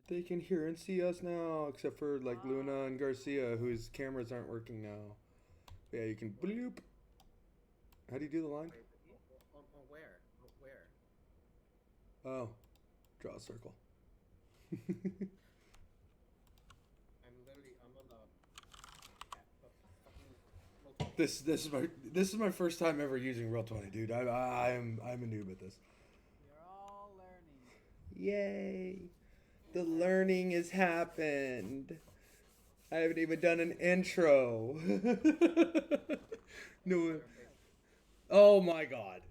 They can hear and see us now, except for like Luna and Garcia, whose cameras aren't working now. Yeah, you can bloop. How do you do the line? Wait, on where? Where? Oh, draw a circle. I'm on the fucking Roll20. this is my first time ever using Roll20, dude. I'm a noob at this. We're all learning. Yay! The learning has happened. I haven't even done an intro. No one. Oh my god!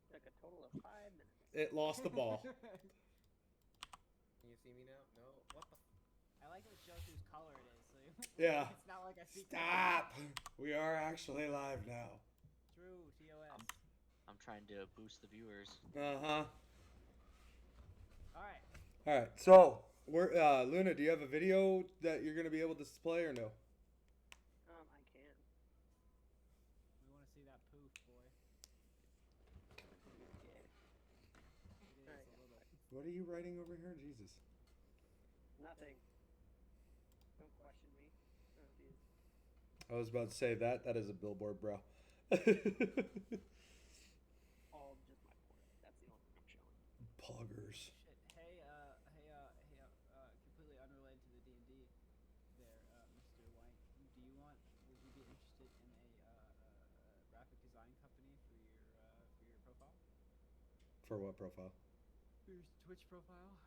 Took a total of 5 minutes. It lost the ball. Can you see me now? No. What the? I like that it shows whose color it is. So Yeah. it's not like I see. Stop! We are actually live now. True, TOS. I'm trying to boost the viewers. Uh-huh. Alright. Alright, so we're Luna, do you have a video that you're gonna be able to display or no? I can. We want to see that poof, boy. Yeah. It is Alright. a little. What are you writing over here? Jesus. Nothing. Don't question me. Oh, dude. I was about to say that is a billboard, bro. All just my port. That's the only thing I'm showing. Poggers. Shit. Hey, completely unrelated to the D&D there, Mr. White. Would you be interested in a graphic design company for your profile? For what profile? Your Twitch profile?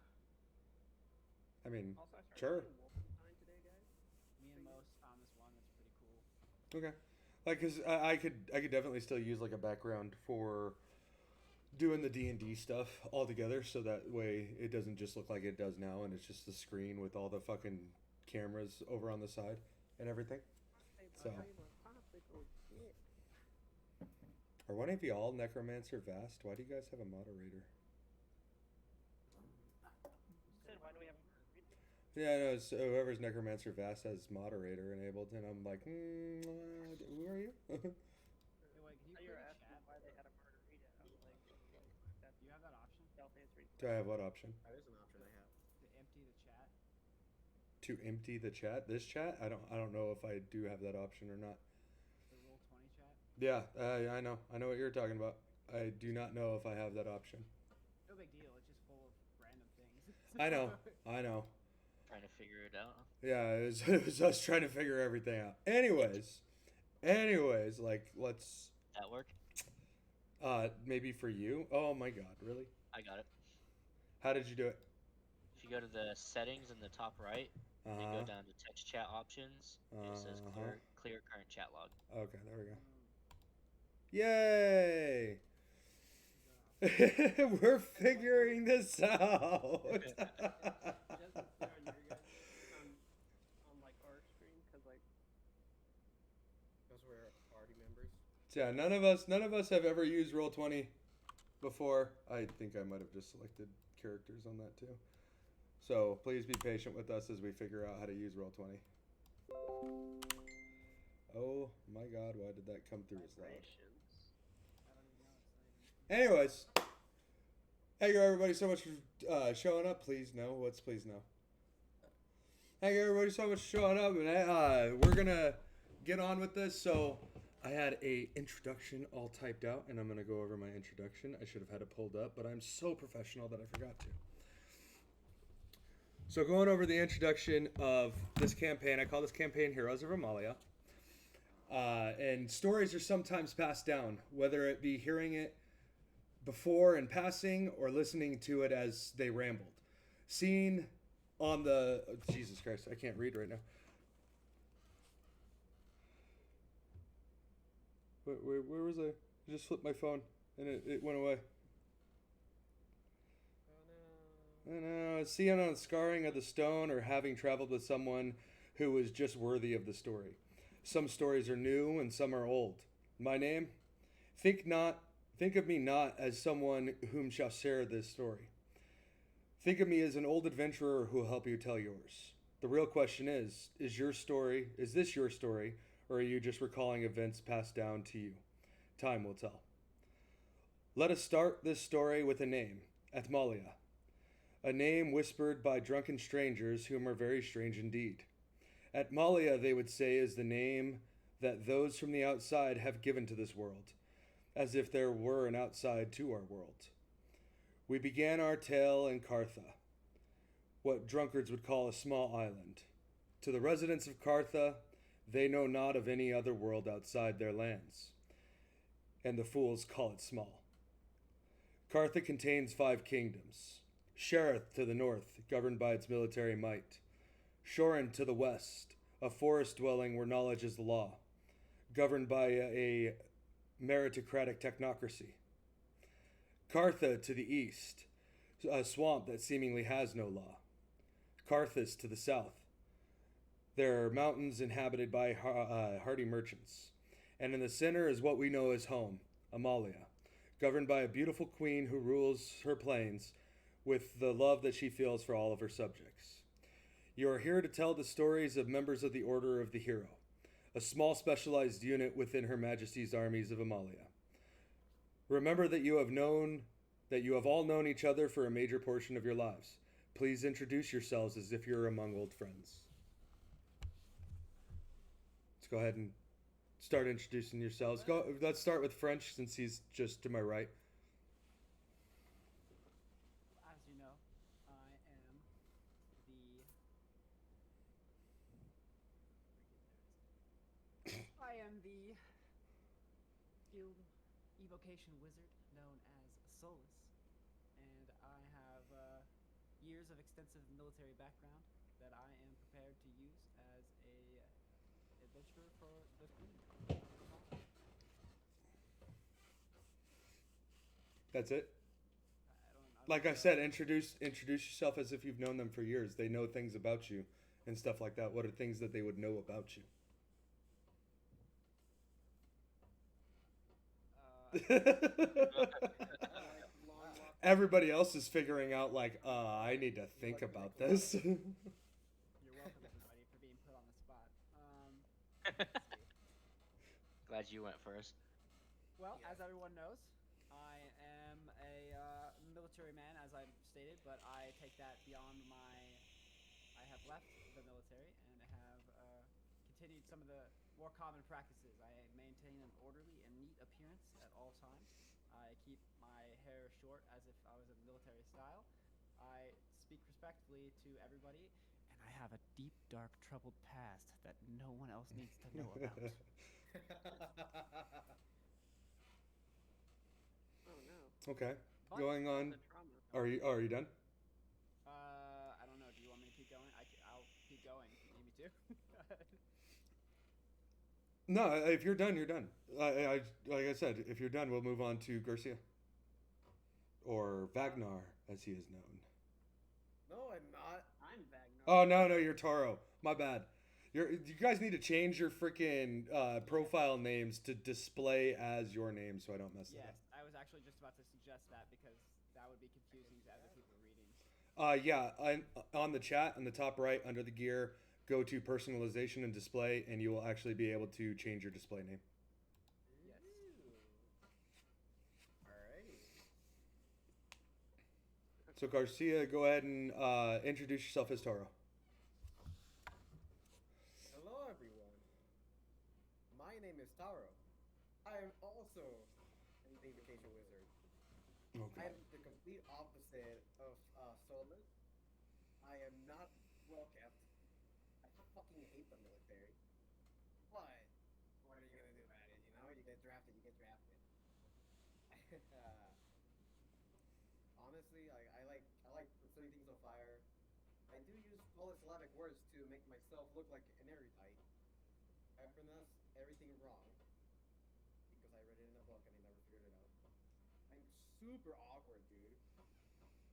I mean, Also, I started sure. doing Wolfenstein today, guys. Me and Most found this one that's pretty cool. Okay. Like, cause I could definitely still use like a background for doing the D&D stuff all together, so that way it doesn't just look like it does now, and it's just the screen with all the fucking cameras over on the side and everything. So. Are one of y'all Necromancer Vast? Why do you guys have a moderator? Why do we have? Yeah, no, so whoever's Necromancer Vast has moderator enabled, and I'm like, who are you? Hey, wait, can you You were clear the asking chat? why they had a margarita. I was like, that's Do you have that option? self-answering. Do I have what option? That is an option I have. To empty the chat? To empty the chat? This chat? I don't know if I do have that option or not. The Roll20 chat? Yeah, I know. I know what you're talking about. I do not know if I have that option. No big deal. It's just full of random things. I know. I know. Trying to figure it out. Yeah, it was us trying to figure everything out. Anyways, like let's That work? maybe for you. Oh my god, really? I got it. How did you do it? If you go to the settings in the top right, and Uh-huh. go down to text chat options, it says clear current chat log. Okay, there we go. Yay! We're figuring this out. Just throwing you guys on like our screen because like Those were party members. Yeah, none of us have ever used Roll20 before. I think I might have just selected characters on that too. So please be patient with us as we figure out how to use Roll20. Oh my god, why did that come through as loud? vibrations. I don't even know. It's not even... Anyways, thank you everybody so much for showing up. Please no, what's please no? Thank you everybody so much for showing up, and we're gonna get on with this. So I had a introduction all typed out, and I'm gonna go over my introduction. I should have had it pulled up, but I'm so professional that I forgot to. So going over the introduction of this campaign, I call this campaign Heroes of Amalia. And stories are sometimes passed down, whether it be hearing it before in passing or listening to it as they rambled. Seen on the... Jesus Christ, I can't read right now. Where was I? I just flipped my phone and it went away. Oh no. I know. Seeing on scarring of the stone or having traveled with someone who was just worthy of the story. Some stories are new and some are old. My name? Think of me not as someone whom shall share this story. Think of me as an old adventurer who will help you tell yours. The real question is this your story, or are you just recalling events passed down to you? Time will tell. Let us start this story with a name, Amalia. a name whispered by drunken strangers whom are very strange indeed. At Malia, they would say, is the name that those from the outside have given to this world, as if there were an outside to our world. We began our tale in Cartha, what drunkards would call a small island. To the residents of Cartha, they know not of any other world outside their lands, and the fools call it small. Cartha contains 5 kingdoms. Sherith to the north, governed by its military might. Shorin to the west, a forest dwelling where knowledge is the law, governed by a meritocratic technocracy. Cartha to the east, a swamp that seemingly has no law. Carthus to the south. There are mountains inhabited by hardy merchants. And in the center is what we know as home, Amalia, governed by a beautiful queen who rules her plains with the love that she feels for all of her subjects. You are here to tell the stories of members of the Order of the Hero, a small specialized unit within Her Majesty's armies of Amalia. Remember that you have all known each other for a major portion of your lives. Please introduce yourselves as if you're among old friends. Let's go ahead and start introducing yourselves. Let's start with French since he's just to my right. As you know, I am the guild evocation wizard known as Solus, and I have years of extensive military background that I am prepared to use as a adventurer for the queen. That's it. I Like don't I said, introduce yourself as if you've known them for years. They know things about you and stuff like that. What are things that they would know about you? Everybody else is figuring out like, I need to think about this. You're welcome, everybody, for being put on the spot. Let's see. Glad you went first. Well, as everyone knows, I am a military man, as I stated, but I take that beyond I have left the military and have continued some of the more common practices. I maintain an orderly and neat appearance at all times. I keep my hair short as if I was in military style. I speak respectfully to everybody, and I have a deep, dark, troubled past that no one else needs to know about. Oh no. Okay. But- Going on. The trauma. Are you done? I don't know. Do you want me to keep going? I'll keep going if you need me to. No, if you're done, you're done. Like I said, if you're done, we'll move on to Garcia. Or Vagnar, as he is known. No, I'm not. I'm Vagnar. Oh, no, you're Taro. My bad. You guys need to change your freaking profile names to display as your name so I don't mess it Yes, up. I was actually just about to suggest that because that would be confusing to other people reading. On the chat, on the top right, under the gear, go to personalization and display, and you will actually be able to change your display name. Yes. Alrighty. So Garcia, go ahead and introduce yourself as Taro. Hello, everyone. My name is Taro. I am also an evocation wizard. Okay. I am the complete opposite of Solus. I am not well kept. I fucking hate the military. But what are you gonna do about it? You know, you get drafted. Honestly, I like putting things on fire. I do use polysyllabic words to make myself look like an erudite. I pronounce everything wrong because I read it in a book and I never figured it out. I'm super awkward, dude.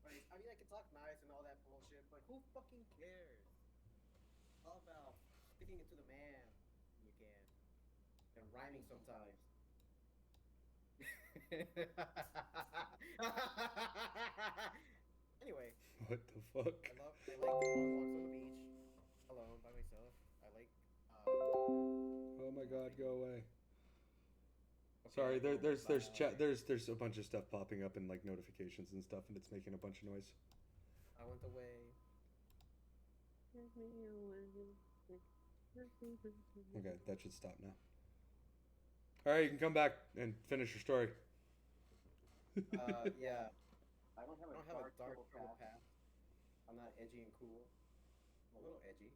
Like, I mean, I can talk nice and all that bullshit, but who fucking cares? It's all about sticking it to the man when you can, and rhyming sometimes. Anyway, What the fuck? I like long walks on the beach, alone by myself. I like. Oh my god, go away. Sorry, there's a bunch of stuff popping up in like notifications and stuff, and it's making a bunch of noise. I went away. Okay, that should stop now. All right, you can come back and finish your story. Yeah. I don't I don't have a dark troubled past. I'm not edgy and cool. I'm a little edgy,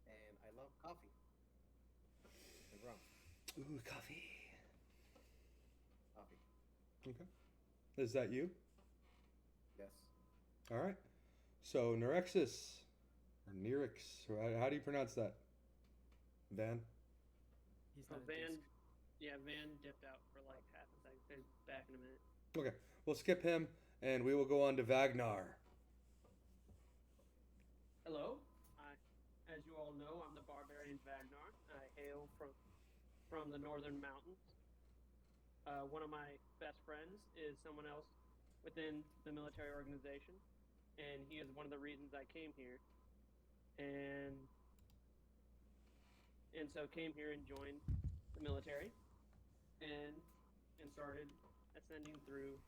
and I love coffee and rum. Ooh, coffee. Coffee. Okay. Is that you? Yes. All right. So Nerexus or Nerix, or how do you pronounce that? Van. He's Oh, not a Van, disc. yeah, Van dipped out for like half a second. He's back in a minute. Okay, we'll skip him and we will go on to Vagnar. Hello. As you all know, I'm the barbarian Vagnar. I hail from the northern mountains. One of my best friends is someone else within the military organization, and he is one of the reasons I came here. And so came here and joined the military, and started ascending through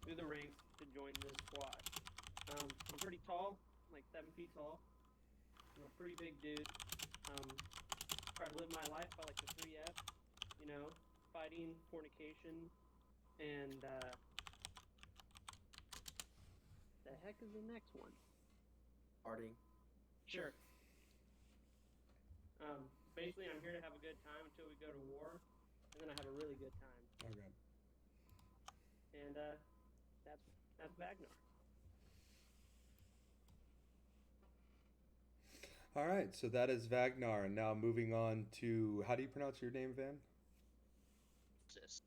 the ranks to join this squad. I'm pretty tall, like 7 feet tall. I'm a pretty big dude. Try to live my life by like the 3 F, you know, fighting, fornication, and the heck is the next one? Partying. Sure. Basically, I'm here to have a good time until we go to war, and then I have a really good time. Okay. And that's Vagnar. All right, so that is Vagnar, and now moving on to how do you pronounce your name, Van? 1 second.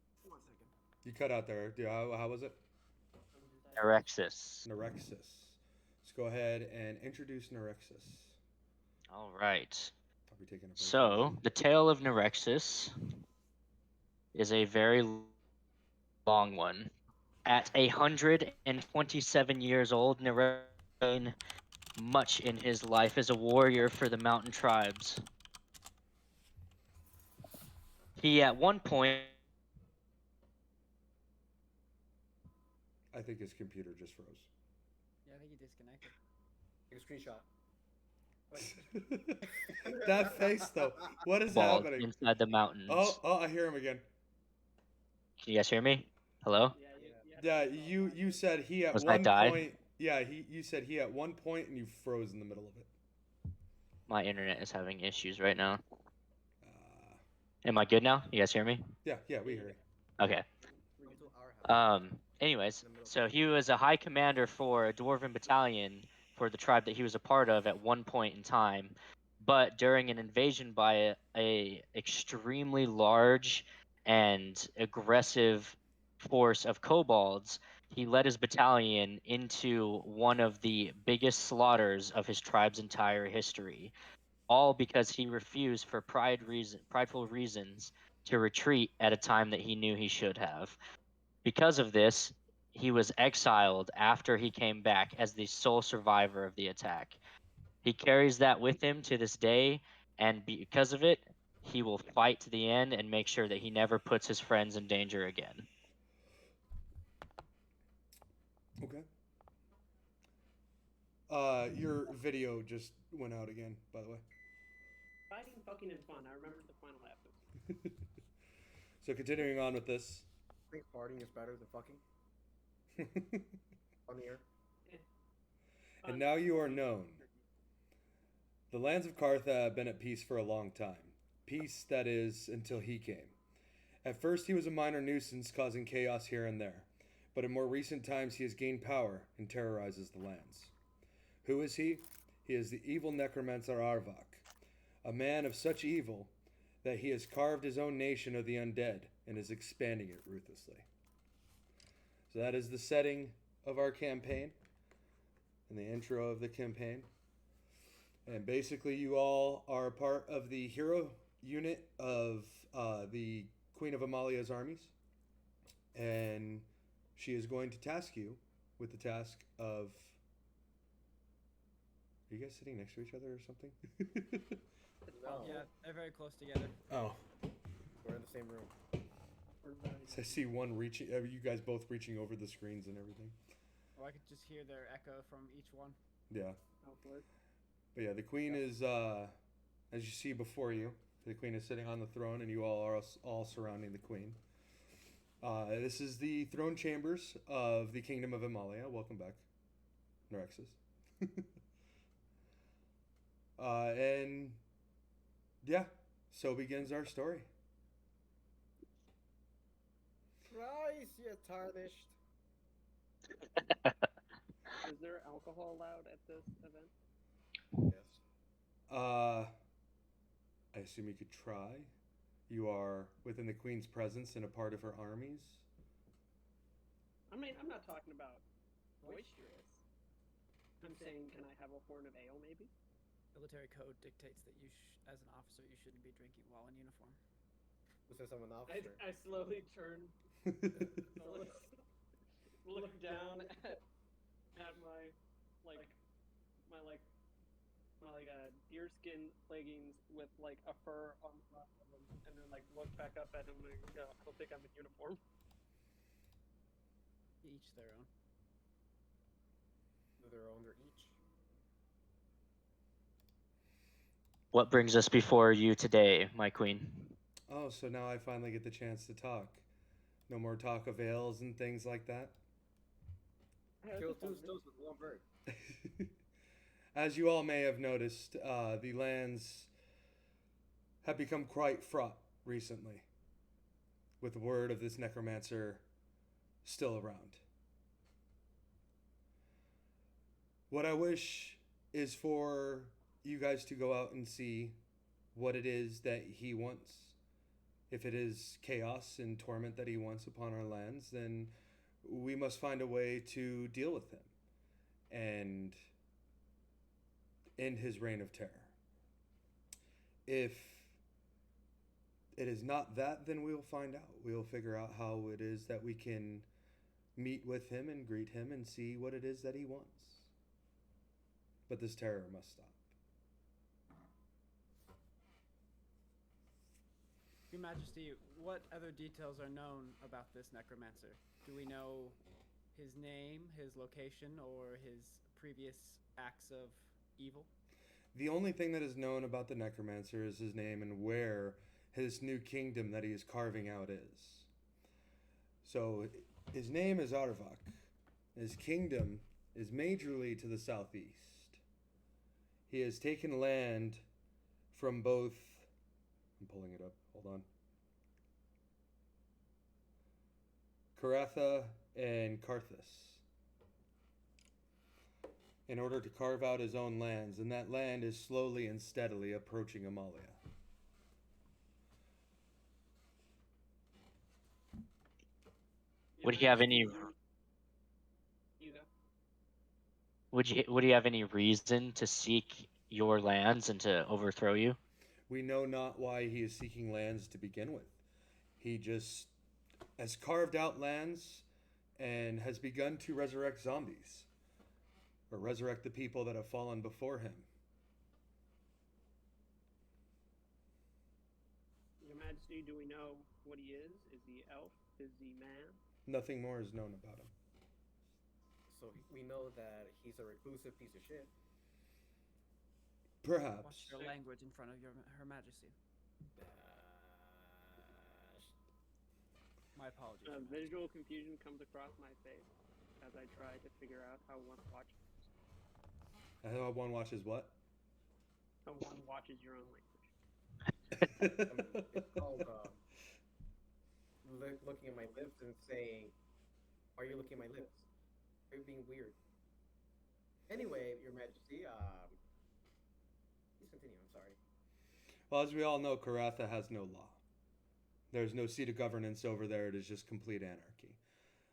You cut out there. How was it? Erexis. Nerexus. Let's go ahead and introduce Nerexus. All right. I'll be taking a break. So, the tale of Nerexus is a very long one. At 127 years old, Nerexus much in his life as a warrior for the mountain tribes. He at one point I think his computer just froze. Yeah, I think he disconnected. Take a screenshot. That face, though. What is bald happening? inside the mountains. Oh, I hear him again. Can you guys hear me? Hello? Yeah, you said he at Was I one died? point. Yeah, you said he at one point, and you froze in the middle of it. My internet is having issues right now. Uh, Am I good now? You guys hear me? yeah, we hear you. Okay. Come to our house. Anyways, so he was a high commander for a dwarven battalion for the tribe that he was a part of at one point in time, but during an invasion by a extremely large and aggressive force of kobolds, he led his battalion into one of the biggest slaughters of his tribe's entire history, all because he refused for prideful reasons to retreat at a time that he knew he should have. Because of this, he was exiled after he came back as the sole survivor of the attack. He carries that with him to this day, and because of it, he will fight to the end and make sure that he never puts his friends in danger again. Okay. Your video just went out again, by the way. Fighting, fucking, and fun. I remember the final episode. So continuing on with this. I think farting is better than fucking on the air. And now you are known. The lands of Cartha have been at peace for a long time. Peace, that is, until he came. At first, he was a minor nuisance causing chaos here and there, but in more recent times, he has gained power and terrorizes the lands. Who is he? He is the evil necromancer Arvak, a man of such evil that he has carved his own nation of the undead and is expanding it ruthlessly. So that is the setting of our campaign and the intro of the campaign. And basically, you all are a part of the hero unit of the Queen of Amalia's armies. And she is going to task you with the task of... Are you guys sitting next to each other or something? No. Yeah, they're very close together. Oh. We're in the same room. So I see one reaching... you guys both reaching over the screens and everything. Or I could just hear their echo from each one. Yeah. Hopefully. But yeah, the queen is, as you see before you, the queen is sitting on the throne, and you all are all surrounding the queen. This is the throne chambers of the kingdom of Amalia. Welcome back, Norexus. And yeah, so begins our story. Rise, you tarnished. Is there alcohol allowed at this event? Yes. I assume you could try. You are within the queen's presence and a part of her armies. I mean, I'm not talking about boisterous. I'm saying, can I have a horn of ale, maybe? Military code dictates that as an officer, you shouldn't be drinking while in uniform. Who says I'm an officer? I slowly turn, slowly look down at my deerskin leggings with like a fur on the top of them, and then like look back up at him and go, I don't think I'm in uniform. Each their own. Their own, they're each. What brings us before you today, my queen? Oh, so now I finally get the chance to talk. No more talk of ales and things like that. Kill two stones with one bird. As you all may have noticed, the lands have become quite fraught recently, with word of this necromancer still around. What I wish is for you guys to go out and see what it is that he wants. If it is chaos and torment that he wants upon our lands, then we must find a way to deal with him and end his reign of terror. If it is not that, then we'll find out. We'll figure out how it is that we can meet with him and greet him and see what it is that he wants. But this terror must stop. Your Majesty, what other details are known about this necromancer? Do we know his name, his location, or his previous acts of evil? The only thing that is known about the necromancer is his name and where his new kingdom that he is carving out is. So his name is Arvak. His kingdom is majorly to the southeast. He has taken land from both. I'm pulling it up. Hold on. Caratha and Karthus, in order to carve out his own lands, and that land is slowly and steadily approaching Amalia. Would he have any? You go. Would he have any reason to seek your lands and to overthrow you? We know not why he is seeking lands to begin with. He just has carved out lands and has begun to resurrect zombies, or resurrect the people that have fallen before him. Your Majesty, do we know what he is? Is he elf? Is he man? Nothing more is known about him. So we know that he's a reclusive piece of shit. Watch Perhaps. your language in front of Her Majesty. My apologies. Your Majesty. Visual confusion comes across my face as I try to figure out how one watches. How one watches what? How one watches your own language. It's called looking at my lips and saying, "Are you looking at my lips? Are you being weird?" Anyway, Your Majesty, please continue. I'm sorry. Well, as we all know, Caratha has no law. There's no seat of governance over there. It is just complete anarchy.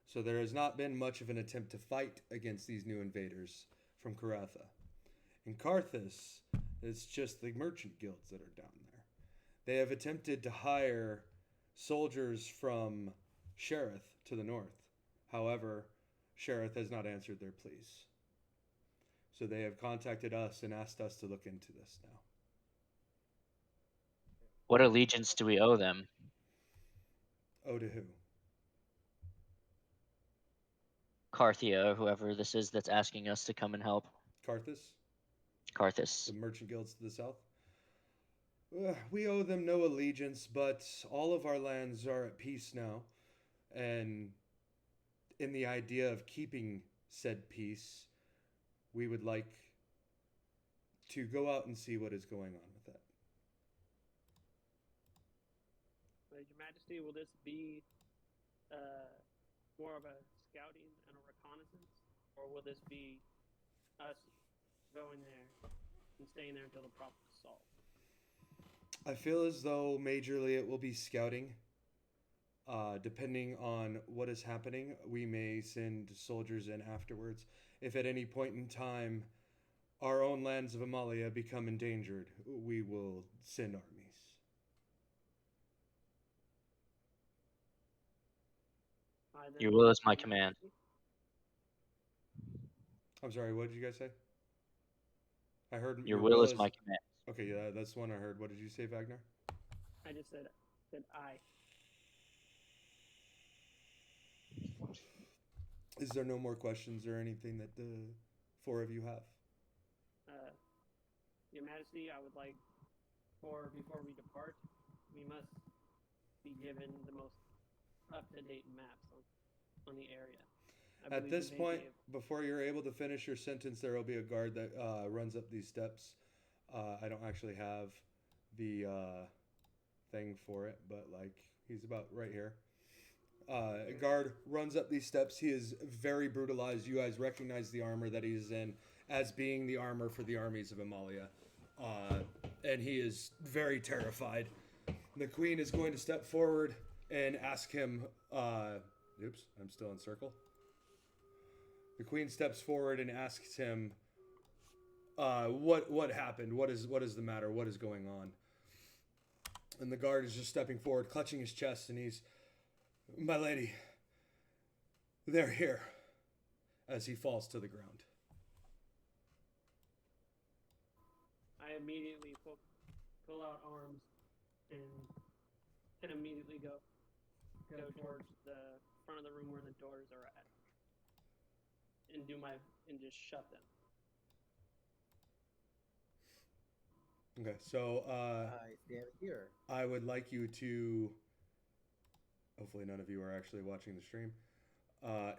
So there has not been much of an attempt to fight against these new invaders from Caratha. In Karthus, it's just the merchant guilds that are down there. They have attempted to hire soldiers from Sheriff to the north. However, Sheriff has not answered their pleas. So they have contacted us and asked us to look into this now. What allegiance do we owe them? Oh, to who? Carthia, or whoever this is that's asking us to come and help. Carthus, Carthus. the merchant guilds to the south. We owe them no allegiance, but all of our lands are at peace now, and in the idea of keeping said peace, we would like to go out and see what is going on with that. Your Majesty, will this be more of a scouting and a reconnaissance, or will this be us going there and staying there until the problem is solved? I feel as though majorly it will be scouting. Depending on what is happening, we may send soldiers in afterwards. If at any point in time our own lands of Amalia become endangered, we will send armies. Your will is my command. I'm sorry, what did you guys say? I heard Your will is my command. Okay, yeah, that's the one I heard. What did you say, Wagner? I just said I. Is there no more questions or anything that the four of you have? Your Majesty, I would like, before we depart, we must be given the most up-to-date maps on the area. At this point, before you're able to finish your sentence, there will be a guard that runs up these steps. I don't actually have the thing for it, but like he's about right here. A guard runs up these steps. He is very brutalized. You guys recognize the armor that he's in as being the armor for the armies of Amalia. And he is very terrified. The queen is going to step forward and ask him, oops, I'm still in circle. The queen steps forward and asks him, what happened? What is the matter? What is going on? And the guard is just stepping forward, clutching his chest, and he's, my lady, they're here, as he falls to the ground. I immediately pull out arms and immediately go towards the front of the room where the doors are at, and just shut them. Okay, so I stand here. I would like you to, hopefully none of you are actually watching the stream,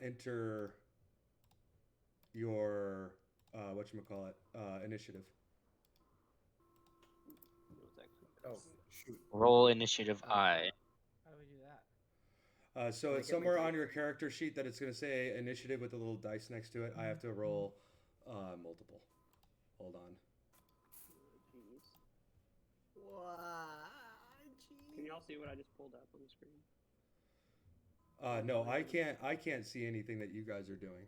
enter your initiative. Oh, shoot. Roll initiative I. How do we do that? So it's somewhere on your character sheet that it's going to say initiative with a little dice next to it. I have to roll multiple. Hold on. Jeez. Why? Can y'all see what I just pulled up on the screen? No, I can't see anything that you guys are doing.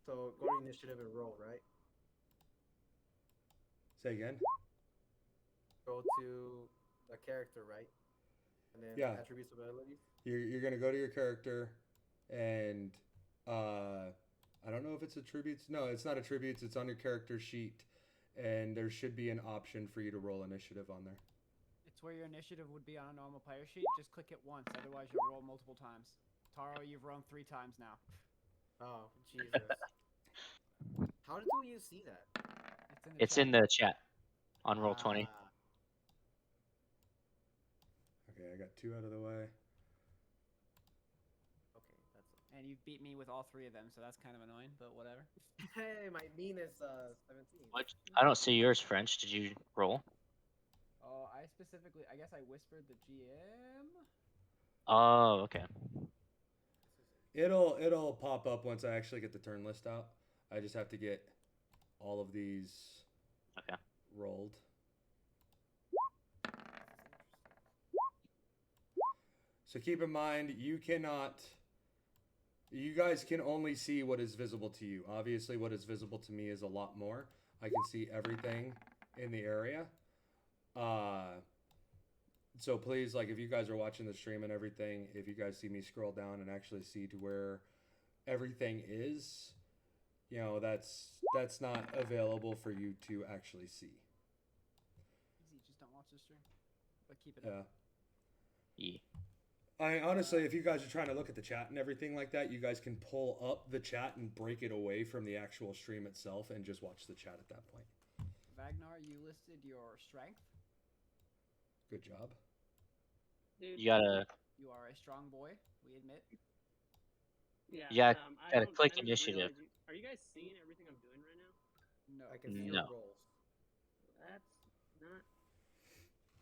So go to initiative and roll, right? Say again? Go to the character, right? And then Yeah. attributes abilities. You're going to go to your character and I don't know if it's attributes. No, it's not attributes. It's on your character sheet. And there should be an option for you to roll initiative on there. It's where your initiative would be on a normal player sheet. Just click it once, otherwise you'll roll multiple times. Taro, you've rolled 3 times now. Oh, Jesus. How did you see that? It's in the It's in the chat on Roll20. Okay, I got 2 out of the way. Okay, that's it. And you beat me with all 3 of them, so that's kind of annoying, but whatever. Hey, my mean is 17. I don't see yours, French. Did you roll? Oh, I guess I whispered the GM? Oh, okay. It'll pop up once I actually get the turn list out. I just have to get all of these rolled. So keep in mind, you guys can only see what is visible to you. Obviously, what is visible to me is a lot more. I can see everything in the area. So please, like, if you guys are watching the stream and everything, if you guys see me scroll down and actually see to where everything is, you know, that's not available for you to actually see. Easy, just don't watch the stream. But keep it up. Yeah. I honestly, if you guys are trying to look at the chat and everything like that, you guys can pull up the chat and break it away from the actual stream itself and just watch the chat at that point. Vagnar, you listed your strength. Good job. Dude, You gotta You are a strong boy, we admit. yeah. you gotta, I gotta don't. click I didn't initiative. realize you. Are you guys seeing everything I'm doing right now? No. I can see No. your rolls. That's not.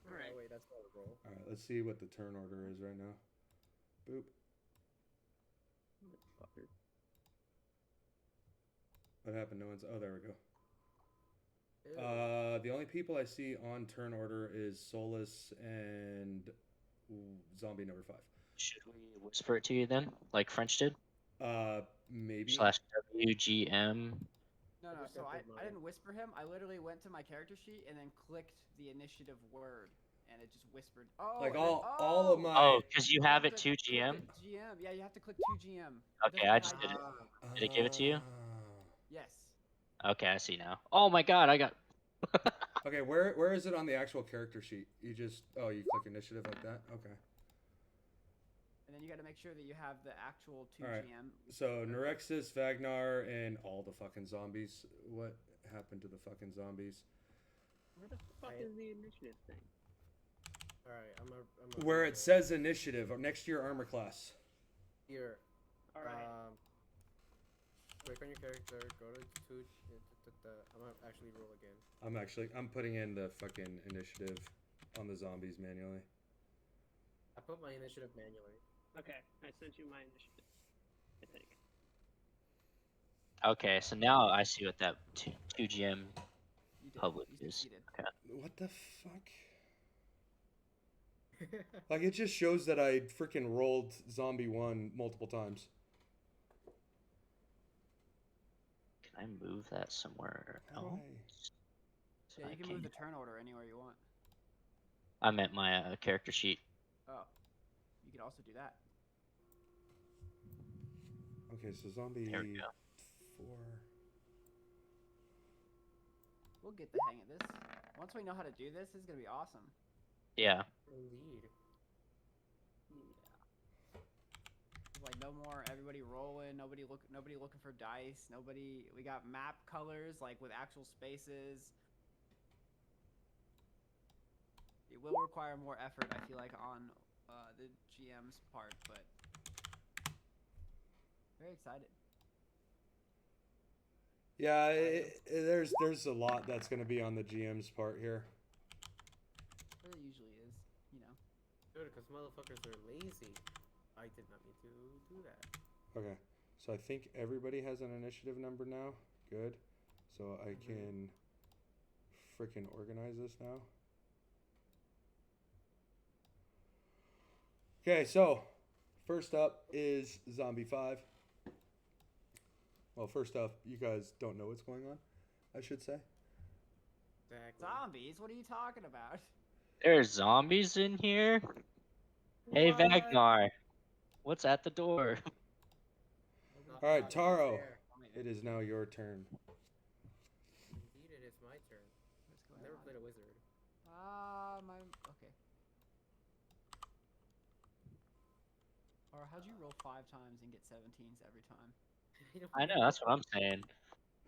Oh, All right. wait, that's not a roll. All right, let's see what the turn order is right now. Boop. Motherfucker. What happened? No one's. Oh, there we go. Ew. The only people I see on turn order is Solus and zombie number 5. Should we whisper it to you then, like French did? Maybe. /WGM. No, I no. just So got I pulled mine. didn't whisper him. I literally went to my character sheet and then clicked the initiative word, and it just whispered. Oh, Like and then- all of my. Oh, because you have it to to click GM. it GM. Yeah, you have to click 2 GM. Okay, I just did it. Did it give it to you? Yes. Okay, I see now. Oh my god, I got. Okay, where is it on the actual character sheet? You just you click initiative like that. Okay. And then you got to make sure that you have the actual 2 Alright. GM. So Nerexus, Vagnar, and all the fucking zombies. What happened to the fucking zombies? Where the fuck is the initiative thing? Alright, I'm a Where it says initiative next to your armor class. here. All right. Click on your character, go to two. I'm gonna actually roll again. I'm putting in the fucking initiative on the zombies manually. I put my initiative manually. Okay, I sent you my initiative. I think. Okay, so now I see what that 2GM You did. public You is. succeeded. Okay. What the fuck? Like it just shows that I freaking rolled zombie 1 multiple times. Can I move that somewhere else? Why? Yeah, you can move the turn order anywhere you want. I meant my character sheet. Oh, you could also do that. Okay, so zombie There we go. 4. We'll get the hang of this. Once we know how to do this, it's gonna be awesome. Yeah. Indeed. Like no more everybody rolling, nobody looking for dice, we got map colors like with actual spaces. It will require more effort, I feel like, on the GM's part, but very excited. Yeah, there's a lot that's going to be on the GM's part here. But it usually is, you know. Dude, because motherfuckers are lazy. I did not need to do that. Okay, so I think everybody has an initiative number now. Good. So I can freaking organize this now. Okay, so first up is Zombie 5. Well, first up, you guys don't know what's going on, I should say. Exactly. Zombies? What are you talking about? There's zombies in here? Hey, What? Vagnar. What's at the door? All right, Taro, There. it is now your turn. Indeed, it is my turn. What's I've going never on? played a wizard. Okay. Or how'd you roll 5 times and get 17s every time? I know, that's what I'm saying.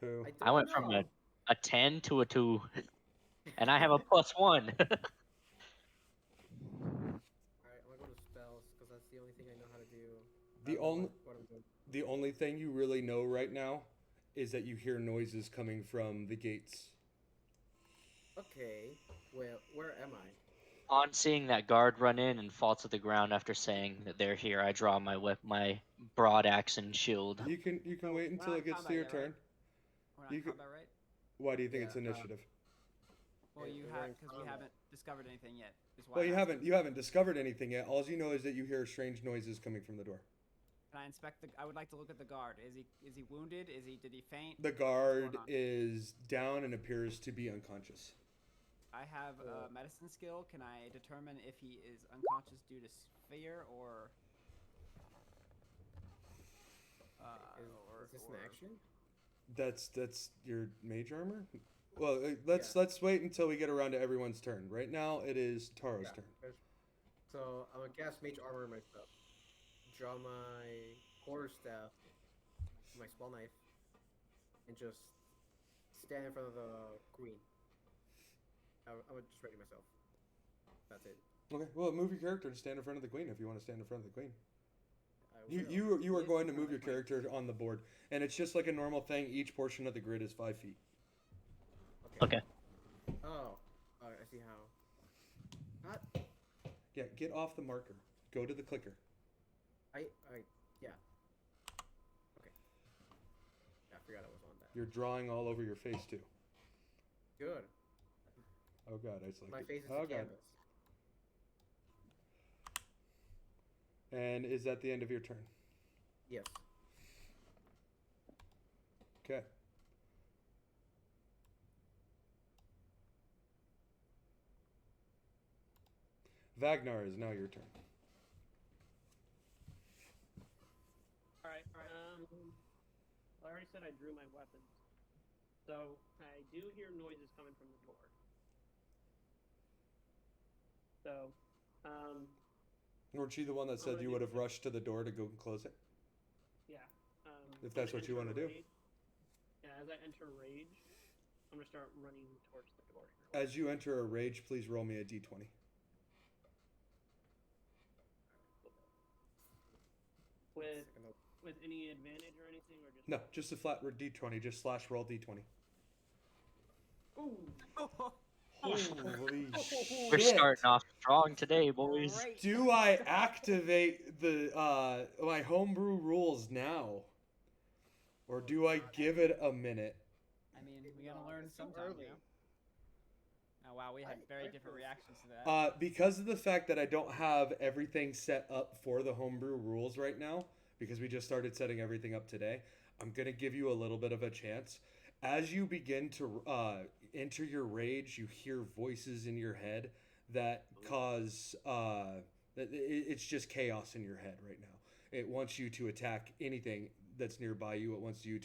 Who? I went from a 10 to a 2. And I have a +1. Alright, I'm gonna go to spells because that's the only thing I know how to do. The I don't know only what I'm doing. the only thing you really know right now is that you hear noises coming from the gates. Okay, well, where am I? On seeing that guard run in and fall to the ground after saying that they're here, I draw my broad axe and shield. You can So wait we're until not it gets combat to your yet, right? turn. We're not You in could- combat, right? Why do you think it's Yeah, initiative? Well, Yeah, you we're have in because we combat. haven't discovered anything yet. Is why Well, I'm you asking. haven't discovered anything yet. All you know is that you hear strange noises coming from the door. Can I inspect the? I would like to look at the guard. Is he wounded? Did he faint? The What's guard going on? is down and appears to be unconscious. I have a medicine skill. Can I determine if he is unconscious due to fear or? Is this an action? That's your mage armor. Well, let's wait until we get around to everyone's turn. Right now, it is Taro's turn. So I'm gonna cast Mage Armor myself. Draw my quarterstaff, my small knife, and just stand in front of the queen. I would just ready myself. That's it. Okay, well, move your character to stand in front of the queen if you want to stand in front of the queen. I You will. you are Yes, going to in front move of your the queen. character on the board, and it's just like a normal thing. Each portion of the grid is 5 feet. Okay. Oh, I see how. Not. Yeah, get off the marker. Go to the clicker. Yeah. Okay. Yeah, I forgot I was on that. You're drawing all over your face too. Good. Oh god, I selected. My face is Oh the god. canvas. And is that the end of your turn? Yes. Okay. Vagnar is now your turn. Alright, I already said I drew my weapons. So, I do hear noises coming from the door. So, Weren't you the one that said you would have rushed to the door to go and close it? yeah. If as that's I what you enter want to do. rage- Yeah, as I enter rage, I'm gonna start running towards the door. As you enter a rage, please roll me a d20. With with any advantage or anything, or just No, just a flat d20. Just slash roll d20. Ooh. Holy We're shit! starting off strong today, boys. Great. Do I activate the my homebrew rules now, or do I give it a minute? I mean, we gotta learn it's too sometime, early. you know? Oh wow, we had very I different feel- reactions to that. Because of the fact that I don't have everything set up for the homebrew rules right now, because we just started setting everything up today, I'm gonna give you a little bit of a chance. As you begin to enter your rage, you hear voices in your head that cause it's just chaos in your head right now. It wants you to attack anything that's nearby you. It wants you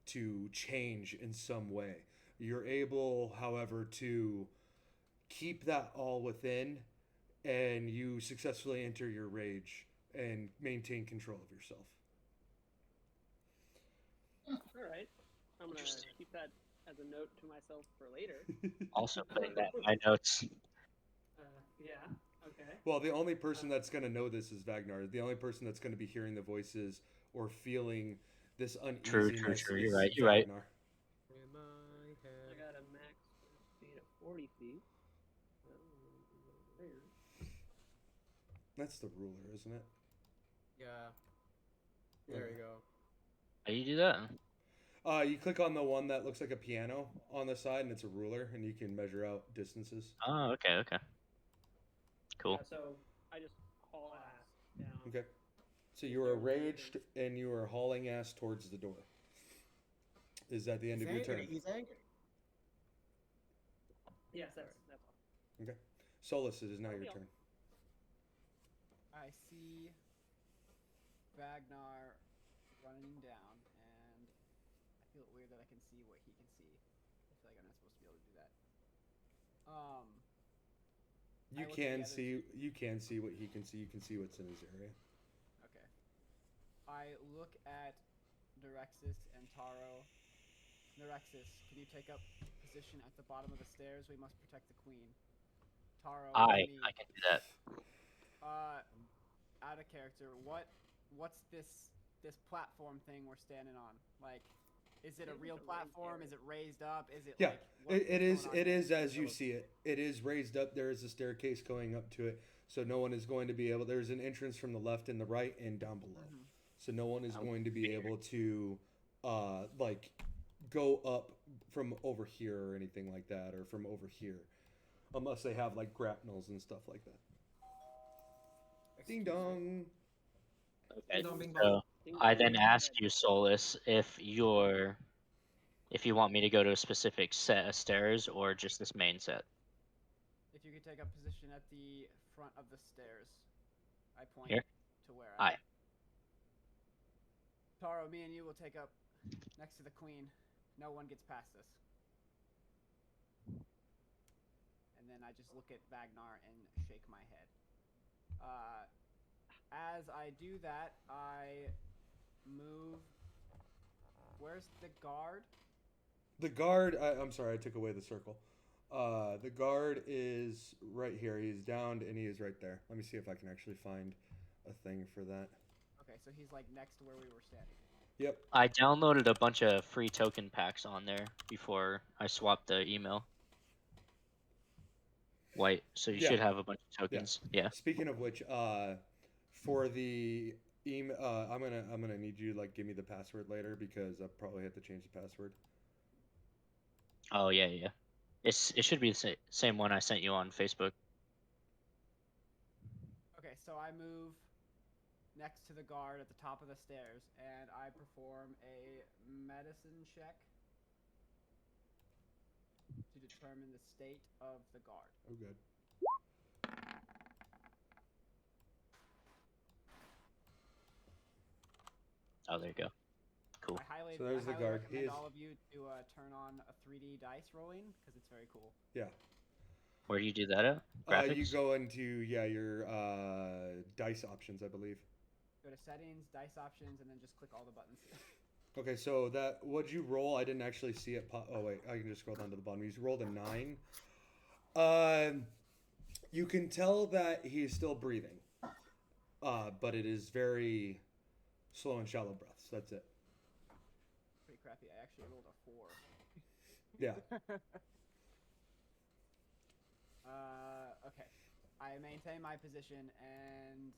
to change in some way. You're able, however, to keep that all within, and you successfully enter your rage and maintain control of yourself. Alright. I'm gonna keep that as a note to myself for later. Also putting that in my notes. Yeah, okay. Well, the only person that's going to know this is Vagnar. The only person that's going to be hearing the voices or feeling this uneasiness True. is You're right. You're right. Vagnar. In my I head. got a max speed of 40 feet. That's the ruler, isn't it? Yeah. There you go. How do you do that? You click on the one that looks like a piano on the side, and it's a ruler, and you can measure out distances. Oh, okay. Cool. Yeah, so I just haul ass down. Okay. So you are raged, and you are hauling ass towards the door. Is that the end of your turn? He's angry. Yes, that's all. Okay. Solus, it is now your turn. I see Vagnar running down, and I feel weird that I can see what he can see. I feel like I'm not supposed to be able to do that. You I look at can the other see. You can see what he can see. You can see what's in his area. Okay. I look at Nerexus and Taro. Nerexus, can you take up position at the bottom of the stairs? We must protect the queen. Taro, I me. can do that. Out of character. What's this platform thing we're standing on? Like, is it a real platform? Is it raised up? Is it Yeah, like it is. what's going on It here? is as you see it. It is raised up. There is a staircase going up to it, so no one is going to be able. There's an entrance from the left and the right and down below, so no one is going to be able to, like, go up from over here or anything like that, or from over here, unless they have like grapnels and stuff like that. Ding dong. Okay. Ding-dong, bing So Ding I dong, then ding ask dong. you, Solus, if you want me to go to a specific set of stairs or just this main set. If you could take up position at the front of the stairs, I point Here? to where Aye. Taro, me and you will take up next to the queen. No one gets past us. And then I just look at Vagnar and shake my head. As I do that, I move. Where's the guard? The guard. I'm sorry, I took away the circle. The guard is right here. He's downed and he is right there. Let me see if I can actually find a thing for that. Okay, so he's like next to where we were standing. Yep. I downloaded a bunch of free token packs on there before I swapped the email. White, so you Yeah. should have a bunch of tokens. Yeah. Speaking of which, for the email, I'm gonna need you to like give me the password later because I'll probably have to change the password. Oh yeah, yeah. It should be the same one I sent you on Facebook. Okay, so I move next to the guard at the top of the stairs, and I perform a medicine check to determine the state of the guard. Oh, good. Oh, there you go. Cool. So there's the I highly guard. recommend He is- all of you to turn on a 3D dice rolling because it's very cool. Yeah. Where do you do that at? Graphics? You go into your dice options, I believe. Go to settings, dice options, and then just click all the buttons. Okay, so that what'd you roll? I didn't actually see it pop. Oh wait, I can just scroll down to the bottom. You rolled a 9. You can tell that he's still breathing, but it is very slow and shallow breaths. That's it. Pretty crappy. I actually rolled a 4. Yeah. Okay. I maintain my position, and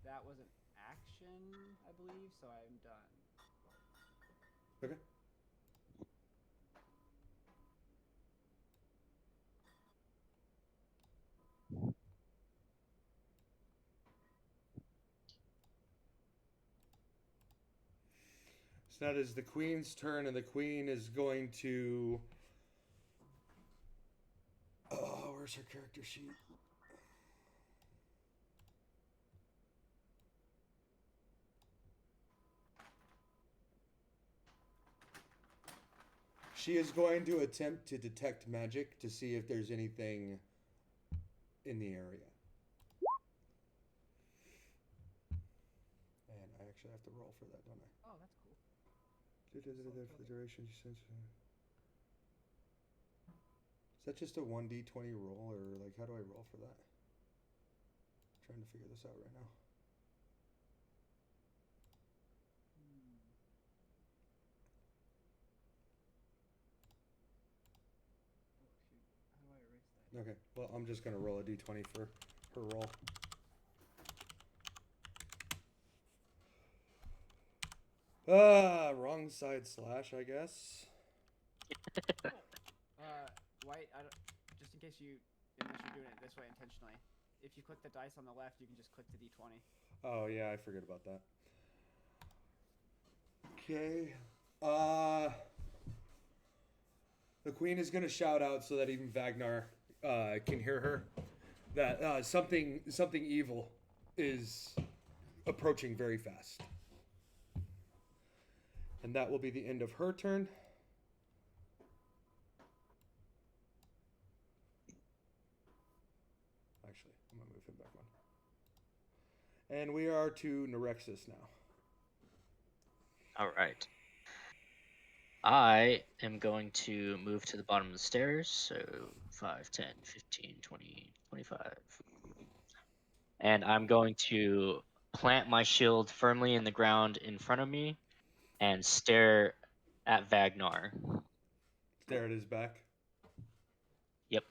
that was an action, I believe, so I'm done. Okay. So that is the queen's turn, and the queen is going to. Oh, where's her character sheet? She is going to attempt to detect magic to see if there's anything in the area. And I actually have to roll for that, don't I? Oh, that's cool. For the duration, is that just a 1d20 roll, or like how do I roll for that? I'm trying to figure this out right now. Oh shoot, how do I erase that? Okay, well I'm just gonna roll a d20 for her roll. Wrong side slash, I guess. White, just in case unless you're doing it this way intentionally, if you click the dice on the left, you can just click the d20. Oh yeah, I forget about that. Okay. The queen is gonna shout out so that even Vagnar can hear her. That something evil is approaching very fast. And that will be the end of her turn. Actually, I'm gonna move him back one. And we are to Nerexus now. All right. I am going to move to the bottom of the stairs. So 5, 10, 15, 20, 25. And I'm going to plant my shield firmly in the ground in front of me and stare at Vagnar. Stare at his back. Yep.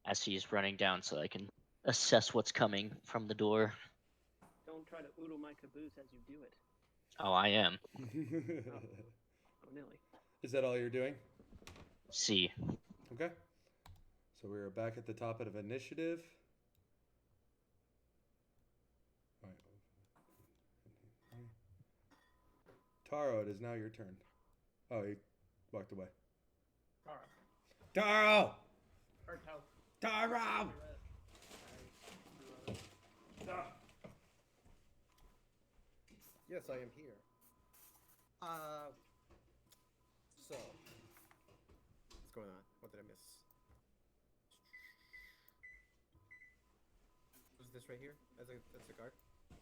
As he's running down so I can assess what's coming from the door. Don't try to oodle my caboose as you do it. Oh, I am. Oh, Nelly. Is that all you're doing? C. Okay. So we're back at the top of initiative. All right. Taro, it is now your turn. Oh, he walked away. Taro! Taro! Yes, I am here. So, what's going on? What did I miss? this right here? That's a guard.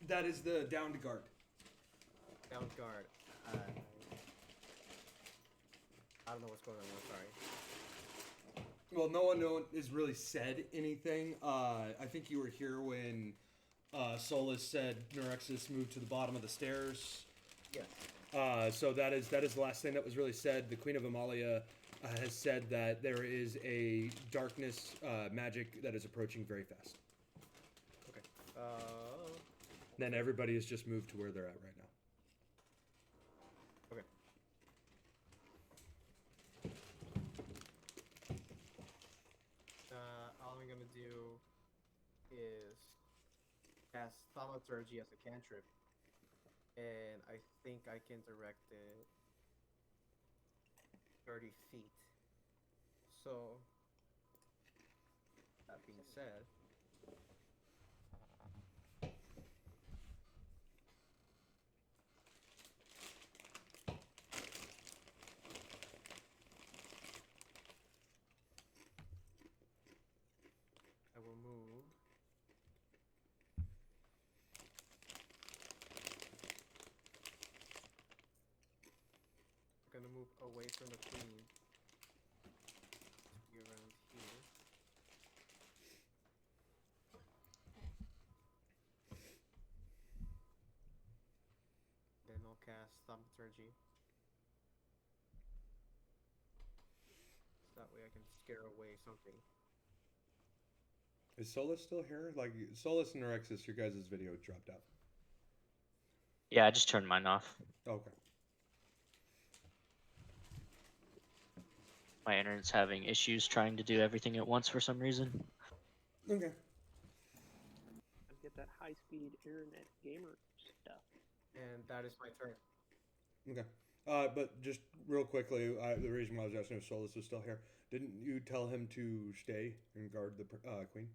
That is the downed guard. Down guard. I don't know what's going on. I'm sorry. Well, no one has really said anything. I think you were here when Solus said Neurexus moved to the bottom of the stairs. Yes. So that is the last thing that was really said. The Queen of Amalia has said that there is a darkness magic that is approaching very fast. Okay. Then everybody has just moved to where they're at right now. Okay. All I'm gonna do is cast Thaumaturgy as a cantrip, and I think I can direct it 30 feet. So, that being said, I will move. I'm gonna move away from the queen. Be around here. Then I'll cast Thaumaturgy. So that way I can scare away something. Is Solus still here? Like Solus and Neurexus, your guys' video dropped out. Yeah, I just turned mine off. Okay. My internet's having issues trying to do everything at once for some reason. Okay. I'd get that high-speed internet gamer stuff. And that is my turn. Okay. But just real quickly, the reason why I was asking if Solus was still here, didn't you tell him to stay and guard the queen?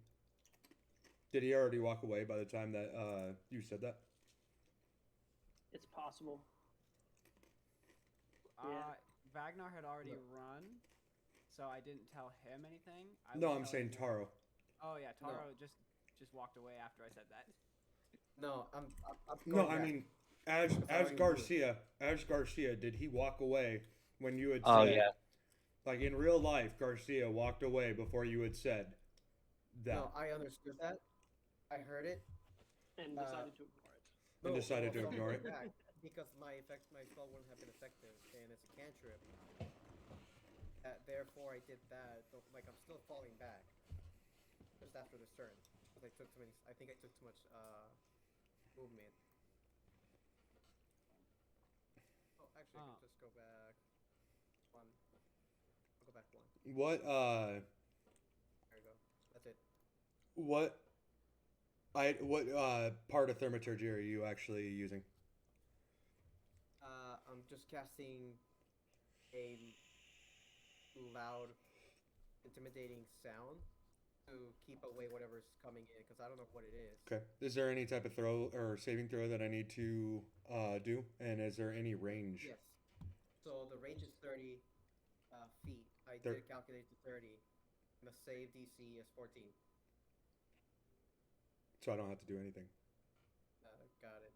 Did he already walk away by the time that you said that? It's possible. Vagnar had already run, so I didn't tell him anything. No, I'm saying Taro. Oh yeah, Taro just walked away after I said that. No, I'm No, going I back. mean, as already Garcia, did he walk away when you had Oh, said, yeah. like in real life, Garcia walked away before you had said that? No, I understood that. I heard it. And decided to ignore it. And decided to so I'm ignore going it? back because my spell wouldn't have been effective, and it's a cantrip. Therefore, I did that. So, like, I'm still falling back just after this turn because I took too many. I think I took too much movement. Oh, actually, I can just go back one. I'll go back one. What There you go. That's it. what part of thaumaturgy are you actually using? I'm just casting a loud, intimidating sound to keep away whatever's coming in, because I don't know what it is. Okay. Is there any type of throw or saving throw that I need to do? And is there any range? Yes. So the range is 30 feet. I Thir- did calculate to 30. And the save DC is 14. So I don't have to do anything. Got it.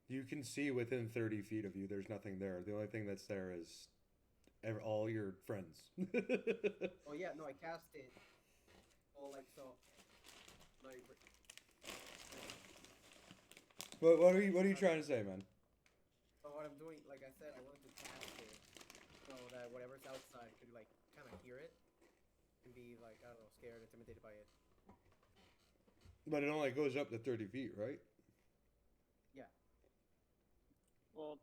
You can see within 30 feet of you. There's nothing there. The only thing that's there is all your friends. Oh yeah, no, I cast it. Oh, like so. Like, What are you trying to say, man? so what I'm doing, like I said, I wanted to cast it so that whatever's outside could like kind of hear it and be like, I don't know, scared, intimidated by it. But it only goes up to 30 feet, right? Yeah. Well,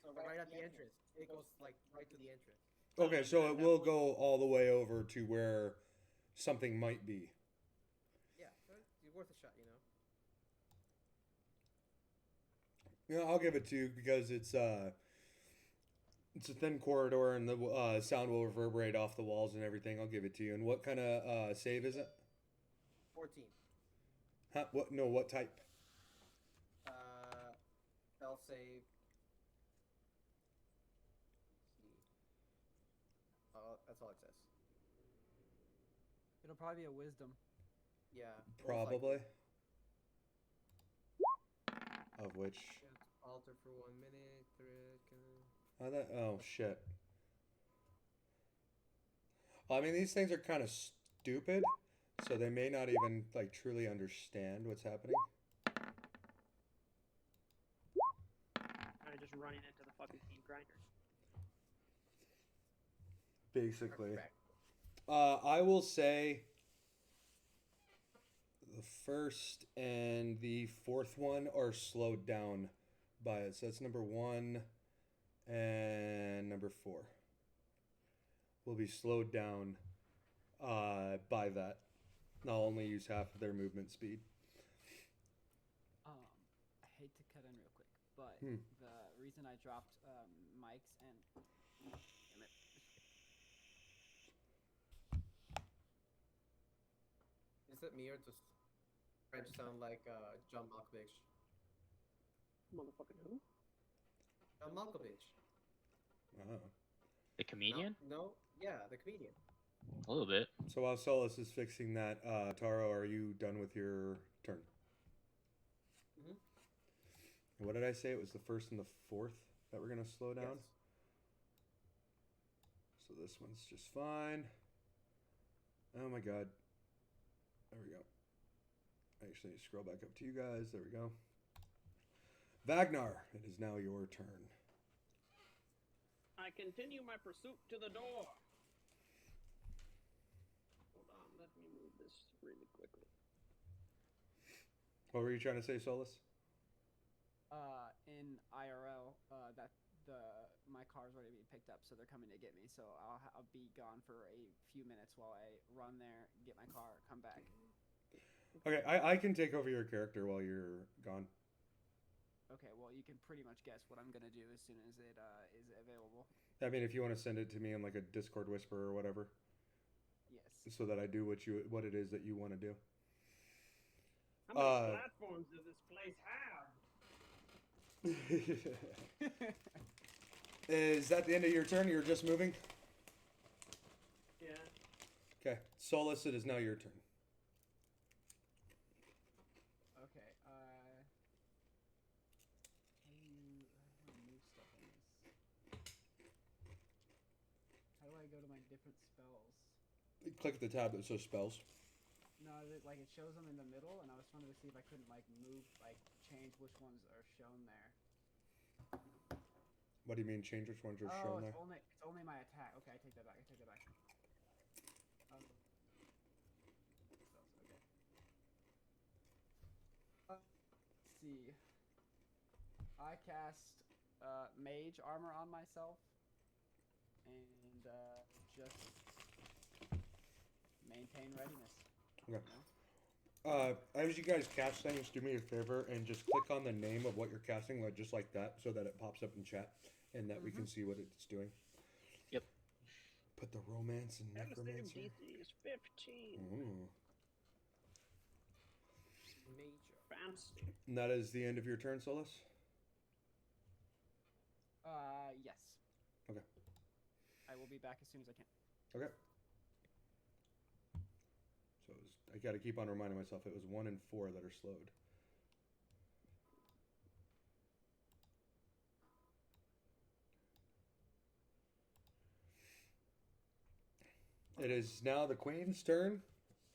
So right at the entrance, it goes like right to the entrance. Okay, so it will go all the way over to where something might be. Yeah, so it's worth a shot, you know. Yeah, I'll give it to you because it's a thin corridor and the sound will reverberate off the walls and everything. I'll give it to you. And what kind of save is it? 14. Huh? What? No, what type? Spell save. That's all it says. It'll probably be a wisdom. Yeah. Probably. of which. Yeah, alter for 1 minute. Oh shit. Well, I mean, these things are kind of stupid, so they may not even like truly understand what's happening. Kind of just running into the fucking team grinder. Basically. Correct. I will say the first and the fourth one are slowed down by it. So that's number 1 and number 4 will be slowed down by that. I'll only use half of their movement speed. I hate to cut in real quick, but Hmm. the reason I dropped mics and damn it. Is it me or does French sound like John Malkovich? Motherfucking who? John Malkovich. Oh. The comedian? No, yeah, the comedian. A little bit. So while Solus is fixing that, Taro, are you done with your turn? Mhm. What did I say? It was the first and the fourth that we're going to slow down? Yes. So this one's just fine. Oh my god. There we go. Actually, scroll back up to you guys. There we go. Wagner, it is now your turn. I continue my pursuit to the door. Hold on, let me move this really quickly. What were you trying to say, Solus? In IRL, that my car's already being picked up, so they're coming to get me. So I'll be gone for a few minutes while I run there, get my car, come back. Okay, I can take over your character while you're gone. Okay, well you can pretty much guess what I'm gonna do as soon as it is available. I mean, if you want to send it to me in like a Discord whisper or whatever, Yes. so that I do what it is that you want to do. How many platforms does this place have? Is that the end of your turn? You're just moving? Yeah. Okay. Solus, it is now your turn. Okay. How do I move stuff in this? How do I go to my different spells? Click the tab that says spells. No, it shows them in the middle, and I was trying to see if I couldn't change which ones are shown there. What do you mean change which ones are shown there? It's only my attack. Okay, I take that back. Spells, okay. Let's see. I cast mage armor on myself, and just maintain readiness. Okay. You know? As you guys cast things, do me a favor and just click on the name of what you're casting, like just like that, so that it pops up in chat and that we can see what it's doing. Yep. Put the romance and Devastating necromancer. DC is 15. Ooh. Major. Fancy. And that is the end of your turn, Solus? Yes. Okay. I will be back as soon as I can. Okay. So I got to keep on reminding myself it was 1 and 4 that are slowed. It is now the Queen's turn,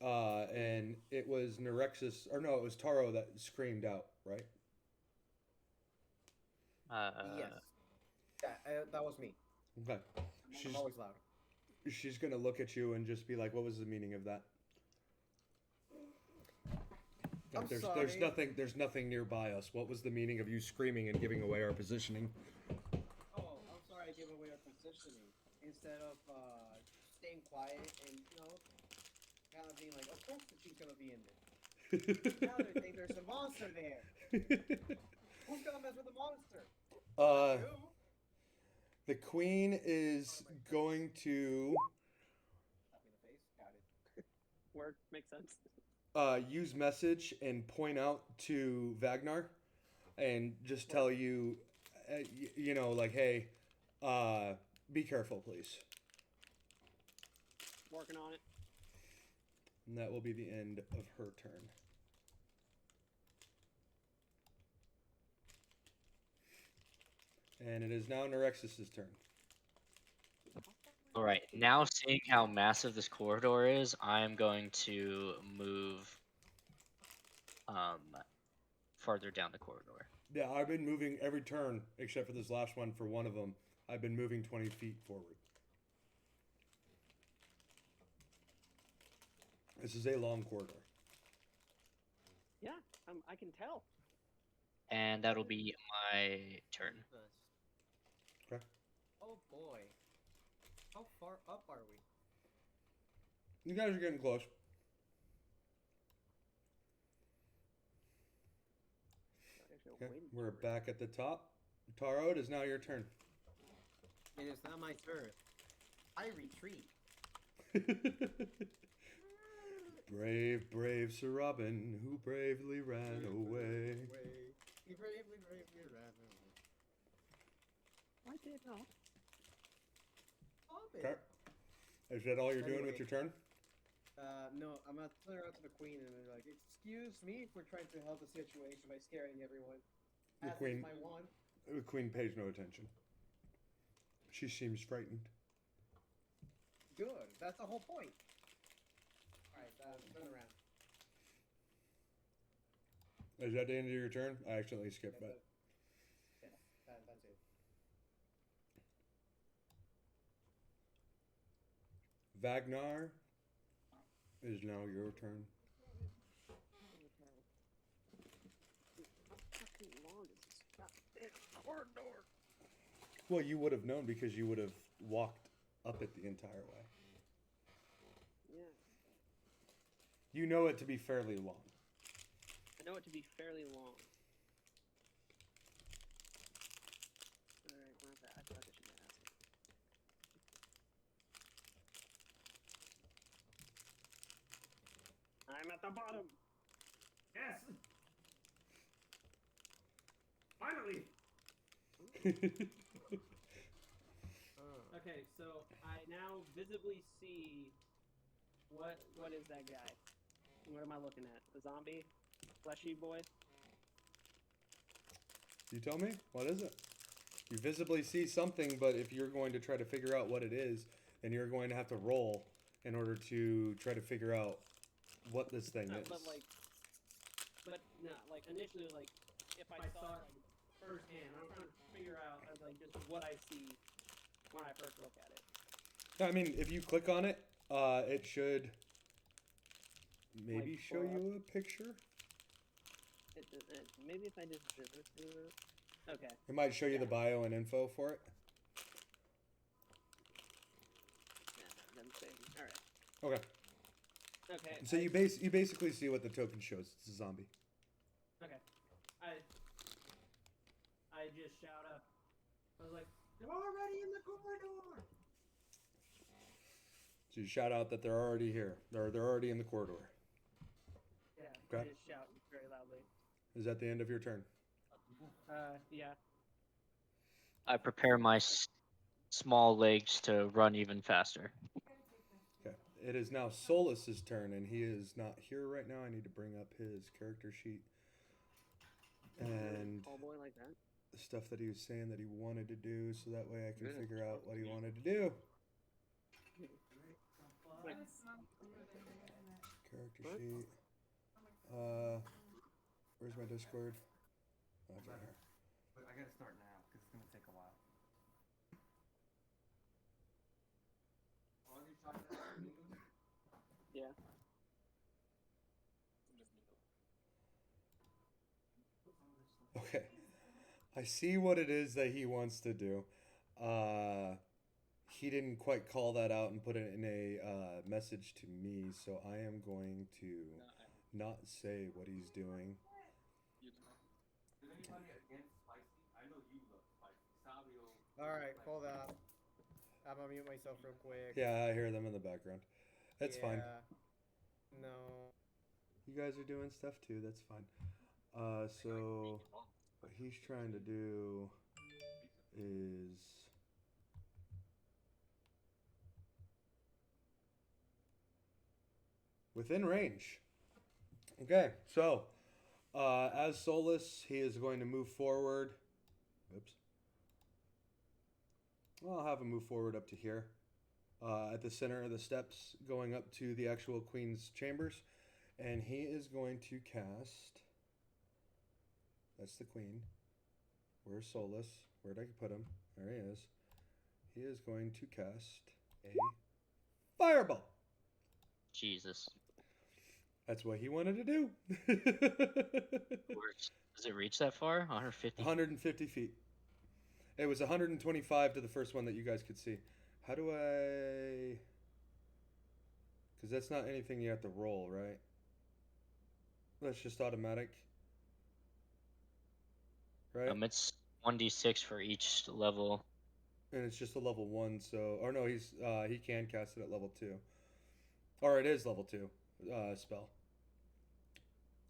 and it was Nerexus, or no, it was Taro that screamed out, right? Yes. That was me. Okay. I'm always loud. She's gonna look at you and just be like, "What was the meaning of that?" Like, there's sorry. there's nothing nearby us. What was the meaning of you screaming and giving away our positioning? Oh, I'm sorry I gave away our positioning. Instead of staying quiet and, kind of being like, of course the team's gonna be in there. Now they think there's a monster there. Who's gonna mess with the monster? You. The Queen is going to Slap me in the face. Got it. Word makes sense. use message and point out to Wagner and just tell you, like, hey, be careful, please. Working on it. And that will be the end of her turn. And it is now Nerexus' turn. All right. Now, seeing how massive this corridor is, I'm going to move farther down the corridor. Yeah, I've been moving every turn except for this last one. For one of them, I've been moving 20 feet forward. This is a long corridor. Yeah, I can tell. And that'll be my turn. Okay. Oh boy. How far up are we? You guys are getting close. Okay, we're back at the top. Taro, it is now your turn. It is not my turn. I retreat. Brave, brave Sir Robin, who bravely ran away. He bravely ran away. I did not. Stop it. Okay. Is that all you're doing Anyway. with your turn? No, I'm gonna turn around to the queen and be like, excuse me for trying to help the situation by scaring everyone. The As queen- is my wand. The queen pays no attention. She seems frightened. Good. That's the whole point. Alright, turn around. Is that the end of your turn? I accidentally skipped that. Yeah, that's it. Vagnar, it is now your turn. How fucking long is this goddamn corridor? Well, you would have known because you would have walked up it the entire way. Yeah, You know it to be fairly long. I know it to be fairly long. Alright, where's that? I thought I should ask it. I'm at the bottom! Yes! Finally! Okay, so I now visibly see what is that guy? What am I looking at? The zombie? Fleshy boy? You tell me? What is it? You visibly see something, but if you're going to try to figure out what it is, then you're going to have to roll in order to try to figure out what this thing No, is. but initially, like, if I saw it like firsthand, I'm trying to figure out like just what I see when I first look at it. I mean, if you click on it, it should maybe Like, show you a picture. Maybe if I just zip it through it. Okay. It might show you the bio and info for it. Yeah, I'm saying. All right. Okay. Okay. So you basically see what the token shows. It's a zombie. Okay. I just shout up. I was like, "They're already in the corridor!" So you shout out that they're already here. They're already in the corridor. Yeah. Okay. I just shout very loudly. Is that the end of your turn? Yeah. I prepare my small legs to run even faster. Okay. It is now Solus's turn, and he is not here right now. I need to bring up his character sheet and Tall boy like that. the stuff that he was saying that he wanted to do, so that way I can figure out what he wanted to do. Like, Character sheet. Where's my Discord? Oh, it's right here. But I gotta start now, because it's gonna take a while. yeah. Okay. I see what it is that he wants to do. He didn't quite call that out and put it in a message to me, so I am going to not say what he's doing. Is anybody against spicy? I know you love spicy. Sabio. Alright, hold up. I'm gonna mute myself real quick. Yeah, I hear them in the background. That's fine. No. You guys are doing stuff too. That's fine. So what he's trying to do is within range. Okay, so as Solus, he is going to move forward. Oops. I'll have him move forward up to here, at the center of the steps, going up to the actual queen's chambers, and he is going to cast. That's the queen. Where's Solus? Where'd I put him? There he is. He is going to cast a fireball. Jesus. That's what he wanted to do. Does it reach that far? 150? 150 feet. It was 125 to the first one that you guys could see. How do I... Because that's not anything you have to roll, right? That's just automatic. Right? It's 1d6 for each level. And it's just a level 1, so... Or no, he can cast it at level 2. Or it is level 2 spell.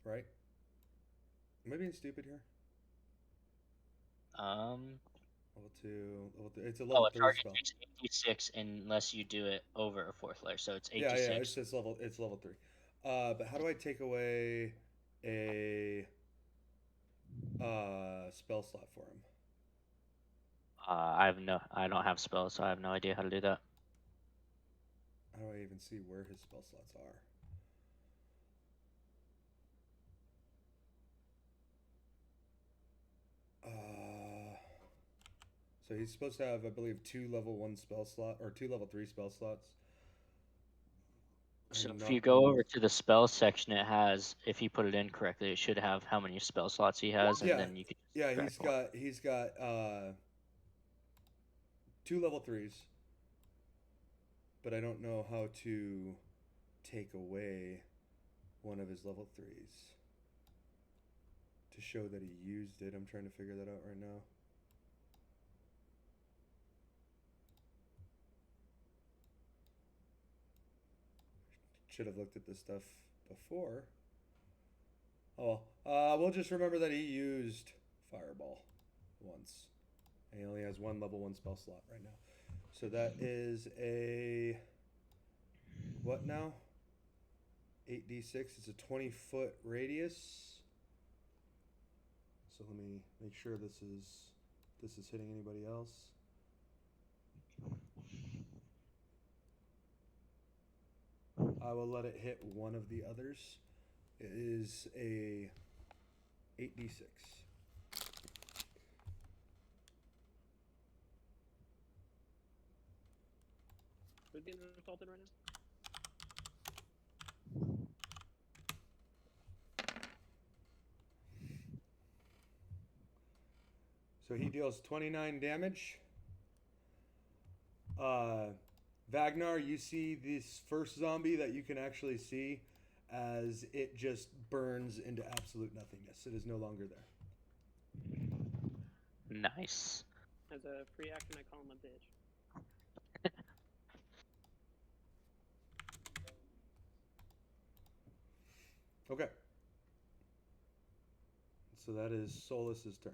Right? Am I being stupid here? Level 2, level 3. It's a level 3 target spell. takes 8d6 unless you do it over a 4th layer, so it's 8d6. Yeah, it's level 3. But how do I take away a spell slot for him? I don't have spells, so I have no idea how to do that. How do I even see where his spell slots are? So he's supposed to have, I believe, 2 level 1 spell slot or 2 level 3 spell slots. So And if you go over to the spell section, it has, if you put it in correctly, it should have how many spell slots he has, and then you can. Yeah, subtract one. he's got 2 level 3s, but I don't know how to take away one of his level 3s to show that he used it. I'm trying to figure that out right now. Should have looked at this stuff before. Oh, we'll just remember that he used Fireball once. And he only has 1 level 1 spell slot right now. So that is a... What now? 8d6. It's a 20-foot radius. So let me make sure this is hitting anybody else. I will let it hit one of the others. It is a 8d6. Who's getting assaulted right now? So he deals 29 damage. Vagnar, you see this first zombie that you can actually see as it just burns into absolute nothingness. It is no longer there. Nice. As a free action, I call him a bitch. Okay. So that is Solus's turn.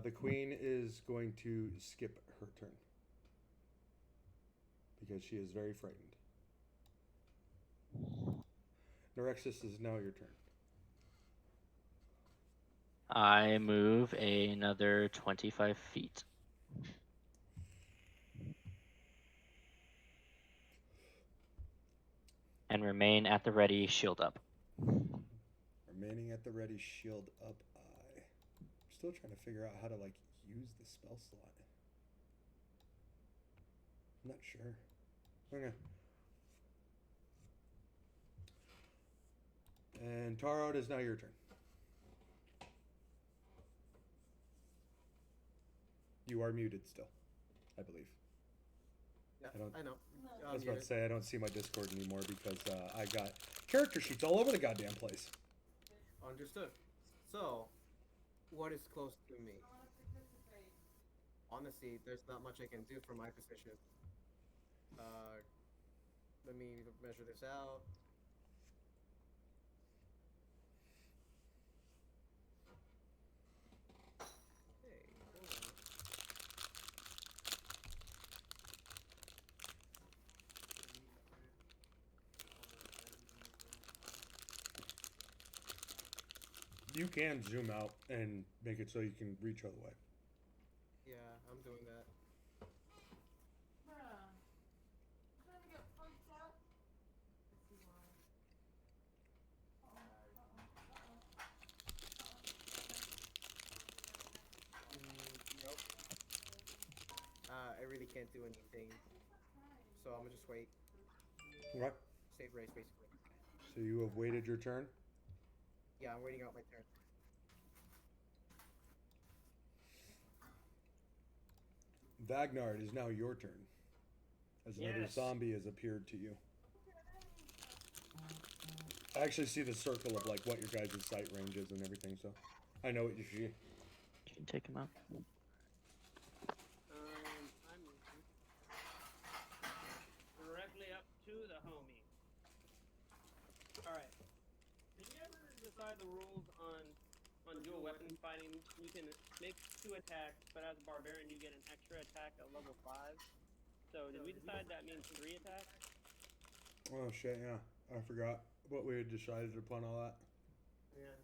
The queen is going to skip her turn because she is very frightened. Norexus, is now your turn. I move another 25 feet. And remain at the ready, shield up. Remaining at the ready, shield up. I'm still trying to figure out how to use the spell slot. I'm not sure. Okay. And Taro, it is now your turn. You are muted still, I believe. Yeah, I I know. I was about to say I don't see my Discord anymore because I got character sheets all over the goddamn place. Understood. So, what is close to me? Honestly, there's not much I can do from my position. Let me measure this out. Hey, hold on. You can zoom out and make it so you can reach all the way. Yeah, I'm doing that. Nope. I really can't do anything, so I'm gonna just wait. Okay. Save race, basically. So you have waited your turn. Yeah, I'm waiting out my turn. Vagnar, it is now your turn. As another Yes. zombie has appeared to you. I actually see the circle of like what your guys' sight range is and everything, so I know what you see. You can take him out. I'm moving directly up to the homie. Alright. Did you ever decide the rules on dual weapon fighting? You can make 2 attacks, but as a barbarian you get an extra attack at level 5. So did we decide that means 3 attacks? Oh shit, yeah. I forgot what we had decided upon all that. Yeah.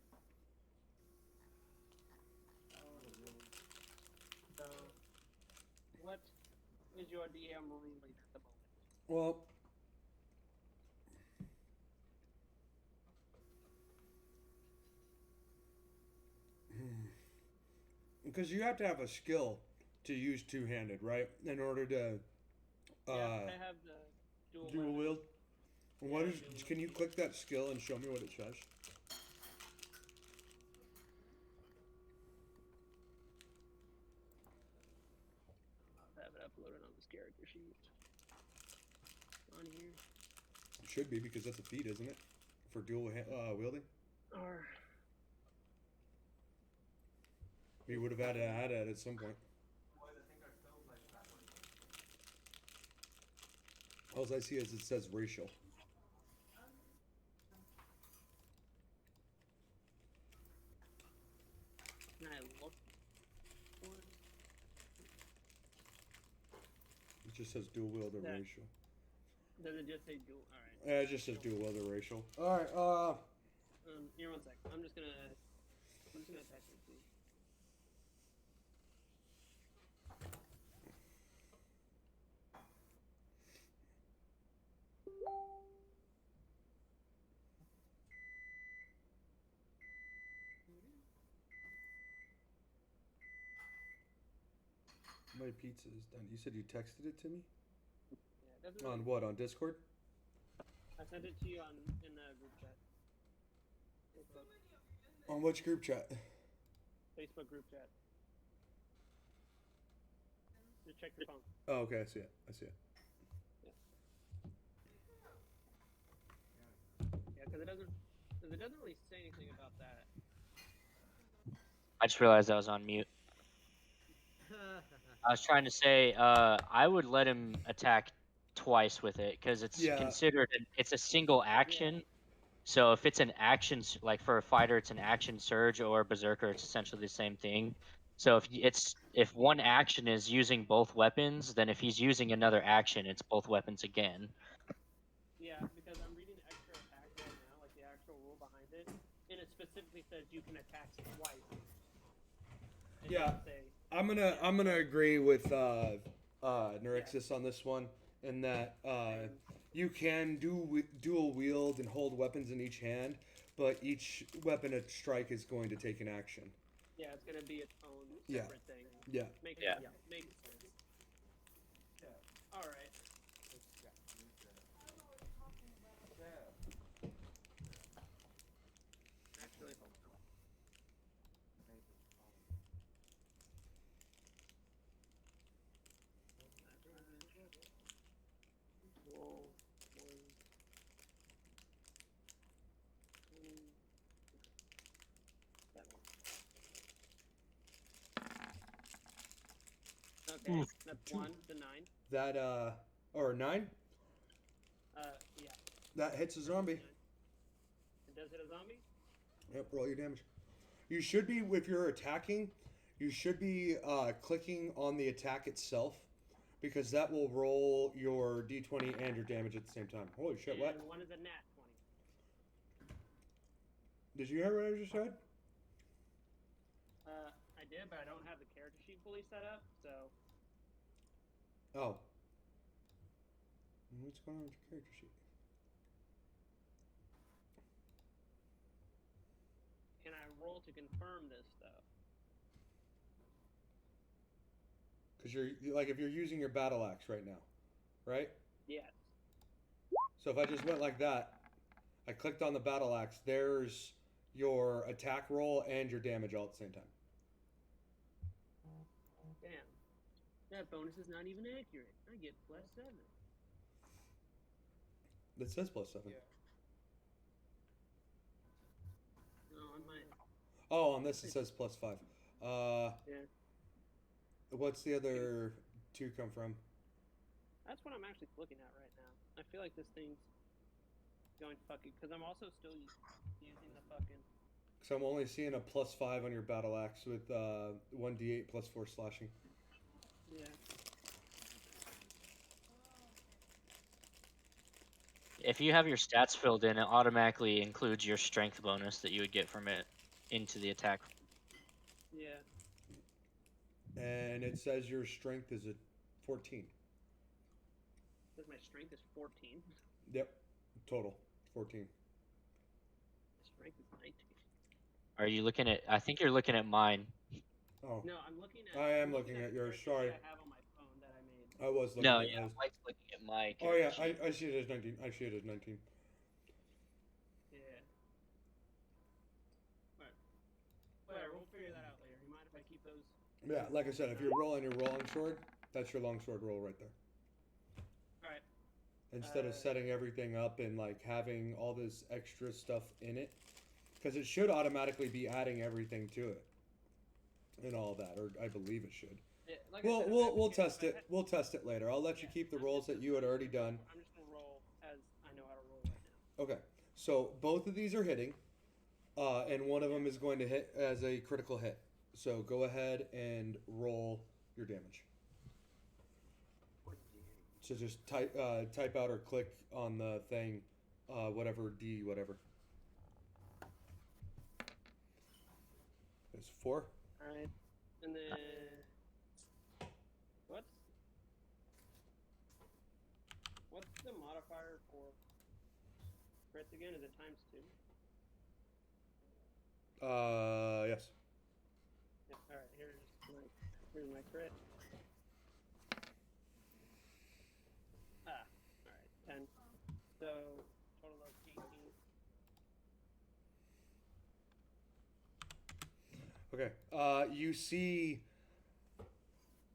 So, what is your DM ruling at the moment? Well, because you have to have a skill to use two-handed, right? In order to Yeah, I have the dual dual weapon. wield. What Yeah, is? dual Can you wield. click that skill and show me what it says? I have it uploaded on this character sheet. On here. It should be because that's a feat, isn't it? For dual wielding. Or You would have had to add it at some point. All I see is it says racial. can I look for it? It just says dual wield or That- racial. Does it just say dual? Alright. It just says dual wield or racial. All right. Here, one sec. I'm just gonna text it to you. My pizza is done. You said you texted it to me? Yeah, it doesn't On really- what? On Discord? I sent it to you in the group chat. On which group chat? Facebook group chat. Just check your phone. Oh, okay. I see it. I see it. Yeah, because it doesn't really say anything about that. I just realized I was on mute. I was trying to say, I would let him attack twice with it because it's Yeah. considered it's a single action. So if it's an action, like for a fighter, it's an action surge, or berserker, it's essentially the same thing. So if one action is using both weapons, then if he's using another action, it's both weapons again. Yeah, because I'm reading extra attack right now, like the actual rule behind it, and it specifically says you can attack twice. It Yeah. doesn't say- I'm gonna agree with Nerixus on this one, in that you can dual wield and hold weapons in each hand, but each weapon at strike is going to take an action. Yeah, it's gonna be its own Yeah. separate thing. Yeah. Makes Yeah. makes sense. All right. Actually, hold on. Roll one. That one. Okay, Oof. that's 1 to 9. That or 9. Yeah. That hits a zombie. It does hit a zombie? Yep. Roll your damage. You should be, if you're attacking, you should be clicking on the attack itself, because that will roll your d20 and your damage at the same time. Holy shit! What? And one is a nat 20. Did you hear what I just said? I did, but I don't have the character sheet fully set up, so Oh. What's going on with your character sheet? can I roll to confirm this stuff? Because like if you're using your battle axe right now, right? Yes. So if I just went like that, I clicked on the battle axe. There's your attack roll and your damage all at the same time. Damn. That bonus is not even accurate. I get +7. It says +7. Yeah. No, on my. Oh, on this it says +5. Yeah. What's the other 2 come from? That's what I'm actually looking at right now. I feel like this thing's going fucking. Because I'm also still using the fucking. So I'm only seeing a +5 on your battle axe with 1d8 +4 slashing. Yeah. If you have your stats filled in, it automatically includes your strength bonus that you would get from it into the attack. Yeah. And it says your strength is a 14. Because my strength is 14. Yep, total 14. My strength is 19. Are you looking at? I think you're looking at mine. Oh, No, I'm looking at. I am I'm looking at the yours. character Sorry, sheet I have on my phone that I made. I was looking No, at yeah, those. Mike's looking at my. Oh yeah, character sheet. I see it as 19. I see it as 19. Yeah. Alright. Whatever, we'll figure that out later. You mind if I keep those? Yeah, like I said, if you're rolling your rolling sword, that's your long sword roll right there. Alright. Instead of setting everything up and like having all this extra stuff in it, because it should automatically be adding everything to it and all that, or I believe it should. Yeah, like Well, I said, we'll test it. We'll test it later. I'll let you keep the rolls that you had already done. I'm just gonna roll as I know how to roll right now. Okay, so both of these are hitting, and one of them is going to hit as a critical hit. So go ahead and roll your damage. So just type out or click on the thing, whatever D whatever. It's 4. Alright. And then what's the modifier for crits again? Is it ×2? Yes. Yeah, alright, here's my crit. Alright, 10. So total of 18. Okay. You see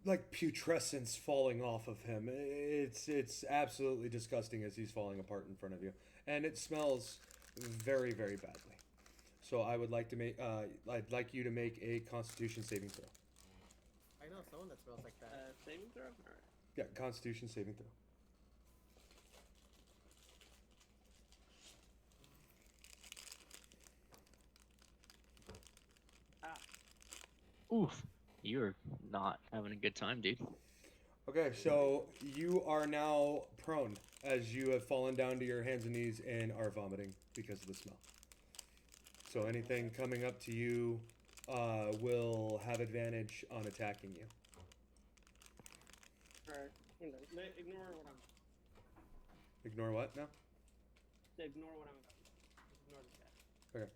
like putrescence falling off of him. It's absolutely disgusting as he's falling apart in front of you, and it smells very, very badly. So I would like to make I'd like you to make a Constitution saving throw. I know someone that smells like that. Saving throw? Alright. Yeah, Constitution saving throw. Oof, you're not having a good time, dude. Okay, so you are now prone as you have fallen down to your hands and knees and are vomiting because of the smell. So anything coming up to you will have advantage on attacking you. Alright. Ignore what I'm. Ignore what now? Ignore what I'm about. Ignore the chat.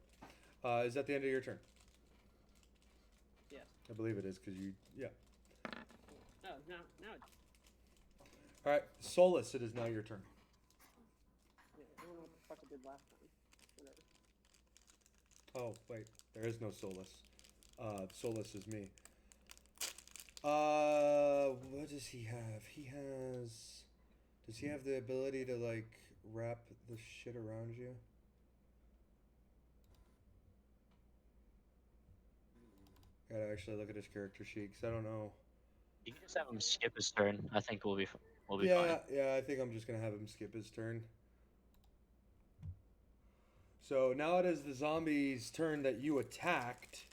Okay. Is that the end of your turn? Yes. I believe it is because you. Yeah. Oh, now it's. All right, Solus. It is now your turn. Yeah, I don't know what the fuck I did last time. Whatever. Oh wait, there is no Solus. Solus is me. What does he have? He has. Does he have the ability to like wrap the shit around you? Gotta actually look at his character sheet because I don't know. You can just have him skip his turn. I think we'll be fine. Yeah, I think I'm just gonna have him skip his turn. So now it is the zombie's turn that you attacked.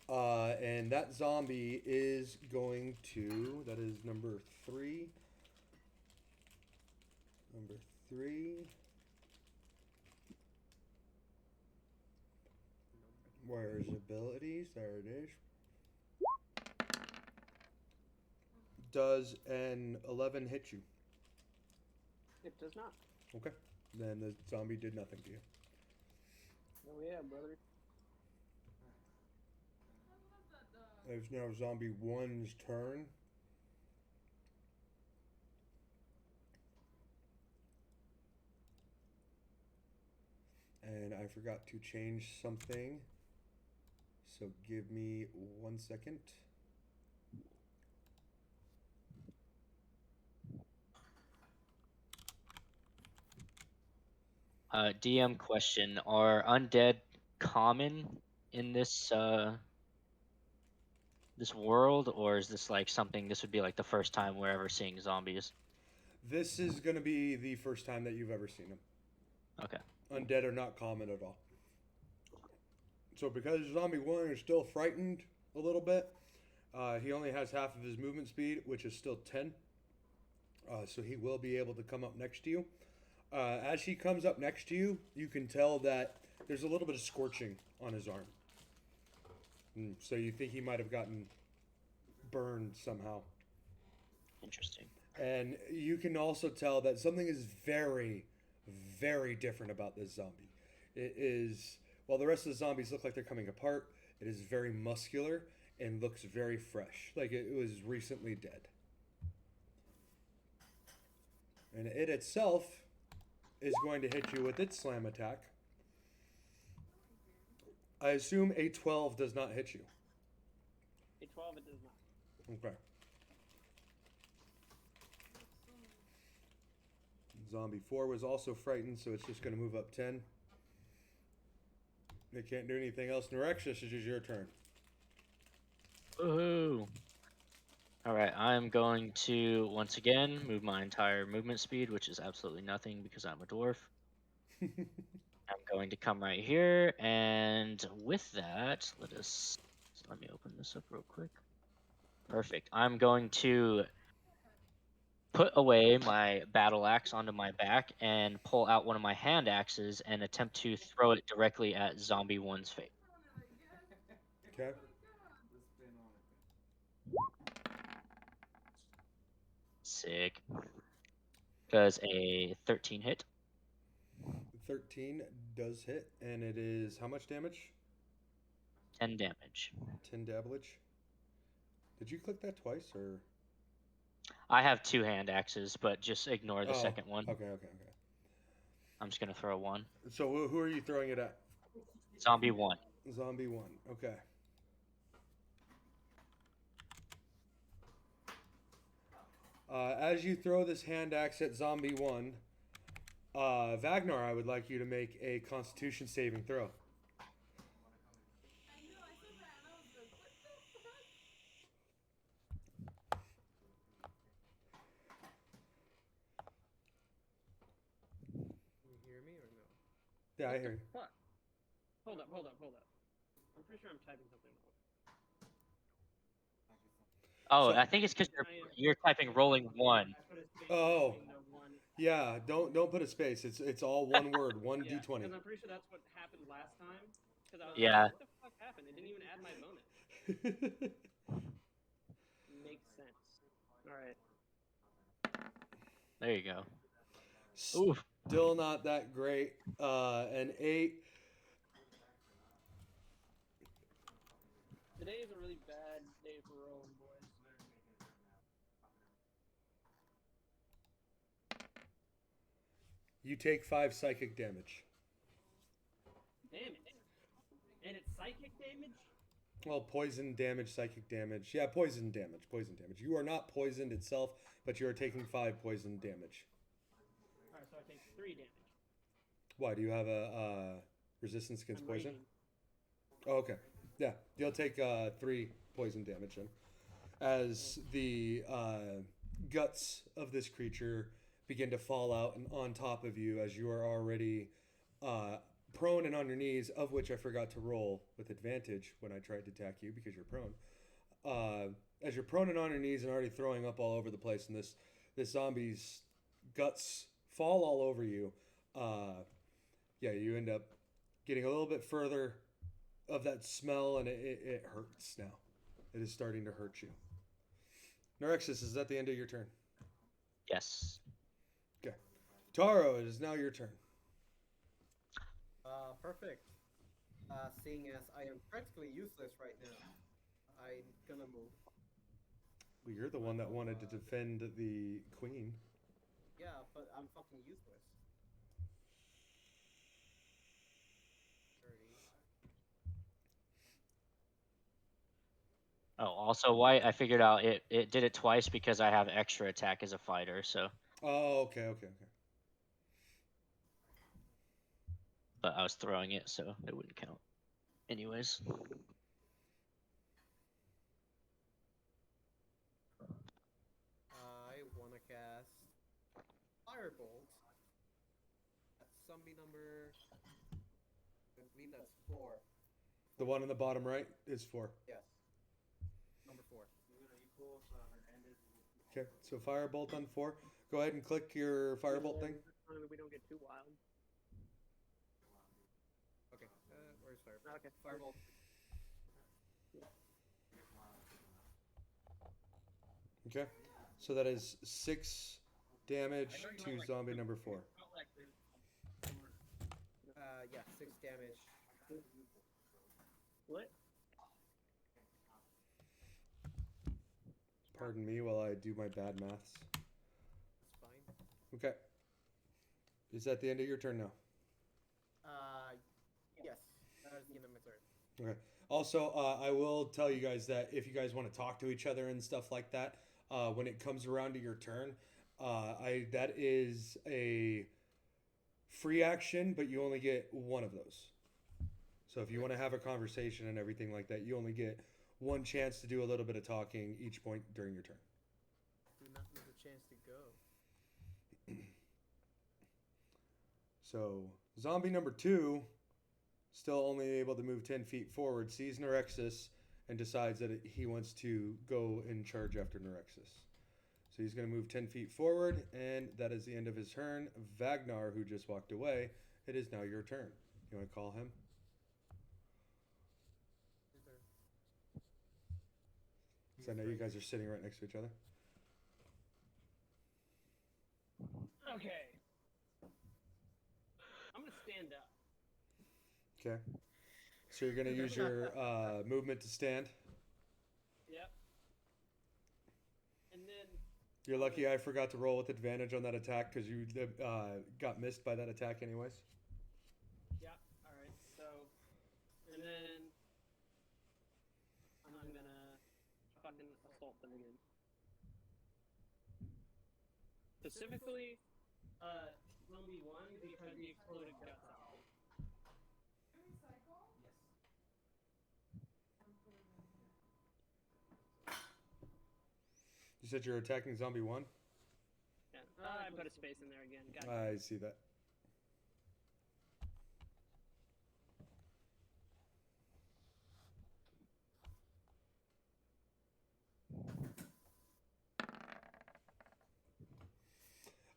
And that zombie is going to. That is number 3. Number 3. Where's abilities? There it is. Does an 11 hit you? It does not. Okay. Then the zombie did nothing to you. Oh yeah, brother. It's now zombie 1's turn. And I forgot to change something. So give me 1 second. DM question: are undead common in this this world, or is this like something? This would be like the first time we're ever seeing zombies. This is going to be the first time that you've ever seen them. Okay. Undead are not common at all. So because zombie 1 is still frightened a little bit, he only has half of his movement speed, which is still 10. So he will be able to come up next to you. As he comes up next to you, you can tell that there's a little bit of scorching on his arm. So you think he might have gotten burned somehow. Interesting. And you can also tell that something is very, very different about this zombie. It is, while the rest of the zombies look like they're coming apart, it is very muscular and looks very fresh, like it was recently dead. And it itself is going to hit you with its slam attack. I assume a 12 does not hit you. A 12, it does not. Okay. Zombie 4 was also frightened, so it's just going to move up 10. It can't do anything else. Norexus, it is your turn. Woohoo! Alright, I'm going to, once again, move my entire movement speed, which is absolutely nothing because I'm a dwarf. I'm going to come right here, and with that, let me open this up real quick. Perfect. I'm going to put away my battle axe onto my back and pull out one of my hand axes and attempt to throw it directly at zombie 1's face. Okay. Sick. Does a 13 hit? 13 does hit, and it is how much damage? 10 damage. 10 damage. Did you click that twice, or? I have 2 hand axes, but just ignore the second one. Okay. I'm just going to throw one. So who are you throwing it at? Zombie 1. Zombie 1. Okay. As you throw this hand axe at Zombie 1, Vagnar, I would like you to make a Constitution saving throw. Can you hear me or no? Yeah, I hear you. Fuck. Hold up. I'm pretty sure I'm typing something wrong. Oh, So- I think it's because you're typing rolling 1. I put a space Oh. between the one. Yeah, don't put a space. It's all one word, one Yeah, d20. because I'm pretty sure that's what happened last time. Because I was Yeah. like, what the fuck happened? It didn't even add my bonus. Makes sense. Alright. There you go. Oof. Still not that great. An 8. Today is a really bad day for rolling, boys. You take 5 psychic damage. Damn it. And it's psychic damage? Well, poison damage, psychic damage. Yeah, poison damage. You are not poisoned itself, but you are taking 5 poison damage. Alright, so I take 3 damage. Why? Do you have a resistance against I'm poison? raging. Oh, okay. Yeah, you'll take 3 poison damage then. As the guts of this creature begin to fall out and on top of you as you are already prone and on your knees, of which I forgot to roll with advantage when I tried to attack you because you're prone. As you're prone and on your knees and already throwing up all over the place, and this zombie's guts fall all over you, yeah, you end up getting a little bit further of that smell, and it hurts now. It is starting to hurt you. Norexus, is that the end of your turn? Yes. Okay. Taro, it is now your turn. Perfect. Seeing as I am practically useless right now, I'm gonna move. Well, you're the one that wanted to defend the queen. Yeah, but I'm fucking useless. 30. Oh, also white. I figured out it did it twice because I have extra attack as a fighter. So, Oh, okay. but I was throwing it, so it wouldn't count. Anyways. I wanna cast Firebolt. That's zombie number. I believe that's 4. The one on the bottom right is 4. Yes. Number 4. Okay, so firebolt on 4. Go ahead and click your firebolt thing. We don't get too wild. Okay. Where's Firebolt? Okay. Firebolt. Okay, so that is 6 damage to zombie number 4. Yeah, 6 damage. What? Pardon me while I do my bad maths. That's fine. Okay. Is that the end of your turn now? Yes. That is the end of my turn. Okay. Also, I will tell you guys that if you guys want to talk to each other and stuff like that, when it comes around to your turn, that is a free action, but you only get one of those. So if you want to have a conversation and everything like that, you only get one chance to do a little bit of talking each point during your turn. Do not miss a chance to go. So zombie number 2, still only able to move 10 feet forward, sees Norexus and decides that he wants to go in charge after Norexus. So he's going to move 10 feet forward, and that is the end of his turn. Vagnar, who just walked away, it is now your turn. You want to call him? Because I know you guys are sitting right next to each other. Okay. I'm gonna stand up. Okay. So you're going to use your movement to stand. Yep. And then You're lucky I forgot to roll with advantage on that attack because you got missed by that attack anyways. yeah, alright, so and then I'm gonna fucking assault them again. Specifically, zombie 1 because he exploded guts out. You said you're attacking zombie 1? Yeah. I put a space in there again. Got I see that.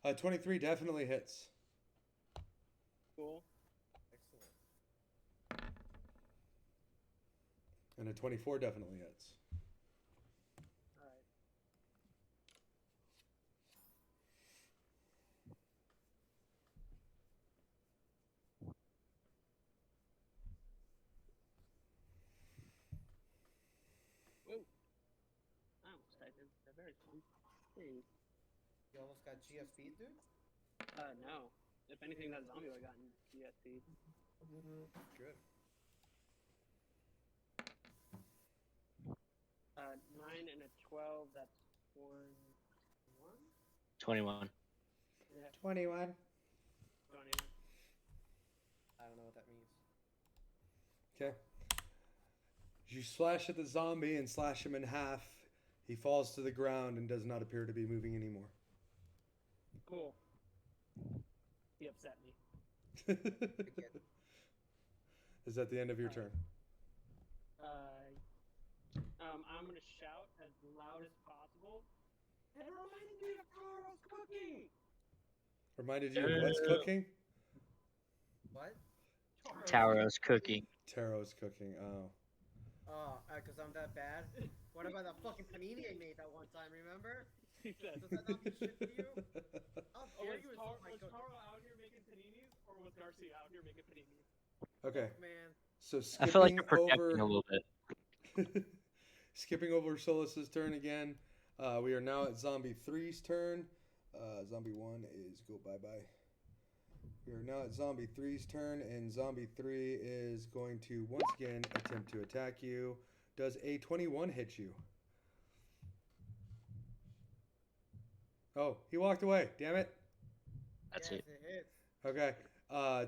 Uh, 23 definitely hits. cool. Excellent. And a 24 definitely hits. Alright. Whoa. I almost typed in a very fun thing. You almost got GSP, dude? No. If anything, that zombie would have gotten GSP. Good. 9 and a 12, that's 21? 21. Yeah, 21. 21. I don't know what that means. Okay. You slash at the zombie and slash him in half. He falls to the ground and does not appear to be moving anymore. Cool. He upset me. Is that the end of your turn? I'm gonna shout as loud as possible. It reminded me of Carl's cooking! Reminded you of what's cooking? What? Taro's cooking. Taro's cooking. Oh. Oh, because I'm that bad. What about that fucking panini I made that one time? Remember? He said, Does that not mean shit to you? How oh, dare was, you Tar- insult my was cook? Taro out here making paninis, or was Garcia out here making paninis? Okay. Look, man. So I feel like skipping you're projecting a over little bit. skipping over Solus's turn again. We are now at Zombie 3's turn. Zombie 1 is go bye bye. We are now at Zombie 3's turn, and Zombie 3 is going to once again attempt to attack you. Does a 21 hit you? Oh, he walked away. Damn it. That's Yes, it. it hits. Okay.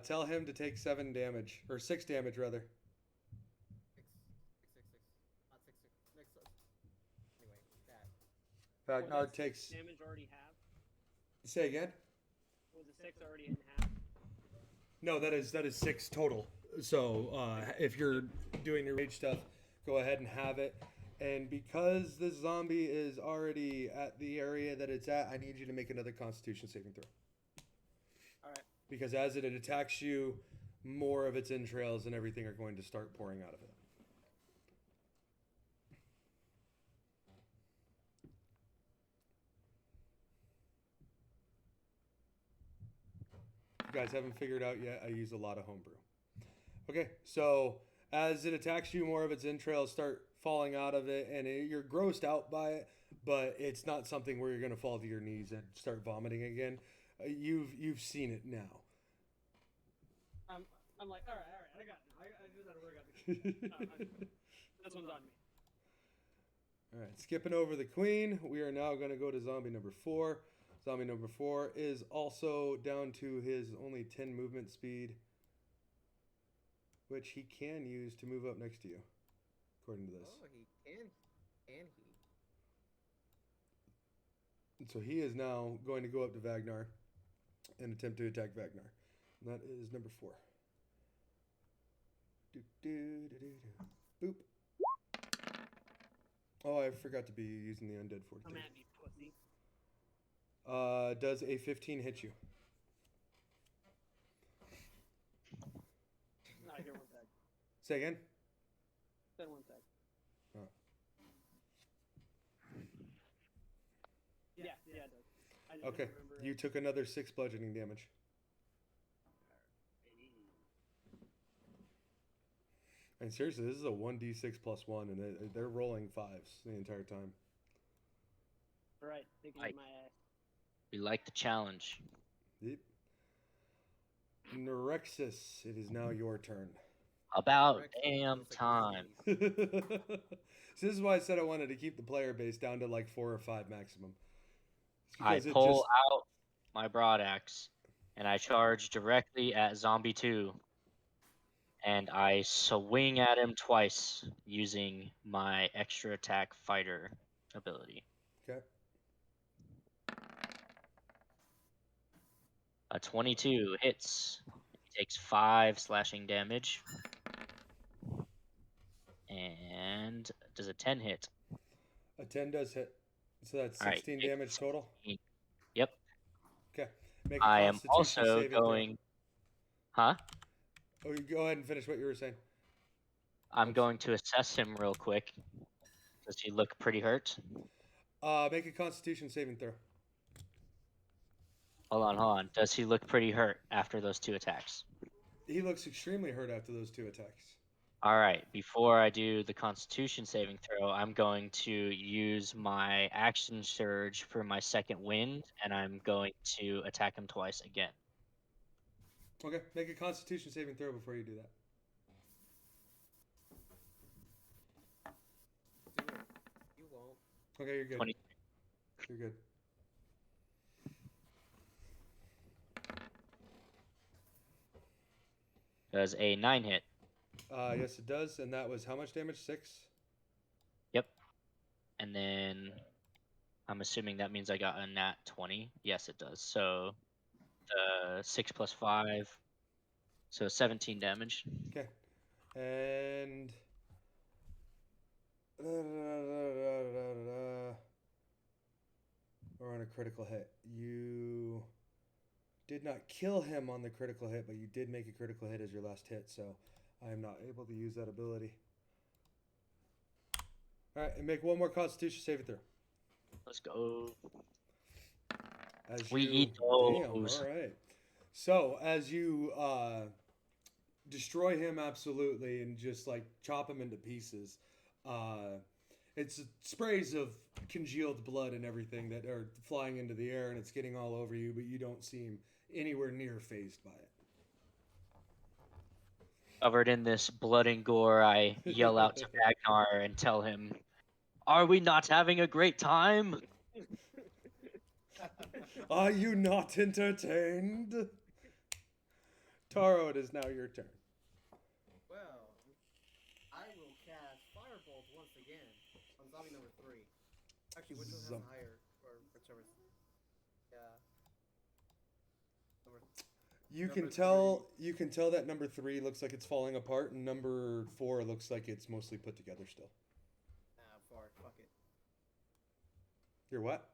Tell him to take 7 damage, or 6 damage rather. 6, 6, 6, 6. Not 6, 6. Next. Anyway, that. Ragnar Was that takes. 6 damage already half? Say again. Was the 6 already in half? No, that is 6 total. So if you're doing your rage stuff, go ahead and have it. And because this zombie is already at the area that it's at, I need you to make another Constitution saving throw. Alright. Because as it attacks you, more of its entrails and everything are going to start pouring out of it. If you guys haven't figured out yet, I use a lot of homebrew. Okay, so as it attacks you, more of its entrails start falling out of it, and you're grossed out by it, but it's not something where you're going to fall to your knees and start vomiting again. You've seen it now. I'm like, all right, I got it. I do that where I got it. This one's on me. All right, skipping over the queen, we are now going to go to zombie number 4. Zombie number 4 is also down to his only 10 movement speed, which he can use to move up next to you, according to this. Oh, he can. Can he? And so he is now going to go up to Vagnar and attempt to attack Vagnar. And that is number 4. Boop. Oh, I forgot to be using the undead Come fortitude. at me, pussy. Does a 15 hit you? No, here, one sec. Say again? Said one sec. Oh. Yeah, it does. I just Okay, don't remember you it. took another 6 bludgeoning damage. And seriously, this is a 1d6 plus 1, and they're rolling 5s the entire time. All right, thinking Like- in my ass. We like the challenge. Yep. Nerexus, it is now your turn. About Rex damn looks like time. he's So this is why I said I wanted to keep the player base down to like 4 or 5 maximum. It's I because it pull just out my broadaxe and I charge directly at zombie 2. And I swing at him twice using my extra attack fighter ability. okay. A 22 hits. He takes 5 slashing damage. And does a 10 hit? A 10 does hit. So that's All right, 16 take damage total. 16. Yep. Okay. Make a I am Constitution also saving throw. going. Huh? Oh, you go ahead and finish what you were saying. I'm Oops. going to assess him real quick. Does he look pretty hurt? Make a Constitution saving throw. Hold on. Does he look pretty hurt after those 2 attacks? He looks extremely hurt after those 2 attacks. All right. Before I do the Constitution saving throw, I'm going to use my action surge for my second wind, and I'm going to attack him twice again. Okay. Make a Constitution saving throw before you do that. Do it. You won't. Okay, you're good. 20. You're good. Does a 9 hit? Yes, it does. And that was how much damage? 6? Yep. And then I'm assuming that means I got a nat 20. Yes, it does. So the 6 plus 5. So 17 damage. Okay. And or on a critical hit. You did not kill him on the critical hit, but you did make a critical hit as your last hit. So I am not able to use that ability. All right, and make one more Constitution saving throw. Let's go. As We you, eat damn, those. all right. So as you destroy him absolutely and just like chop him into pieces, it's sprays of congealed blood and everything that are flying into the air, and it's getting all over you, but you don't seem anywhere near phased by Covered in this blood and gore, I yell out to Ragnar and tell him, "Are we not having a great time?" Are you not entertained? Taro, it is now your turn. Well, I will cast Firebolt once again on zombie number 3. Actually, which one has the higher, or whichever? Yeah. Number, You Number can tell that number 3 looks like it's falling apart, and number 4 looks like it's mostly put together still. Far. Fuck it. You're what?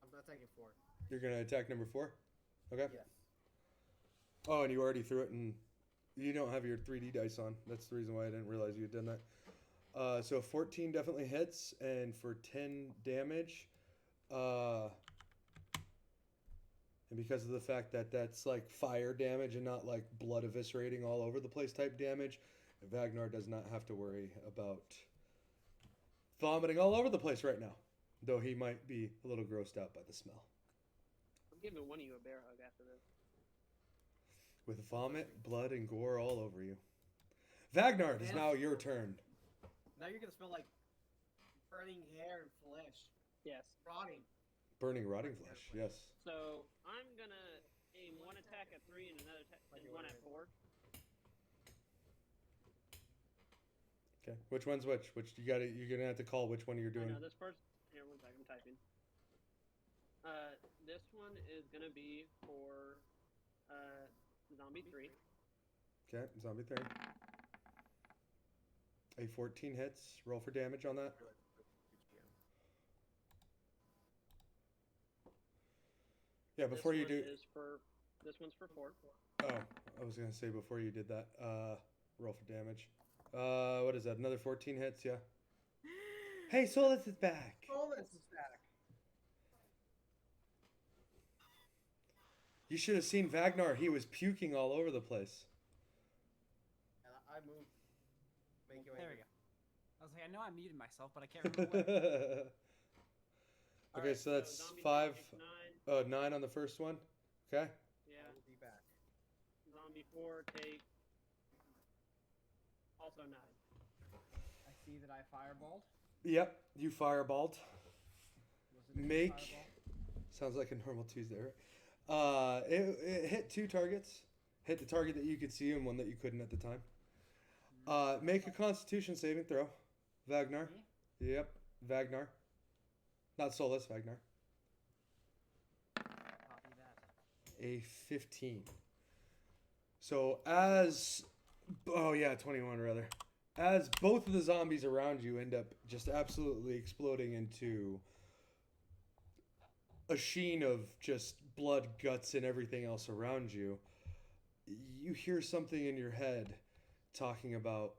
I'm not taking 4. You're gonna attack number 4? Okay. Yes. Oh, and you already threw it, and you don't have your 3D dice on. That's the reason why I didn't realize you had done that. So 14 definitely hits, and for 10 damage, and because of the fact that that's like fire damage and not like blood eviscerating all over the place type damage, Vagnar does not have to worry about vomiting all over the place right now, though he might be a little grossed out by the smell. I'm giving one of you a bear hug after this. With vomit, blood, and gore all over you. Vagnar, it is now your turn. Now you're gonna smell like burning hair and flesh. Yes. Rotting. Burning, rotting flesh, yes. So I'm gonna aim one attack at 3 and another one at 4. Okay, which one's which? You're gonna have to call which one you're doing. No, this first. Here, one second, I'm typing. This one is gonna be for zombie 3. Okay, zombie 3. A 14 hits. Roll for damage on that. Yeah, before you do. This one's for 4. Oh, I was gonna say before you did that. Roll for damage. What is that? Another 14 hits. Yeah. Hey, Solus is back. Solus is back. You should have seen Vagnar. He was puking all over the place. And I moved. Make your way. There we go. I was like, I know I muted myself, but I can't remember where. Okay, so that's zombie 5. takes 9. 9 on the first one. Okay. Yeah. I will be back. Zombie 4 takes also 9. I see that I fireballed. Yep, you fireballed. Was it a Make. fireball? Sounds like a normal Tuesday, right? It hit 2 targets. Hit the target that you could see and one that you couldn't at the time. Make a Constitution saving throw, Vagnar. Me? Yep, Vagnar. Not Solus, Vagnar. Copy that. A 15. So as... Oh yeah, 21 rather. As both of the zombies around you end up just absolutely exploding into a sheen of just blood, guts, and everything else around you, you hear something in your head talking about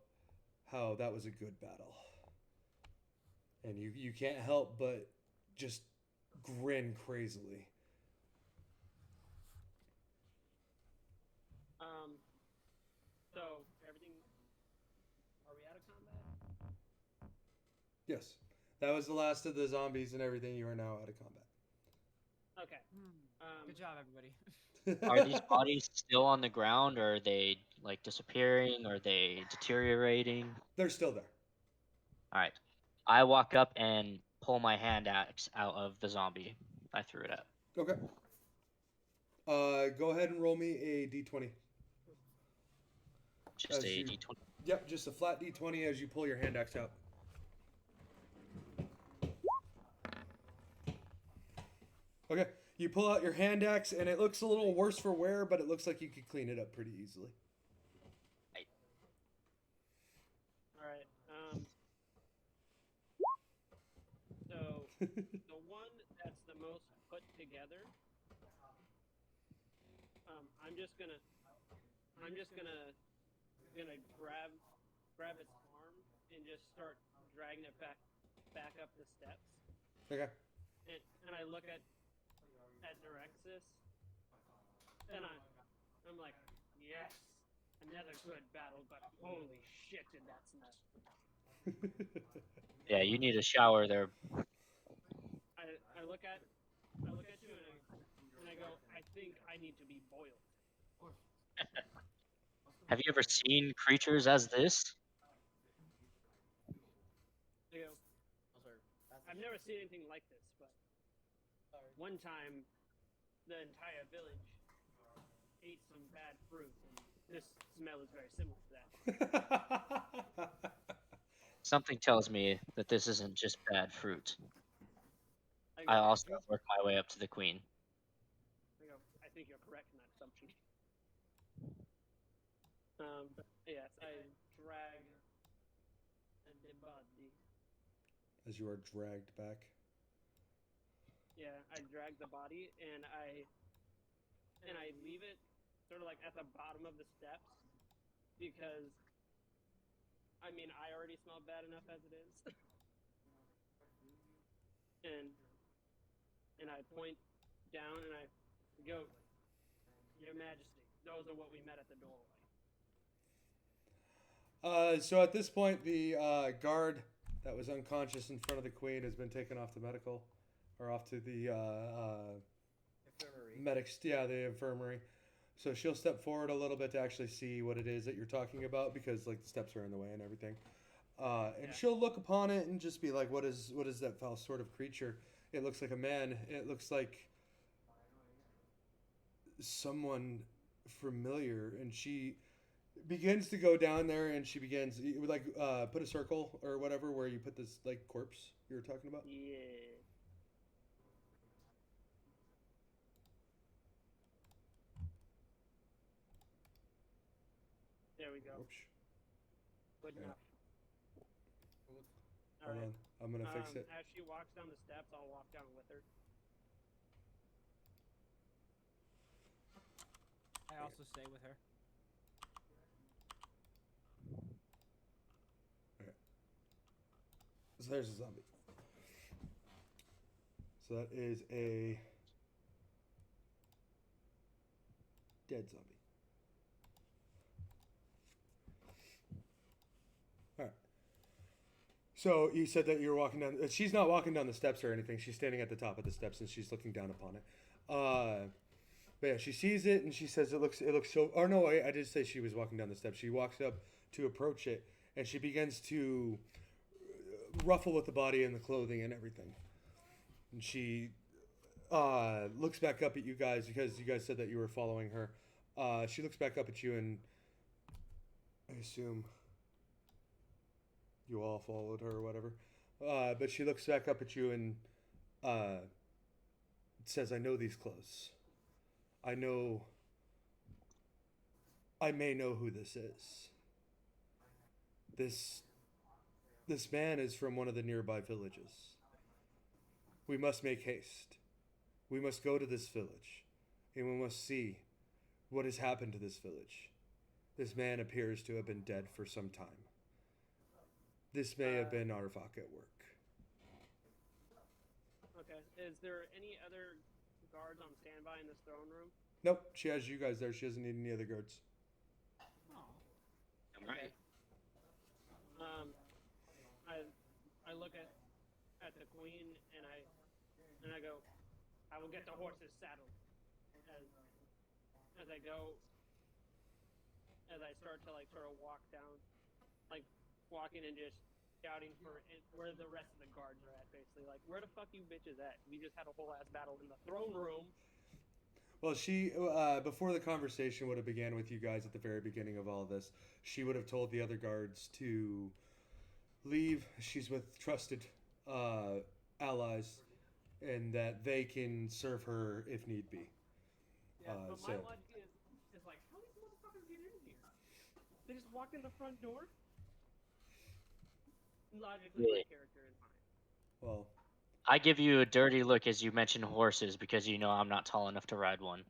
how that was a good battle. And you can't help but just grin crazily. So everything. Are we out of combat? Yes. That was the last of the zombies and everything. You are now out of combat. Okay. Good job, everybody. Are these bodies still on the ground, or are they like disappearing? Or are they deteriorating? They're still there. All right. I walk up and pull my hand axe out of the zombie I threw it at. Okay. Go ahead and roll me a d20. Just As a you- d20. Yep, just a flat d20 as you pull your hand axe out. Okay, you pull out your hand axe and it looks a little worse for wear, but it looks like you could clean it up pretty easily. All right. So the one that's the most put together. I'm just gonna gonna grab its arm and just start dragging it back up the steps. Okay. And I look at Direxis, and I'm like, yes, another good battle, but holy shit, did that smell. Yeah, you need a shower there. I look at you and I go, I think I need to be boiled. Have you ever seen creatures as this? I go, I've never seen anything like this, but one time the entire village ate some bad fruit, and this smell is very similar to that. Something tells me that this isn't just bad fruit. I I go, also work my way up to the queen. I think you're correct in that assumption. Yes, I drag the body. As you are dragged back. Yeah, I drag the body and I leave it sort of like at the bottom of the steps because I mean I already smell bad enough as it is. and I point down and I go, Your Majesty, those are what we met at the doorway. So at this point, the guard that was unconscious in front of the queen has been taken off to medical, or off to the Infirmary. medics. Yeah, the infirmary. So she'll step forward a little bit to actually see what it is that you're talking about, because like the steps are in the way and everything. And Yeah. she'll look upon it and just be like, what is that foul sort of creature? It looks like a man. It looks like someone familiar. And she begins to go down there, and she begins like put a circle or whatever where you put this like corpse you were talking about. Yeah. There we go. Oops. Good Yeah. enough. All Hold right. on, I'm gonna fix it. As she walks down the steps, I'll walk down with her. I also stay with her. Okay. So there's a zombie. So that is a dead zombie. All right. So you said that you're walking down. She's not walking down the steps or anything. She's standing at the top of the steps and she's looking down upon it. But yeah, she sees it and she says it looks so. Or no, I did say she was walking down the steps. She walks up to approach it and she begins to ruffle with the body and the clothing and everything. And she looks back up at you guys because you guys said that you were following her. She looks back up at you and I assume you all followed her or whatever. But she looks back up at you and says, I know these clothes. I may know who this is. This man is from one of the nearby villages. We must make haste. We must go to this village, and we must see what has happened to this village. This man appears to have been dead for some time. This may have been Arvak at work. Okay. Is there any other guards on standby in this throne room? Nope, she has you guys there. She doesn't need any other guards. I'm right. I look at the queen and I go, I will get the horses saddled. As I go, as I start to like sort of walk down, like walking and just shouting for where the rest of the guards are at, basically. Like, where the fuck you bitches at? We just had a whole ass battle in the throne room. Well, she before the conversation would have began with you guys at the very beginning of all this, she would have told the other guards to leave. She's with trusted allies, and that they can serve her if need be. Yeah, but my logic is like, how these motherfuckers get in here? They just walk in the front door? Logically, Really? my character is fine. Well, I give you a dirty look as you mention horses because you know I'm not tall enough to ride one.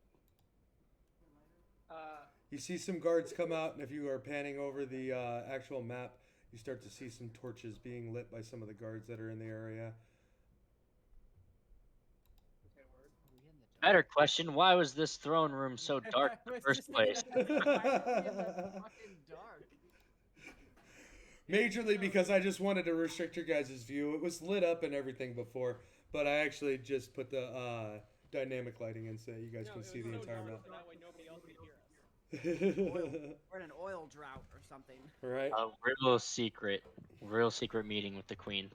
You see some guards come out, and if you are panning over the actual map, you start to see some torches being lit by some of the guards that are in the area. Okay, word. Are we in the dark? Better question: why was this throne room so dark in I the was first just place? saying, why are we in the fucking dark? Majorly because I just wanted to restrict your guys' view. It was lit up and everything before, but I actually just put the dynamic lighting in so that you guys No, can it see was the so entire dark map. so that way nobody else could hear us. We're in an oil drought or something. Right? A real secret meeting with the queen.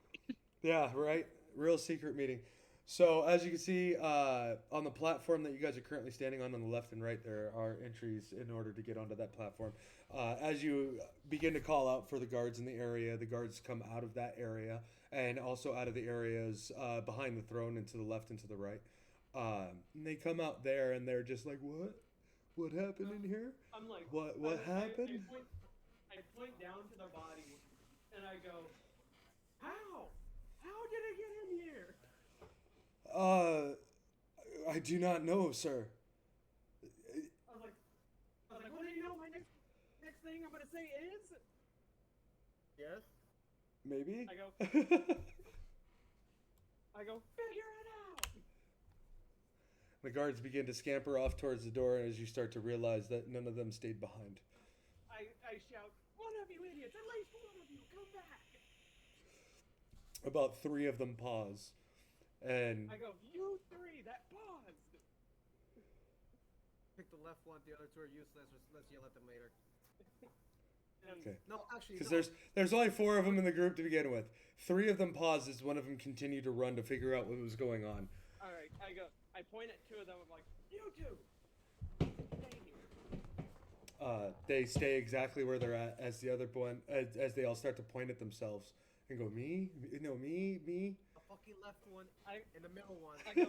Yeah, right. Real secret meeting. So as you can see on the platform that you guys are currently standing on the left and right, there are entries in order to get onto that platform. As you begin to call out for the guards in the area, the guards come out of that area and also out of the areas behind the throne and to the left and to the right. And they come out there and they're just like, "What? What happened in here? I'm like, What happened?" I point down to the body, and I go, how? How did it get in here? I do not know, sir. I was like, well, you know, my next thing I'm gonna say is, Yes. Maybe. I go, figure it out. The guards begin to scamper off towards the door as you start to realize that none of them stayed behind. I shout, one of you idiots, at least one of you, come back. About 3 of them pause. And I go, you three that paused. Pick the left one. The other two are useless. Let's yell at them later. And okay. No, actually, Because no. there's only 4 of them in the group to begin with. 3 of them paused as one of them continued to run to figure out what was going on. all right, I point at 2 of them. I'm like, you two, stay here. They stay exactly where they're at as the other one as they all start to point at themselves and go, me? No, me. The fucking left one and the middle one. I go,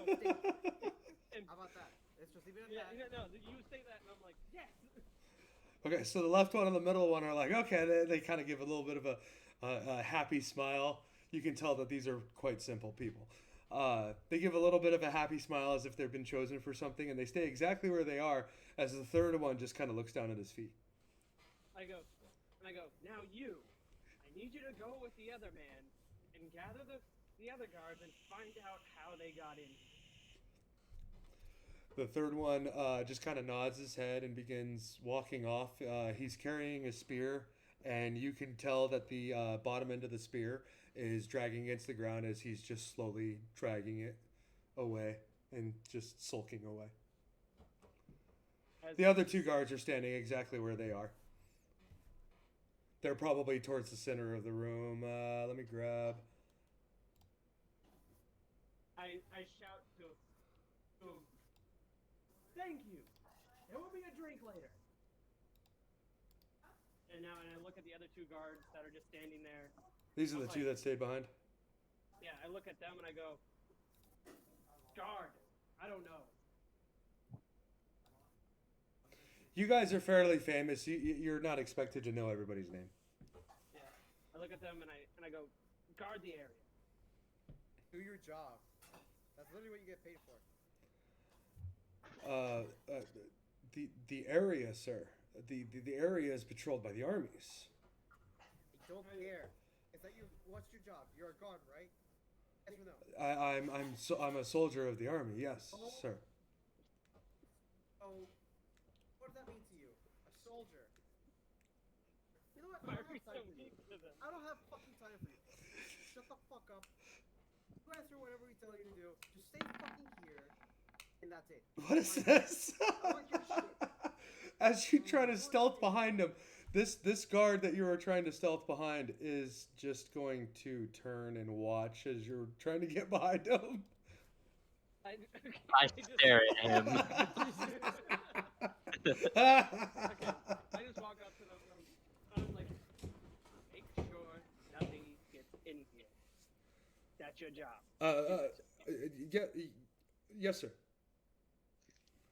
and How about that? Let's just leave it at yeah, that. no, you say that, and I'm like, yes. Okay, so the left one and the middle one are like, okay, they kind of give a little bit of a happy smile. You can tell that these are quite simple people. They give a little bit of a happy smile as if they've been chosen for something, and they stay exactly where they are as the third one just kind of looks down at his feet. I go, now you, I need you to go with the other man and gather the other guards and find out how they got in. The third one just kind of nods his head and begins walking off. He's carrying a spear, and you can tell that the bottom end of the spear is dragging against the ground as he's just slowly dragging it away and just sulking away. The other 2 guards are standing exactly where they are. They're probably towards the center of the room. Let me grab. I shout to him, thank you. There will be a drink later. And I look at the other 2 guards that are just standing there. These are the 2 that stayed behind. Yeah, I look at them and I go, guard, I don't know. You guys are fairly famous. You're not expected to know everybody's name. Yeah, I look at them and I go, guard the area. Do your job. That's literally what you get paid for. The area, sir. The area is patrolled by the armies. I don't care. Is that your? What's your job? You're a guard, right? Yes or no? I'm a soldier of the army. Yes, sir. So, what does that mean to you? A soldier. You know what? Why I are we don't have so time for you. mean to them? I don't have fucking time for you. Shut the fuck up. You answer whatever we tell you to do. Just stay fucking here, and that's it. What is this? I want your shit. As you try to stealth behind him, this guard that you are trying to stealth behind is just going to turn and watch as you're trying to get behind him. I stare at him. Okay, I just walk up to them and I'm like, make sure nothing gets in here. That's your job. Yes, sir.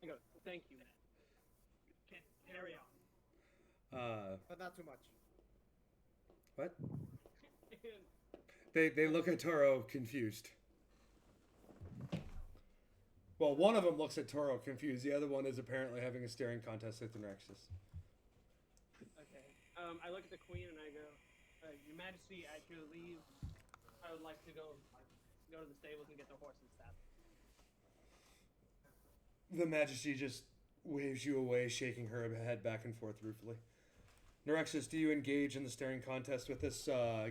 I go, thank you, man. Carry on. But not too much. What? And They look at Taro confused. Well, one of them looks at Toro confused. The other one is apparently having a staring contest with Nrexus. Okay. I look at the queen and I go, Your Majesty, as you leave, I would like to go to the stables and get the horse and saddle. The Majesty just waves you away, shaking her head back and forth ruefully. Nrexus, do you engage in the staring contest with this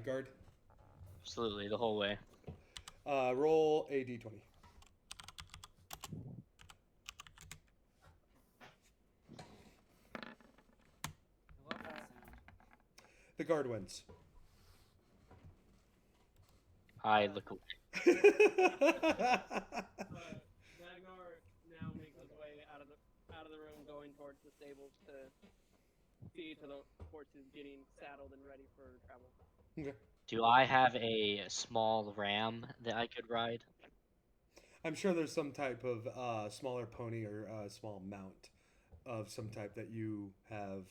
guard? Absolutely, the whole way. Roll a d20. I love that sound. The guard wins. I look away. Ragnar now makes his way out of the room, going towards the stables to see to the horses getting saddled and ready for travel. Okay. Do I have a small ram that I could ride? I'm sure there's some type of smaller pony or small mount of some type that you have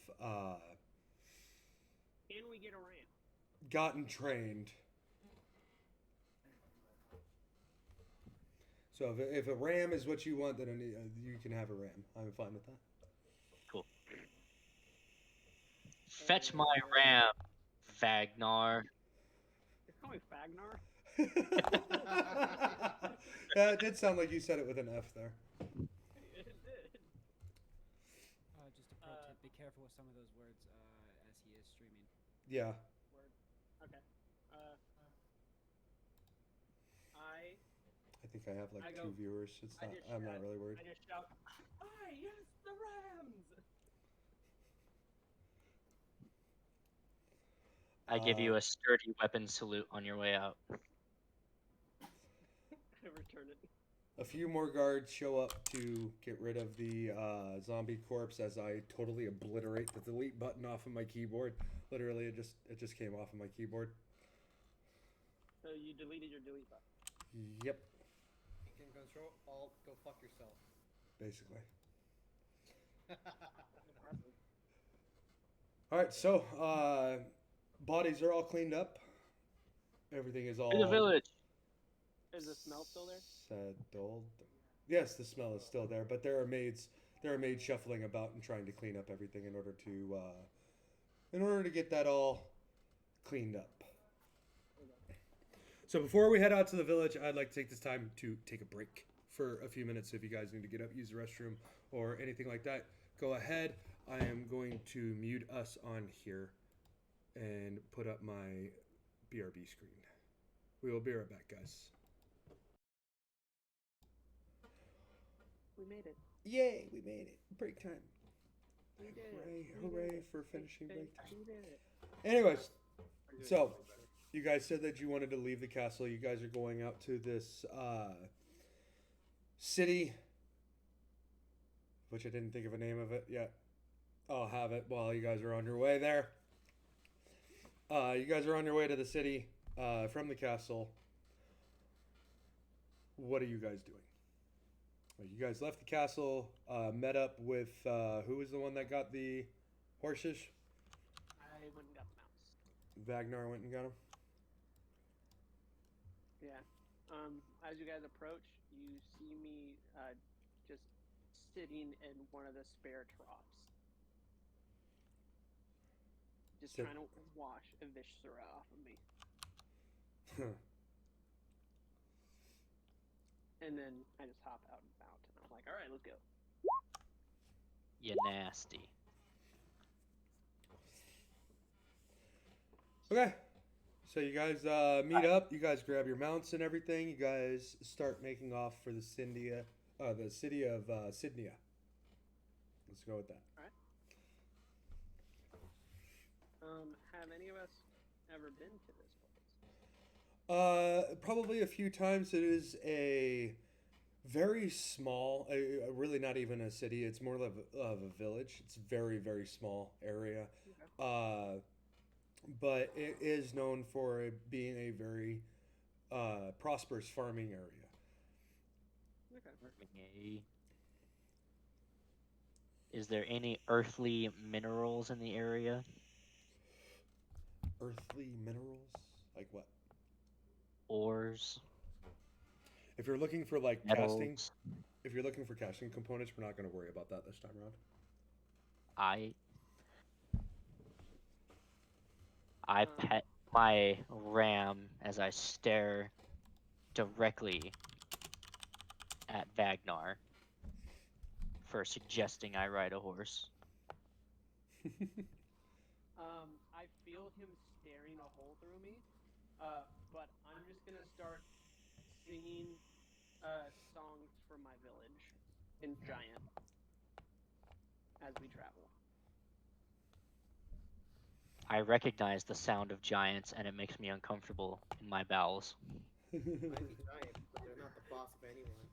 Can we get a ram? gotten trained. So if a ram is what you want, then you can have a ram. I'm fine with that. Cool. Fetch my ram, Vagnar. They call me Fagnar. Yeah, it did sound like you said it with an F there. It did. Just a pro tip: be careful with some of those words as he is streaming. Yeah. Word. Okay. I think I have like I go- 2 viewers. It's I not. just I'm not shout- really worried. I just shout, "Aye, yes, the Rams!" I give you a sturdy weapon salute on your way out. I return it. A few more guards show up to get rid of the zombie corpse as I totally obliterate the delete button off of my keyboard. Literally, it just came off of my keyboard. So you deleted your delete button. Yep, You can control alt, go fuck yourself. basically. Impressive. All right, so bodies are all cleaned up. Everything is all To the village. Is the smell still there? settled. Yes, the smell is still there, but there are maids shuffling about and trying to clean up everything in order to get that all cleaned up. So before we head out to the village, I'd like to take this time to take a break for a few minutes. So if you guys need to get up, use the restroom, or anything like that, go ahead. I am going to mute us on here and put up my BRB screen. We will be right back, guys. We made it. Yay, we made it. Break time. We did Hooray, it. hooray for finishing break time. We did it. Anyways, so you guys said that you wanted to leave the castle. You guys are going out to this city, which I didn't think of a name of it yet. I'll have it while you guys are on your way there. You guys are on your way to the city from the castle. What are you guys doing? Well, you guys left the castle, met up with who was the one that got the horses? I went and got the mouse. Vagnar went and got him. Yeah. As you guys approach, you see me just sitting in one of the spare troughs. Just So- trying to wash a viscera off of me. And then I just hop out and about. And I'm like, alright, let's go. You nasty. Okay. So you guys meet up. You guys grab your mounts and everything. You guys start making off for the city of Sydnia. Let's go with that. Have any of us ever been to this place? Probably a few times. It is a very small, really not even a city. It's more of a village. It's a very, very small area. Okay. But it is known for being a very prosperous farming area. Okay. Is there any earthly minerals in the area? Earthly minerals? Like what? Ores? If you're looking for like Metals? casting, if if you're looking for casting components, we're not going to worry about that this time around. I pet my ram as I stare directly at Vagnar for suggesting I ride a horse. I feel him staring a hole through me, but I'm just gonna start singing songs for my village in Giant as we travel. I recognize the sound of giants, and it makes me uncomfortable in my bowels. Might be giant, but they're not the boss of anyone.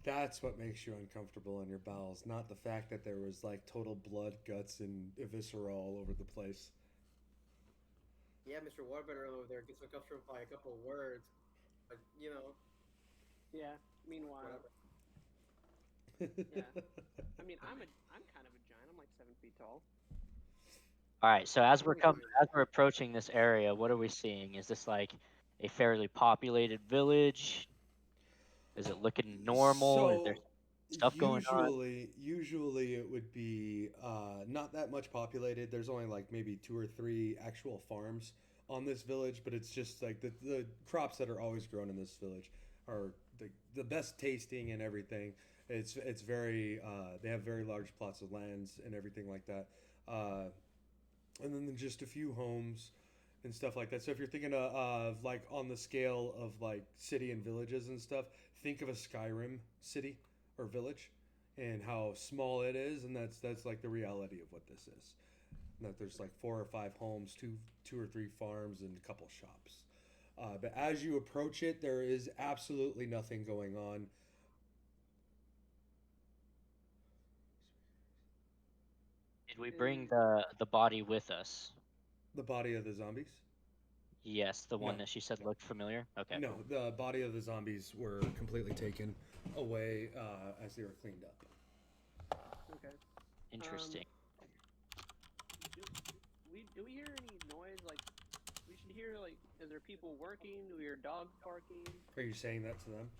That's what makes you uncomfortable in your bowels, not the fact that there was like total blood, guts, and viscera all over the place. Yeah, Mr. Warbender over there gets uncomfortable by a couple of words, but you know, Yeah. Meanwhile, whatever. I mean, I'm kind of a giant. I'm like 7 feet tall. All right, so as Really giant. we're approaching this area, what are we seeing? Is this like a fairly populated village? Is it looking normal? Is there So stuff going on? usually it would be not that much populated. There's only like maybe 2 or 3 actual farms on this village, but it's just like the crops that are always grown in this village are the best tasting and everything. It's very they have very large plots of lands and everything like that, and then just a few homes and stuff like that. So if you're thinking of like on the scale of like city and villages and stuff, think of a Skyrim city or village and how small it is, and that's like the reality of what this is. That there's like 4 or 5 homes, two or 3 farms, and a couple shops. But as you approach it, there is absolutely nothing going on. Did we bring the body with us? The body of the zombies? Yes, the one No. that she said looked familiar. Okay. No, the body of the zombies were completely taken away as they were cleaned up. Okay. Interesting. Do we hear any noise? Like, we should hear, like, is there people working? Do we hear dogs barking? Are you saying that to them?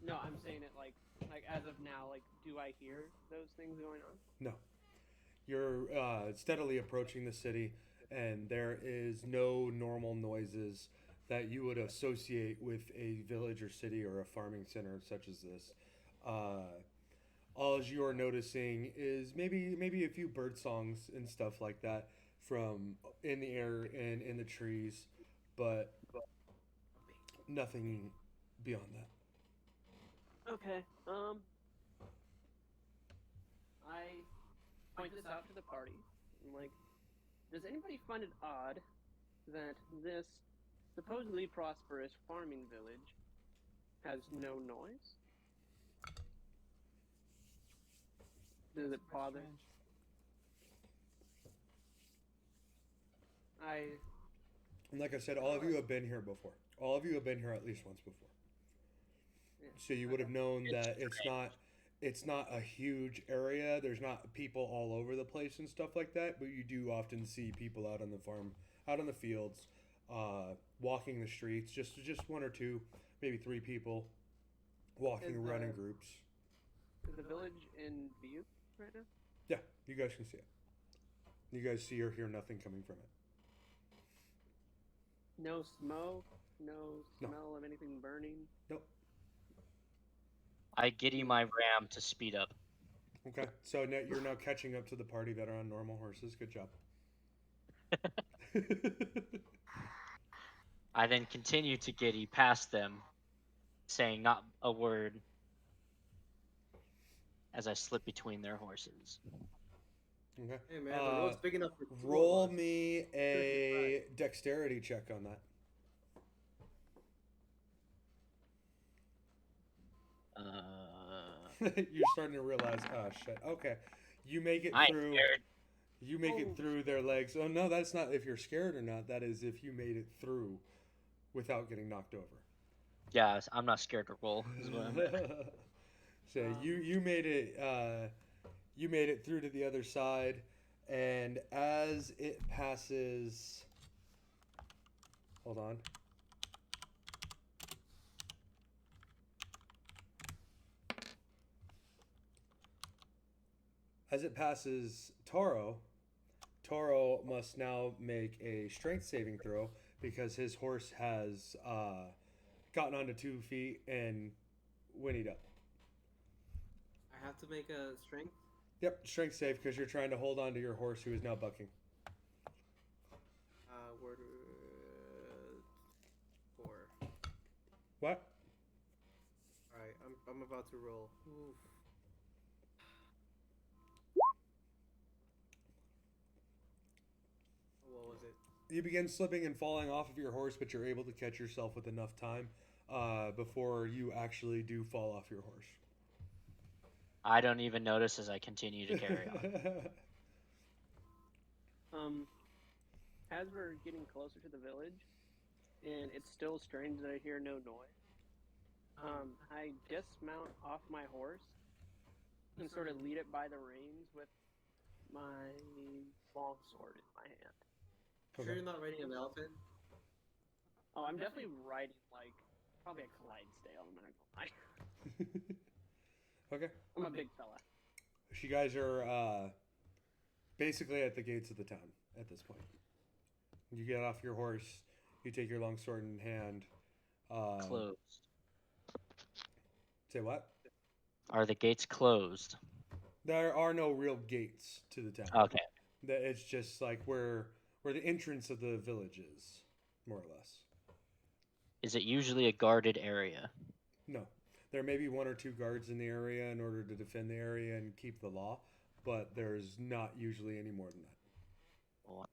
No, I'm saying it like as of now. Like, do I hear those things going on? No. You're steadily approaching the city, and there is no normal noises that you would associate with a village or city or a farming center such as this. All you are noticing is maybe a few bird songs and stuff like that from in the air and in the trees, but nothing beyond that. Okay. I point this out to the party. I'm like, does anybody find it odd that this supposedly prosperous farming village has no noise? Does it bother? And like I said, all of you have been here before. All of you have been here at least once before. Yeah, So you would have known that it's not a huge area. There's not people all over the place and stuff like that, but you do often see people out on the farm, out on the fields, walking the streets. Just 1 or 2, maybe 3 people walking around in groups. Is the village in view right now? Yeah, you guys can see it. You guys see or hear nothing coming from it. No smoke, no smell of anything burning. Nope. I giddy my ram to speed up. Okay, so now you're now catching up to the party that are on normal horses. Good job. I then continue to giddy past them, saying not a word as I slip between their horses. Okay. Hey man, the road's big enough for 2 of roll us. me a dexterity check on that. You're starting to realize, oh shit. Okay, you make it I'm through. scared. You make it through their legs. Oh no, that's not if you're scared or not. That is if you made it through without getting knocked over. Yeah, I'm not scared to roll. Is what I'm at. So you made it through to the other side, and as it passes, hold on. As it passes Toro, Toro must now make a strength saving throw because his horse has gotten onto 2 feet and whinnied up. I have to make a strength. Yep, strength save because you're trying to hold on to your horse who is now bucking. Word 4. What? All right, I'm about to roll. Oof. What was it? You begin slipping and falling off of your horse, but you're able to catch yourself with enough time before you actually do fall off your horse. I don't even notice as I continue to carry on. As we're getting closer to the village, and it's still strange that I hear no noise, I dismount off my horse and sort of lead it by the reins with my long sword in my hand. Sure, you're not riding an elephant. Oh, I'm definitely riding like probably a Clydesdale. I'm not gonna lie. Okay. I'm a big fella. You guys are basically at the gates of the town at this point. You get off your horse. You take your long sword in hand. Closed. Say what? Are the gates closed? There are no real gates to the town. Okay. It's just like where the entrance of the village is, more or less. Is it usually a guarded area? No. There may be 1 or 2 guards in the area in order to defend the area and keep the law, but there's not usually any more than that. Well,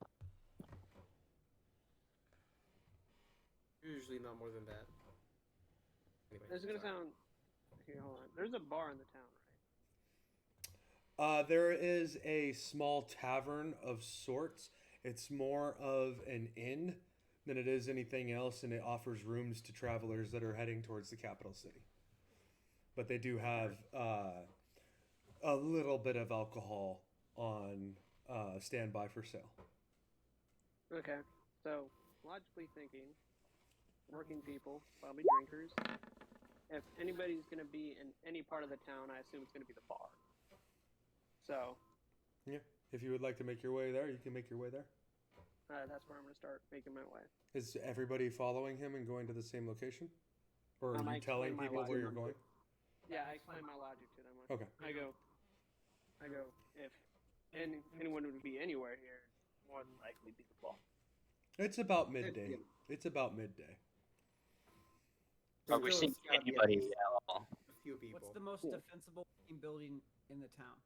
Usually not more than that. Anyway, This is gonna sound. Here, hold on. There's a bar in the town, right? There is a small tavern of sorts. It's more of an inn than it is anything else, and it offers rooms to travelers that are heading towards the capital city. But they do have a little bit of alcohol on standby for sale. Okay. So logically thinking, working people, probably drinkers. If anybody's gonna be in any part of the town, I assume it's gonna be the bar. So Yeah. If you would like to make your way there, you can make your way there. that's where I'm gonna start making my way. Is everybody following him and going to the same location? Or are I you telling explain my people where logic. you're going? Yeah, I explain my logic to them. Okay. I go. If anyone would be anywhere here, more than likely be the bar. It's about midday. It's about midday. are we seeing anybody at all? A few people. What's the most defensible building in the town?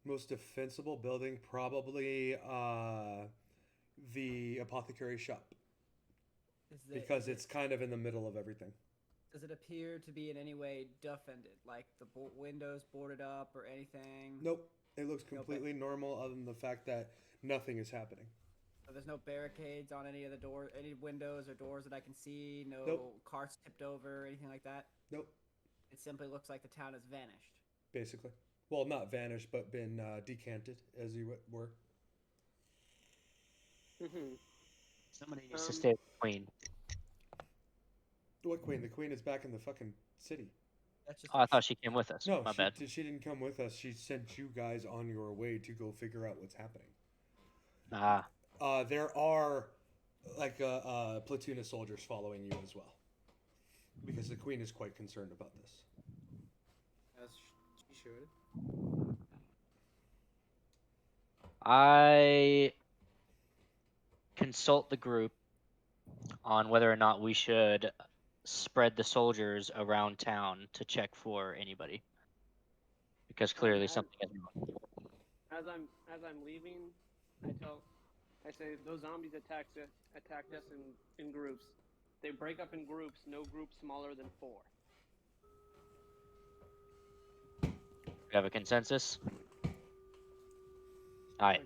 Most defensible building, probably the apothecary shop, because it's kind of in the middle of everything. Does it appear to be in any way defended, like the windows boarded up or anything? Nope. It looks completely normal, other than the fact that nothing is happening. So there's no barricades on any of the doors, any windows or doors that I can see. No Nope. carts tipped over, anything like that. Nope. It simply looks like the town has vanished. Basically. Well, not vanished, but been decanted, as you were. Mm-hmm. Somebody needs to stay with the queen. What queen? The queen is back in the fucking city. That's just Oh, I thought she came with us. No, My bad. she didn't come with us. She sent you guys on your way to go figure out what's happening. Ah. There are like a platoon of soldiers following you as well, because the queen is quite concerned about this. As she should. I consult the group on whether or not we should spread the soldiers around town to check for anybody, because clearly something is wrong. As I'm leaving, I say those zombies attacked us in groups. They break up in groups. No group smaller than 4. We have a consensus. I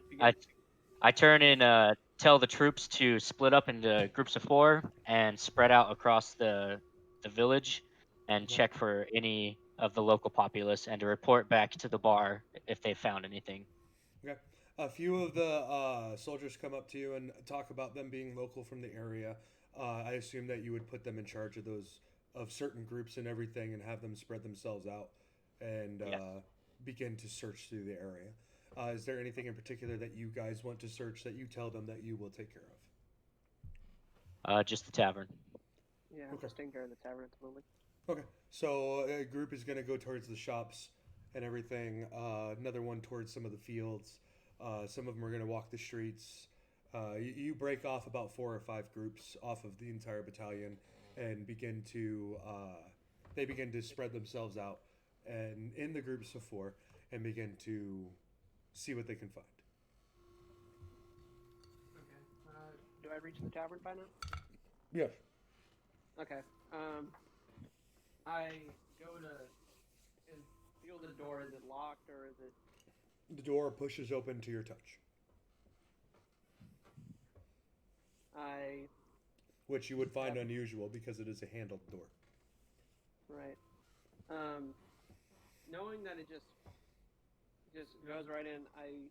turn and tell the troops to split up into groups of 4 and spread out across the village and check for any of the local populace and to report back to the bar if they found anything. Okay. A few of the soldiers come up to you and talk about them being local from the area. I assume that you would put them in charge of certain groups and everything, and have them spread themselves out. And Yes. begin to search through the area. Is there anything in particular that you guys want to search that you tell them that you will take care of? Just the tavern. Yeah, Okay. just taking care of the tavern at the moment. Okay, so a group is going to go towards the shops and everything. Another one towards some of the fields. Some of them are going to walk the streets. You break off about 4 or 5 groups off of the entire battalion and begin to they begin to spread themselves out and in the groups of 4 and begin to see what they can find. Okay. Do I reach the tavern by now? Yes. Okay. I go to feel the door. Is it locked or is it? The door pushes open to your touch, which you would find unusual because it is a handled door. Right. Knowing that it just goes right in, I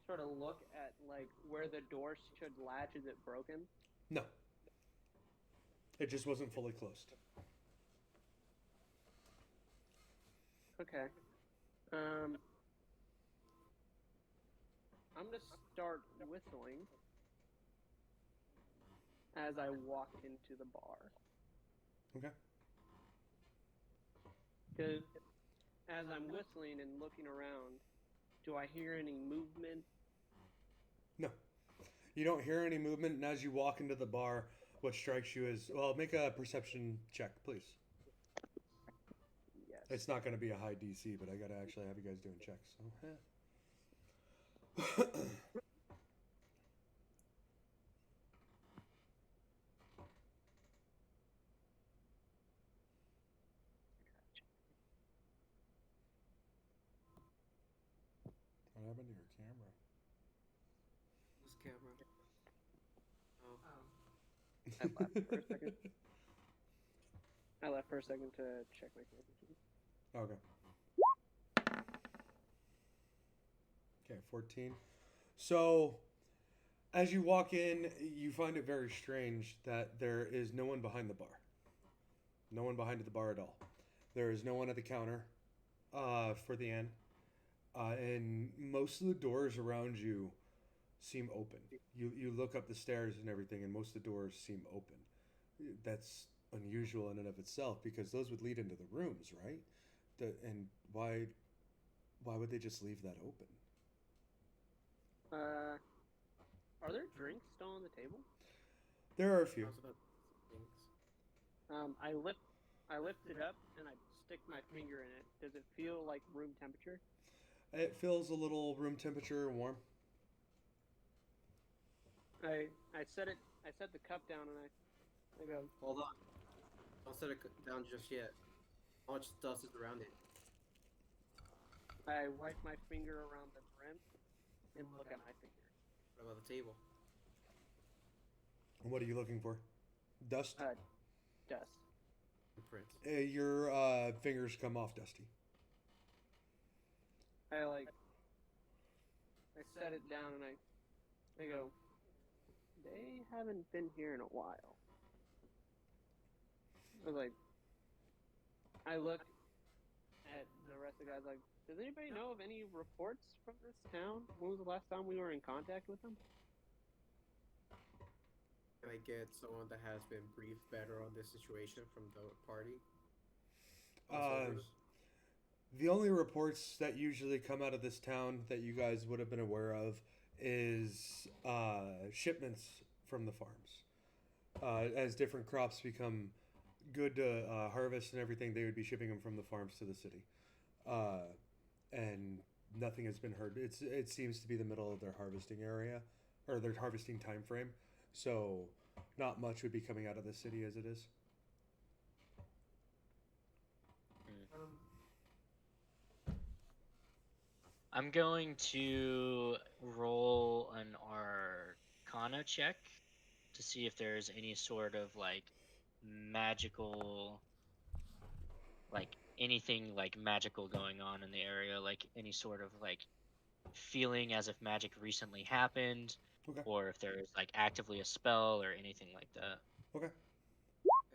sort of look at like where the door should latch. Is it broken? No. It just wasn't fully closed. Okay. I'm gonna start whistling as I walk into the bar. Okay. Because as I'm whistling and looking around, do I hear any movement? No. You don't hear any movement, and as you walk into the bar, what strikes you is, well, make a perception check, please. Yes. It's not going to be a high DC, but I got to actually have you guys doing checks. So. What happened to your camera? This camera. Oh. I left for a second. I left for a second to check my camera. Okay. Okay, 14. So, as you walk in, you find it very strange that there is no one behind the bar. No one behind the bar at all. There is no one at the counter for the inn. And most of the doors around you seem open. You look up the stairs and everything, and most of the doors seem open. That's unusual in and of itself because those would lead into the rooms, right? And why would they just leave that open? Are there drinks still on the table? There are a few. How's about things? I lift it up and I stick my finger in it. Does it feel like room temperature? It feels a little room temperature warm. I set the cup down and I go, Hold on. Don't set it down just yet. How much dust is around it? I wipe my finger around the brim and look at my finger. What about the table? What are you looking for? Dust? Dust. Prints. Your fingers come off dusty. I set it down and I go, they haven't been here in a while. I look at the rest of the guys like, does anybody know of any reports from this town? When was the last time we were in contact with them? Can I get someone that has been briefed better on this situation from the party? The only reports that usually come out of this town that you guys would have been aware of is shipments from the farms. As different crops become good to harvest and everything, they would be shipping them from the farms to the city. And nothing has been heard. It seems to be the middle of their harvesting area, or their harvesting time frame. So not much would be coming out of the city as it is. I'm going to roll an Arcana check to see if there's any sort of like magical, like anything like magical going on in the area, like any sort of like feeling as if magic recently happened, Okay. or if there's like actively a spell or anything like that. Okay.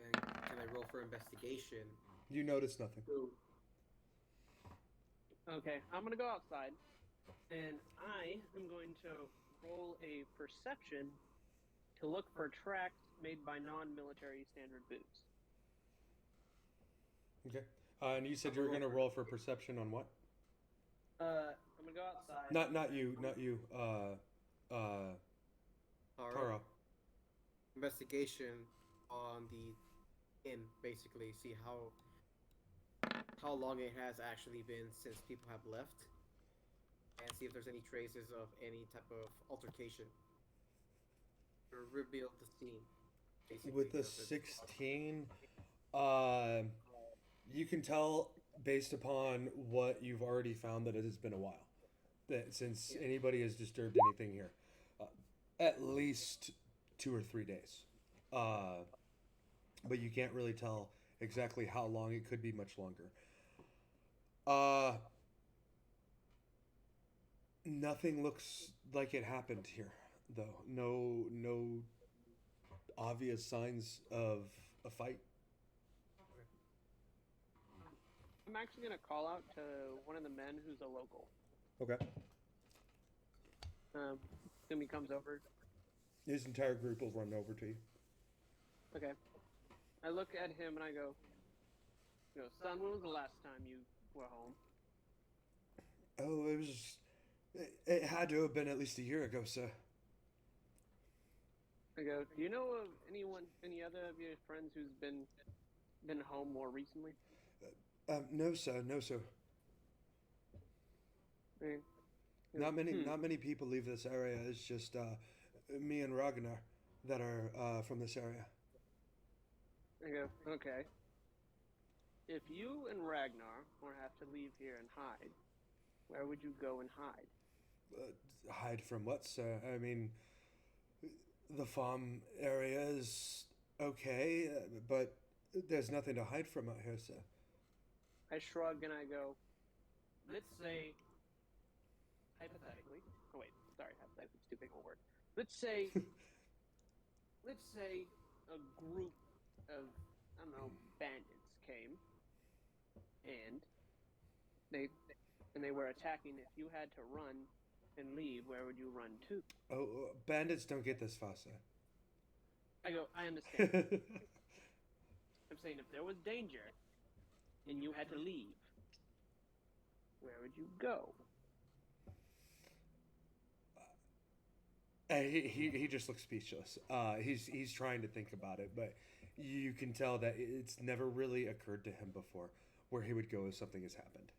And can I roll for investigation? You notice nothing. Ooh. Okay, I'm gonna go outside, and I am going to roll a perception to look for tracks made by non-military standard boots. Okay. And you said I'm you were gonna gonna go roll for perception on what? I'm gonna go outside. Not you. Not you. Uh, Tara. investigation on the inn, basically, see how long it has actually been since people have left, and see if there's any traces of any type of altercation. Or reveal the scene, basically. With a 16, uh, you can tell based upon what you've already found that it has been a while. That since anybody has disturbed anything here, uh, at least 2 or 3 days. Uh, but you can't really tell exactly how long. It could be much longer. Uh, Nothing looks like it happened here, though. No obvious signs of a fight. I'm actually gonna call out to one of the men who's a local. Okay. Assume he comes over. His entire group will run over to you. Okay. I look at him and I go, son, when was the last time you were home? Oh, it was. It had to have been at least a year ago, sir. I go, do you know of any other of your friends who's been home more recently? No, sir. No, sir. I mean, Not many people leave this area. It's just me and Ragnar that are from this area. I go, okay. If you and Ragnar were to have to leave here and hide, where would you go and hide? Hide from what, sir? I mean, the farm area is okay, but there's nothing to hide from out here, sir. I shrug and I go, let's say, hypothetically, oh wait, sorry, hypothetically, it's too big of a word. Let's say a group of, I don't know, bandits came and they were attacking. If you had to run and leave, where would you run to? Oh, bandits don't get this far, sir. I go, I understand. I'm saying if there was danger and you had to leave, where would you go? He just looks speechless. He's trying to think about it, but you can tell that it's never really occurred to him before where he would go if something has happened.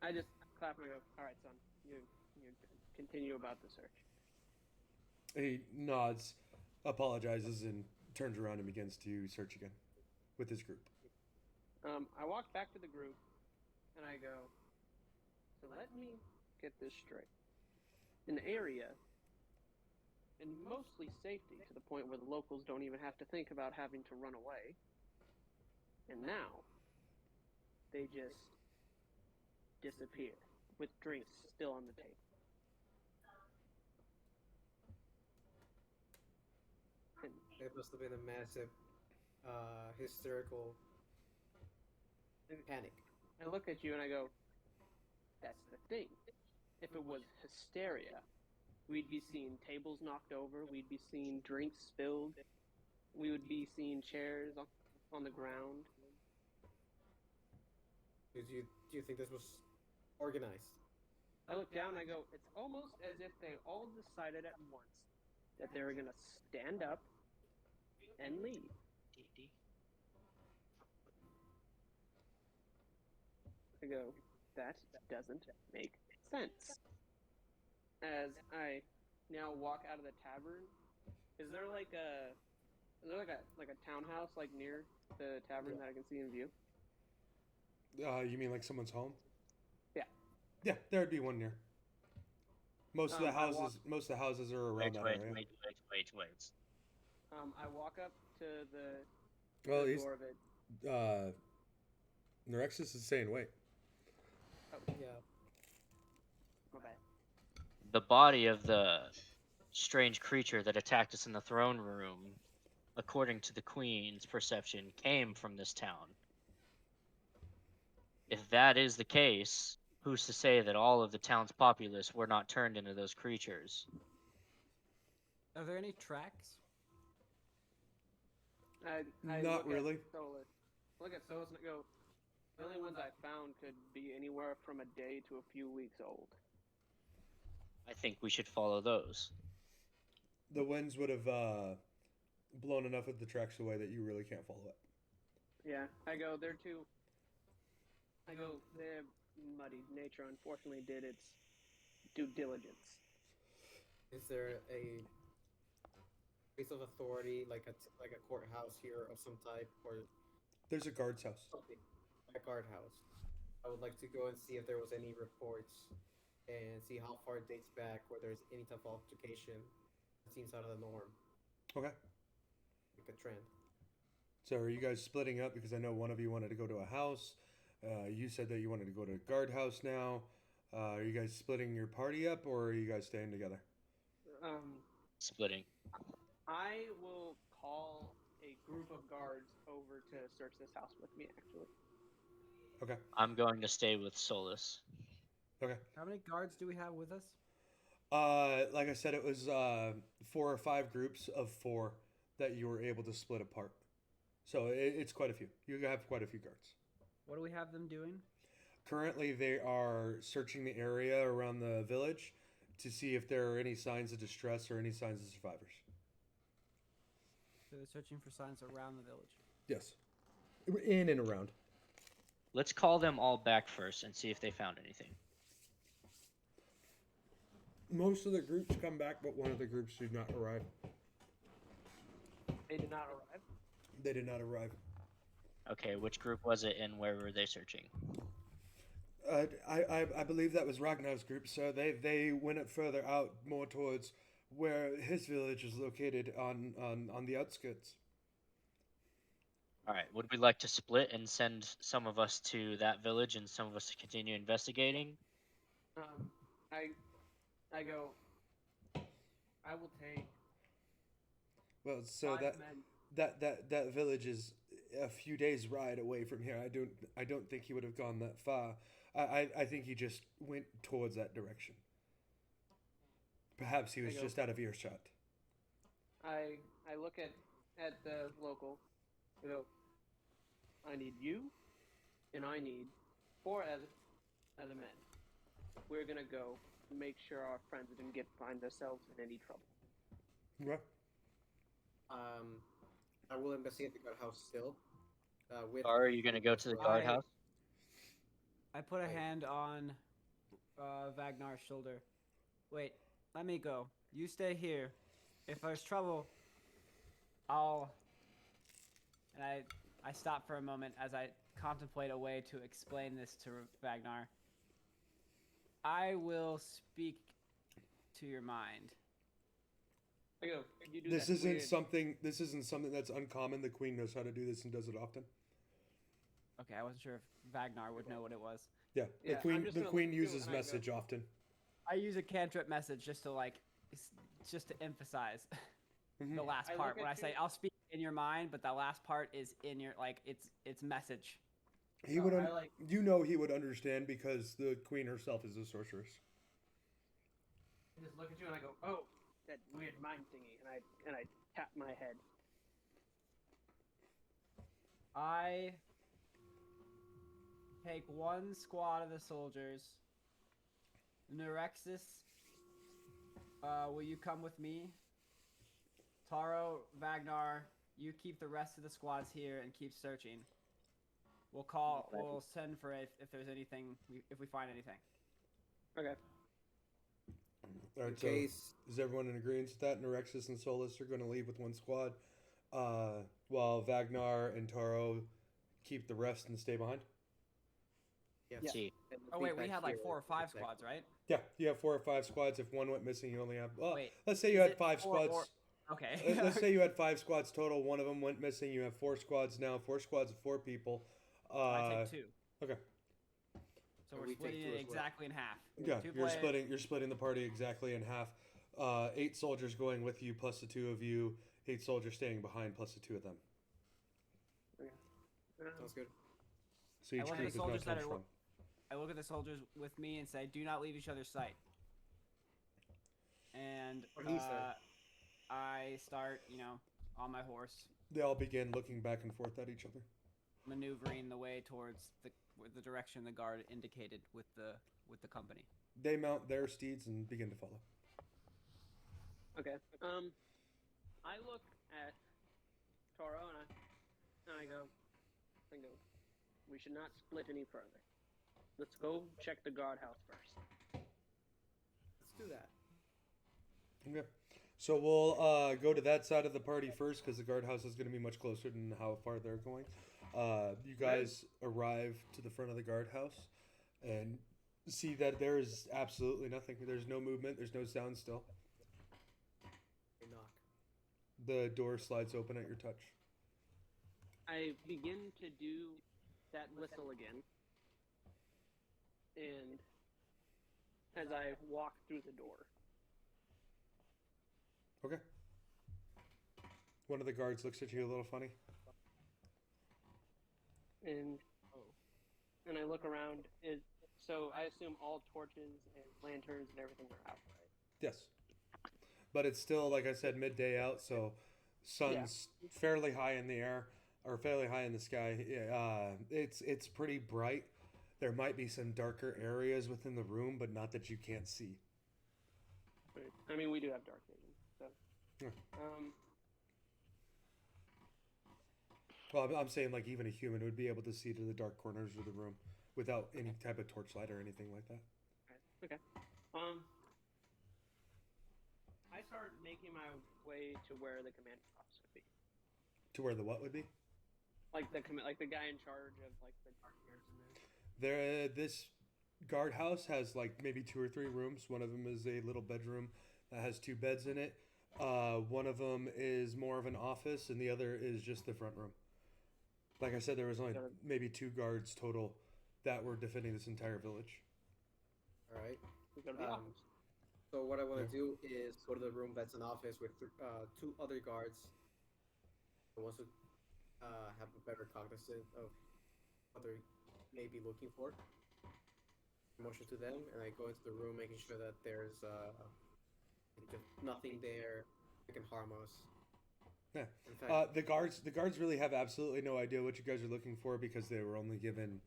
I just clap and I go, all right, son, you continue about the search. He nods, apologizes, and turns around and begins to search again with his group. I walk back to the group and I go, so let me get this straight. An area and mostly safety to the point where the locals don't even have to think about having to run away. And now they just disappear with drinks still on the table. And It must have been a massive, hysterical panic. I look at you and I go, that's the thing. If it was hysteria, we'd be seeing tables knocked over, we'd be seeing drinks spilled, we would be seeing chairs on the ground. Do you think this was organized? I look down and I go, it's almost as if they all decided at once that they were going to stand up and leave. I go, that doesn't make sense. As I now walk out of the tavern, is there like a townhouse like near the tavern that I can see in view? You mean like someone's home? Yeah. Yeah, there would be one near. Most of the I houses are around that area. Wait. I walk up to the Well, he's door of it. Norexus is saying wait. Oh, Yeah. my bad. The body of the strange creature that attacked us in the throne room, according to the Queen's perception, came from this town. If that is the case, who's to say that all of the town's populace were not turned into those creatures? Are there any tracks? I Not look really. At Solus. Look at Solus and I go, the only ones I found could be anywhere from a day to a few weeks old. I think we should follow those. The winds would have blown enough of the tracks away that you really can't follow it. Yeah, I go, they're too. I go, they're muddy. Nature unfortunately did its due diligence. Is there a place of authority, like a courthouse here of some type, or There's a guard's house. something, a guardhouse? I would like to go and see if there was any reports and see how far it dates back, where there's any type of altercation that seems out of the norm, Okay. like a trend. So are you guys splitting up? Because I know one of you wanted to go to a house. You said that you wanted to go to a guardhouse now. Are you guys splitting your party up, or are you guys staying together? Splitting. I will call a group of guards over to search this house with me, actually. Okay. I'm going to stay with Solus. Okay. How many guards do we have with us? Like I said, it was 4 or 5 groups of 4 that you were able to split apart. So it's quite a few. You have quite a few guards. What do we have them doing? Currently, they are searching the area around the village to see if there are any signs of distress or any signs of survivors. So they're searching for signs around the village. Yes. In and around. Let's call them all back first and see if they found anything. Most of the groups come back, but one of the groups did not arrive. They did not arrive. They did not arrive. Okay, which group was it and where were they searching? I believe that was Ragnar's group, so they went up further out, more towards where his village is located on the outskirts. All right, would we like to split and send some of us to that village and some of us to continue investigating? I go. I will take Well, so 5 men. that village is a few days ride away from here. I don't think he would have gone that far. I think he just went towards that direction. Perhaps he was just out of earshot. I look at the local. I go. I need you, and I need 4 other men. We're gonna go make sure our friends didn't find themselves in any trouble. Okay. I will investigate the guardhouse still. With. Or are you going to go to the guardhouse? I put a hand on Vagnar's shoulder. Wait, let me go. You stay here. If there's trouble, I'll... And I stop for a moment as I contemplate a way to explain this to Vagnar. I will speak to your mind. I go. You do This that isn't weird- something. This isn't something that's uncommon. The queen knows how to do this and does it often. Okay, I wasn't sure if Vagnar would know what it was. Yeah, Yeah, I'm the just gonna queen do it uses and I go- message often. I use a cantrip message just to just to emphasize the last I part. look When I at say you- I'll speak in your mind, but the last part is in your it's message. He would. I like- You know he would understand because the queen herself is a sorceress. I just look at you and I go, oh, that weird mind thingy, and I tap my head. I take 1 squad of the soldiers. Nerexus, will you come with me? Taro, Vagnar, you keep the rest of the squads here and keep searching. We'll send for it if there's anything, if we find anything. Okay. All right, In so case. is everyone in agreement with that? Nerexus and Solus are going to leave with 1 squad, while Vagnar and Taro keep the rest and stay behind. Yeah. See. Oh wait, we had like 4 or 5 squads, right? Yeah, you have 4 or 5 squads. If one went missing, you only have. Well, Wait, let's say you is had it 5 4 or- squads. Okay. Let's say you had 5 squads total. One of them went missing. You have 4 squads now. 4 squads of 4 people. I take 2. Okay. And So we're we take splitting 2 it as well. exactly in half. Yeah, 2 you're players. splitting the party exactly in half. 8 soldiers going with you plus the 2 of you. 8 soldiers staying behind plus the 2 of them. Sounds good. So each look at group the is now soldiers 10 that are. strong. I look at the soldiers with me and say, "Do not leave each other's sight." And What he said. I start, on my horse, They all begin looking back and forth at each other. maneuvering the way towards the direction the guard indicated with the company. They mount their steeds and begin to follow. Okay. I look at Toro and I go, we should not split any further. Let's go check the guardhouse first. Let's do that. Okay. So we'll go to that side of the party first because the guardhouse is going to be much closer than how far they're going. You guys arrive to the front of the guardhouse and see that there is absolutely nothing. There's no movement. There's no sound still. They knock. The door slides open at your touch. I begin to do that whistle again. And as I walk through the door. Okay. One of the guards looks at you a little funny. And I look around. So I assume all torches and lanterns and everything are out, right? Yes. But it's still, like I said, midday out, so sun's fairly high in the air, or fairly high in the sky. It's pretty bright. There might be some darker areas within the room, but not that you can't see. Right. I mean, we do have dark vision, so. Yeah. Well, I'm saying like even a human would be able to see to the dark corners of the room without any type of torchlight or anything like that. Okay. I start making my way to where the command office would be. To where the what would be? Like the guy in charge of like the dark guards in there. This guardhouse has like maybe 2 or 3 rooms. One of them is a little bedroom that has 2 beds in it. One of them is more of an office, and the other is just the front room. Like I said, there was only maybe 2 guards total that were defending this entire village. All right. We go to the office. So what I want to do is go to the room that's an office with 2 other guards. I want to have a better cognizance of what they may be looking for. I motion to them, and I go into the room, making sure that there's just nothing there that can harm us. Yeah. In fact, The guards really have absolutely no idea what you guys are looking for because they were only given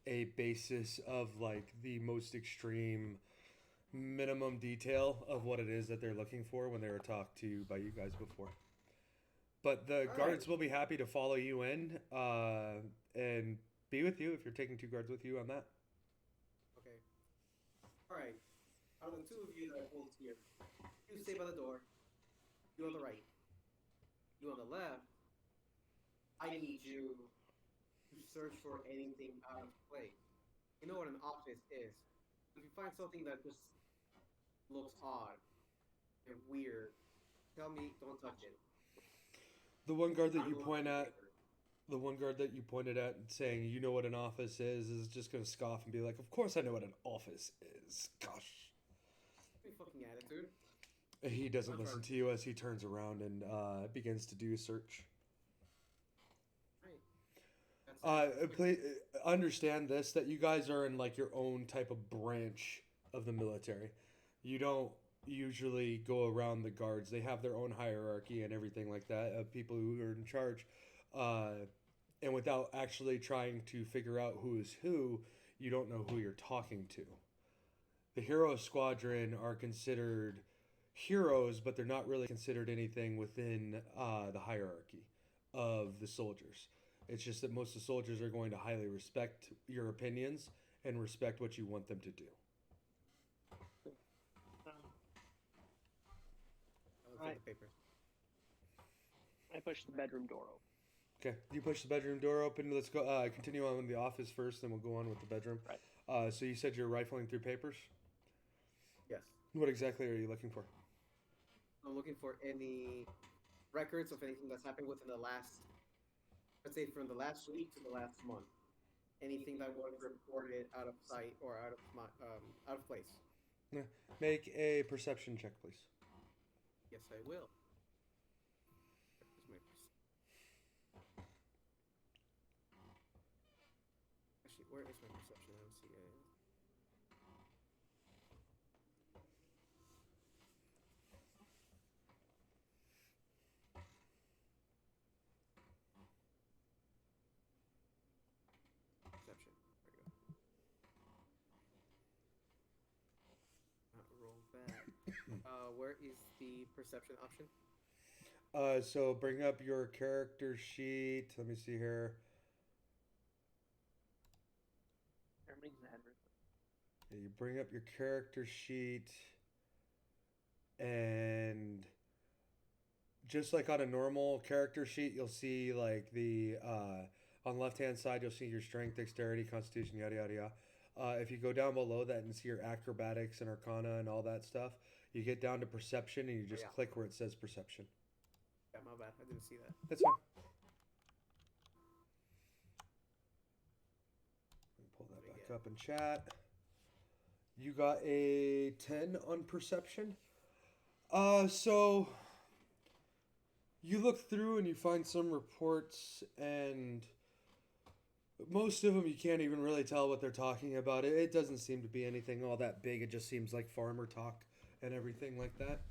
a basis of like the most extreme minimum detail of what it is that they're looking for when they were talked to by you guys before. But the guards will be happy to follow you in and be with you if you're taking 2 guards with you on that. okay. All right. Out of the 2 of you that hold here, you stay by the door. You on the right. You on the left. I need you to search for anything out of place. You know what an office is. If you find something that just looks odd and weird, tell me, don't touch it. The one guard that I'm you going point to at, paper. the one guard that you pointed at saying you know what an office is just going to scoff and be like, "Of course I know what an office is. Gosh." What fucking attitude. He doesn't I'm listen sorry. to you as he turns around and begins to do a search. Right. That's Please understand this, that you guys are in like your own type of branch of the military. You don't usually go around the guards. They have their own hierarchy and everything like that of people who are in charge. And without actually trying to figure out who is who, you don't know who you're talking to. The hero squadron are considered heroes, but they're not really considered anything within the hierarchy of the soldiers. It's just that most of the soldiers are going to highly respect your opinions and respect what you want them to do. I'll take the papers. I push the bedroom door open. Okay, you push the bedroom door open. Let's go. Continue on with the office first, then we'll go on with the bedroom. Right. So you said you're rifling through papers. Yes. What exactly are you looking for? I'm looking for any records of anything that's happened within the last, let's say from the last week to the last month. Anything that was reported out of sight or out of place. Yeah. Make a perception check, please. Yes, I will. Where's my Where is my perception? I don't see it. Perception. There we go. Roll back. Where is the perception option? So bring up your character sheet. Let me see here. Everybody's mad. Yeah, you bring up your character sheet, and just like on a normal character sheet, you'll see like on the left hand side, you'll see your strength, dexterity, constitution, yada yada yada. If you go down below that and see your acrobatics and arcana and all that stuff, you get down to perception and you just yeah. click where it says perception. Yeah, my bad. I didn't see that. That's fine. Let me pull that back up in chat. You got a 10 on perception. So you look through and you find some reports, and most of them you can't even really tell what they're talking about. It doesn't seem to be anything all that big. It just seems like farmer talk and everything like that.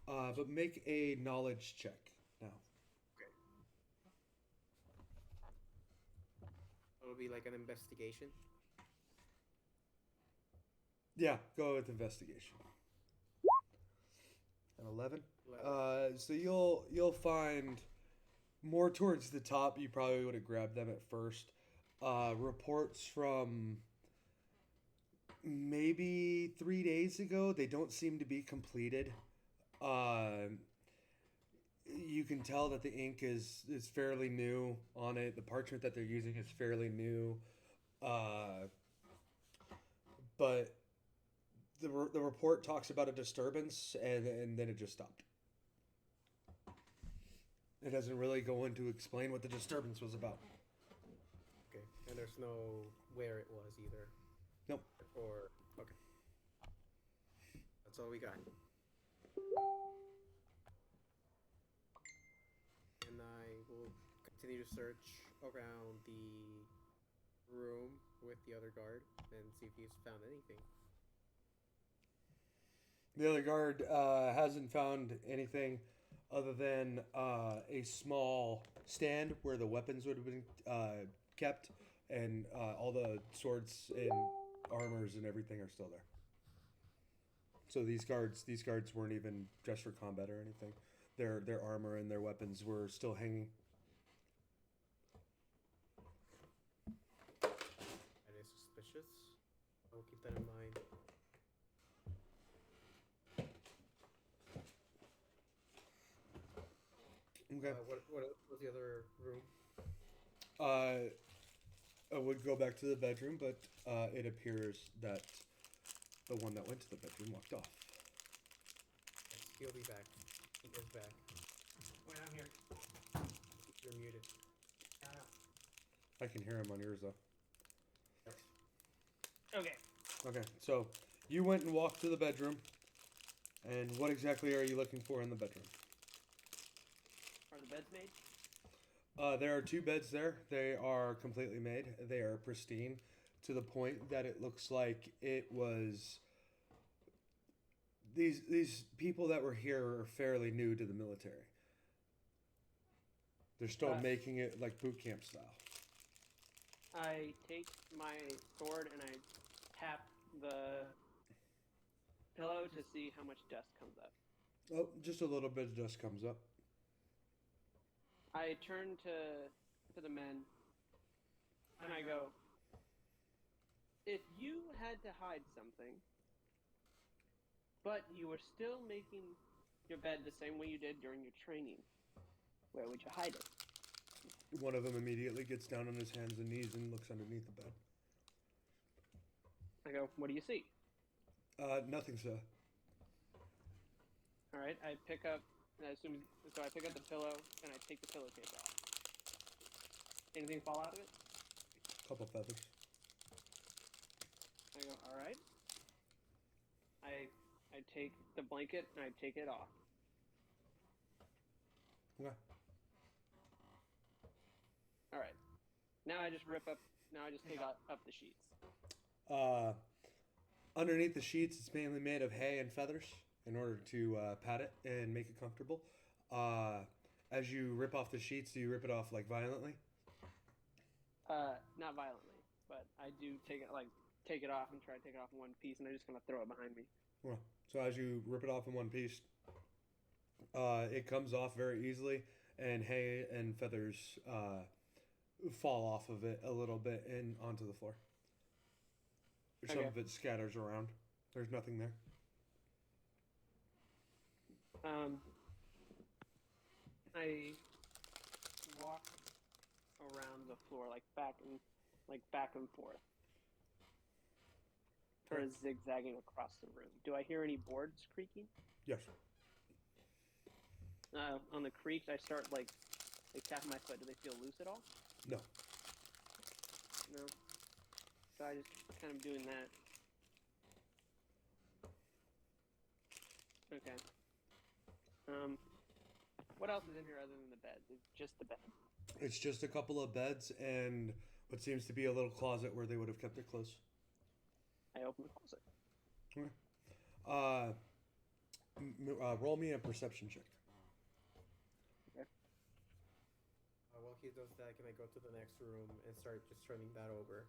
But make a knowledge check now. Okay. It'll be like an investigation. Yeah, go with investigation. An 11. 11. So you'll find more towards the top. You probably would have grabbed them at first. Reports from maybe 3 days ago. They don't seem to be completed. You can tell that the ink is fairly new on it. The parchment that they're using is fairly new. But the report talks about a disturbance, and then it just stopped. It doesn't really go into explain what the disturbance was about. Okay. And there's no where it was either. Nope. Or okay. That's all we got. And I will continue to search around the room with the other guard and see if he's found anything. The other guard hasn't found anything other than a small stand where the weapons would have been kept, and all the swords and armors and everything are still there. So these guards weren't even dressed for combat or anything. Their armor and their weapons were still hanging. That is suspicious. I will keep that in mind. Okay. What was the other room? I would go back to the bedroom, but it appears that the one that went to the bedroom walked off. Yes, he'll be back. He is back. Wait, I'm here. You're muted. I can hear him on yours though. Okay. Okay, so you went and walked to the bedroom, and what exactly are you looking for in the bedroom? Are the beds made? There are 2 beds there. They are completely made. They are pristine to the point that it looks like it was. These people that were here are fairly new to the military. They're still making it like boot camp style. I take my sword and I tap the pillow to see how much dust comes up. Oh, just a little bit of dust comes up. I turn to the men and I go, if you had to hide something, but you were still making your bed the same way you did during your training, where would you hide it? One of them immediately gets down on his hands and knees and looks underneath the bed. I go, what do you see? Nothing, sir. All right, I pick up, so I pick up the pillow and I take the pillowcase off. Anything fall out of it? Couple feathers. I go, all right. I take the blanket and I take it off. Okay. All right. Now I just rip up now I just take up the sheets. Underneath the sheets, it's mainly made of hay and feathers in order to pad it and make it comfortable. As you rip off the sheets, do you rip it off like violently? Not violently, but I do take it off and try to take it off in one piece, and I just kind of throw it behind me. Well, so as you rip it off in one piece, it comes off very easily, and hay and feathers fall off of it a little bit and onto the floor. Some Okay. of it scatters around. There's nothing there. I walk around the floor back and forth, sort of zigzagging across the room. Do I hear any boards creaking? Yes. On the creaks, I start tapping my foot. Do they feel loose at all? No. No. So I just kind of doing that. Okay. What else is in here other than the bed? It's just the bed. It's just a couple of beds and what seems to be a little closet where they would have kept their clothes. I open the closet. Okay. Roll me a perception check. Okay. While he does that, can I go to the next room and start just turning that over?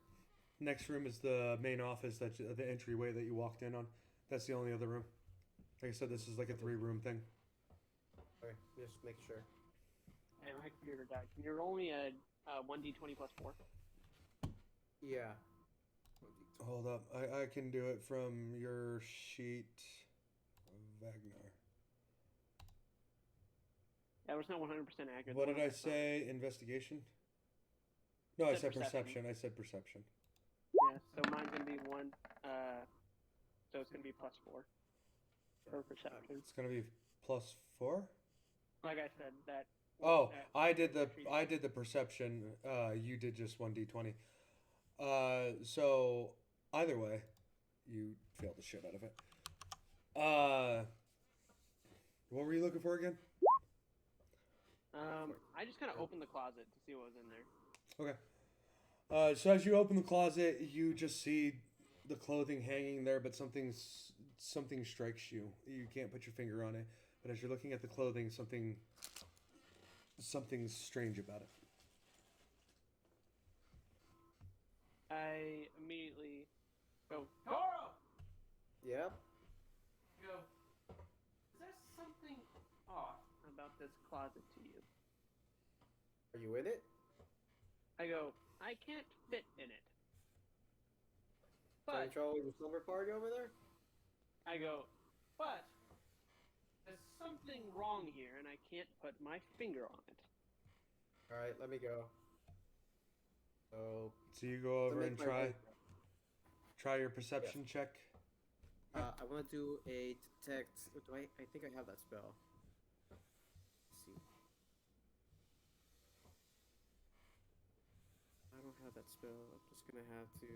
Next room is the main office, that's the entryway that you walked in on. That's the only other room. Like I said, this is like a 3-room thing. Okay, just make sure. And my computer died. Can you roll me a 1d20 plus 4? Yeah. Hold up. I can do it from your sheet. Wagner. That was not 100% accurate. What The did one I say? Investigation? No, I said perception. I said perception. Yeah, so mine's going to be 1. So it's going to be plus 4 for perception. It's gonna be plus 4. Like I said, that. Oh, I did the perception. You did just 1d20. So either way, you failed the shit out of it. What were you looking for again? I just kind of opened the closet to see what was in there. Okay. So as you open the closet, you just see the clothing hanging there, but something strikes you. You can't put your finger on it, but as you're looking at the clothing, something's strange about it. I immediately go, Toro! Yep. Go, is there something off about this closet to you? Are you in it? I go, I can't fit in it. Are you But, trouble with the silver party over there? I go, but, there's something wrong here and I can't put my finger on it. Alright, let me go. So you go over and make my way. try your perception check. I want to do a detect. I think I have that spell. Let's see. I don't have that spell. I'm just gonna have to.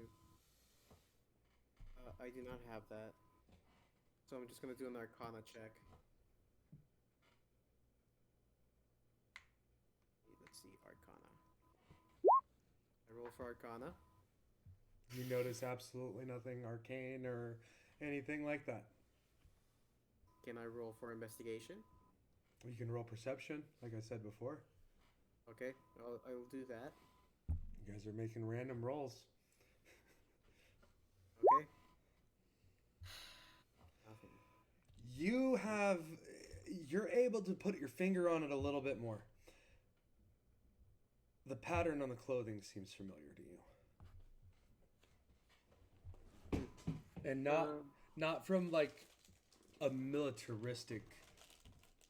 I do not have that. So I'm just gonna do an Arcana check. Let's see, Arcana. I roll for Arcana. You notice absolutely nothing arcane or anything like that. Can I roll for Investigation? You can roll perception, like I said before. Okay, I will do that. You guys are making random rolls. Okay. Nothing. You're able to put your finger on it a little bit more. The pattern on the clothing seems familiar to you. And not from like a militaristic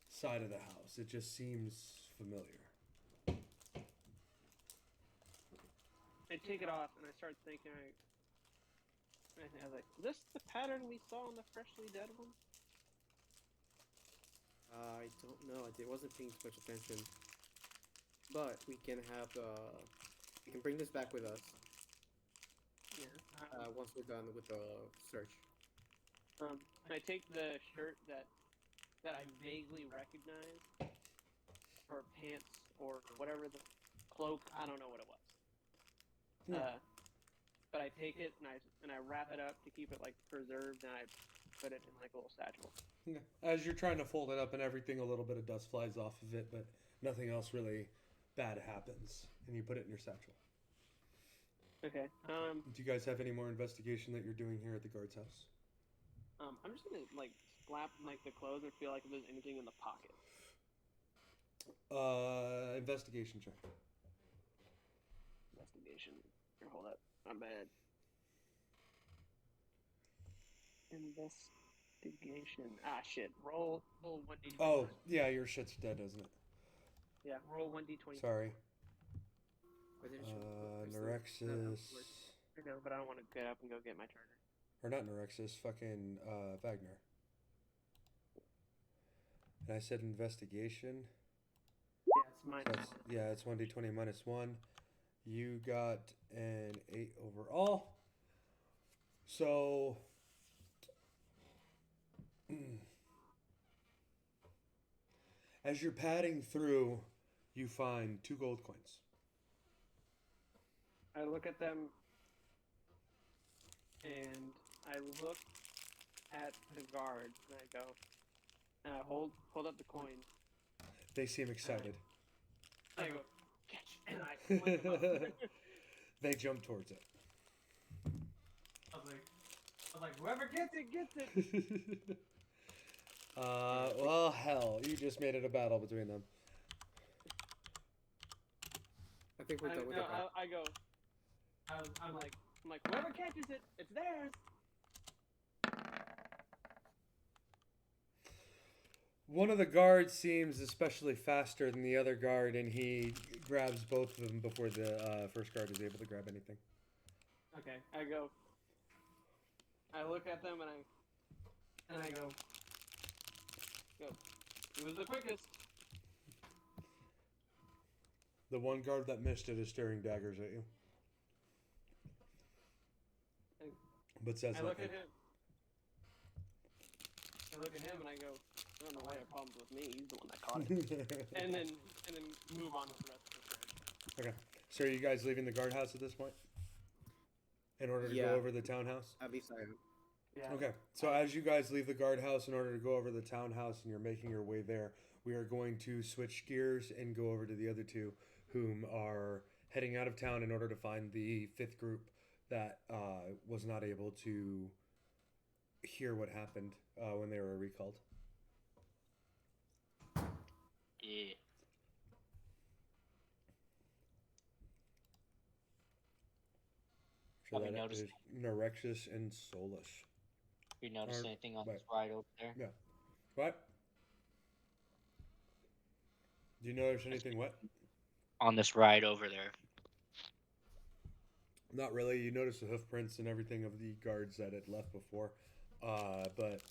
side of the house. It just seems familiar. I take it off and I start thinking, I was like, is this the pattern we saw on the freshly dead one? I don't know. I wasn't paying too much attention. But we can bring this back with us Yeah. once we're done with the search. I take the shirt that I vaguely recognize, or pants, or whatever the cloak. I don't know what it was. Yeah. but I take it and I wrap it up to keep it like preserved, and I put it in like a little satchel. Yeah. As you're trying to fold it up and everything, a little bit of dust flies off of it, but nothing else really bad happens, and you put it in your satchel. Okay. Do you guys have any more investigation that you're doing here at the guard's house? I'm just gonna like slap like the clothes and feel like if there's anything in the pocket. Investigation check. Investigation. Here, hold up. I'm bad. Investigation. Ah, shit. Roll 1d20. Oh, yeah, your shit's dead, isn't it? Yeah, roll 1d20. Sorry. Wait, didn't you- Neurexus. I know, but I don't want to get up and go get my charger. Or not Neurexus, fucking Wagner. And I said investigation. Yeah, it's mine. So it's 1d20 minus 1. You got an 8 overall. So as you're padding through, you find 2 gold coins. I look at them and I look at the guard and I go, and I hold up the coin. They seem excited. I go, catch, and I flip them up. They jump towards it. I was like, whoever gets it. Well, hell, you just made it a battle between them. I think we're done with that. I go, I'm like, whoever catches it, it's theirs. One of the guards seems especially faster than the other guard, and he grabs both of them before the first guard is able to grab anything. Okay, I look at them and I go, it was the quickest. The one guard that missed it is staring daggers at you. But says I look nothing. at him and I go, I don't know why you have problems with me. He's the one that caught it. and then move on with the rest of the story. Okay. So are you guys leaving the guardhouse at this point? In order to Yeah. go over the townhouse? At least I am. Yeah. Okay. So as you guys leave the guardhouse in order to go over the townhouse and you're making your way there, we are going to switch gears and go over to the other two whom are heading out of town in order to find the 5th group that was not able to hear what happened when they were recalled. Yeah. So Have we that noticed- is Neurexus and Solus. You notice Or- anything on right. this ride over there? Yeah. What? Do you notice anything what? On this ride over there. Not really. You notice the hoof prints and everything of the guards that had left before, but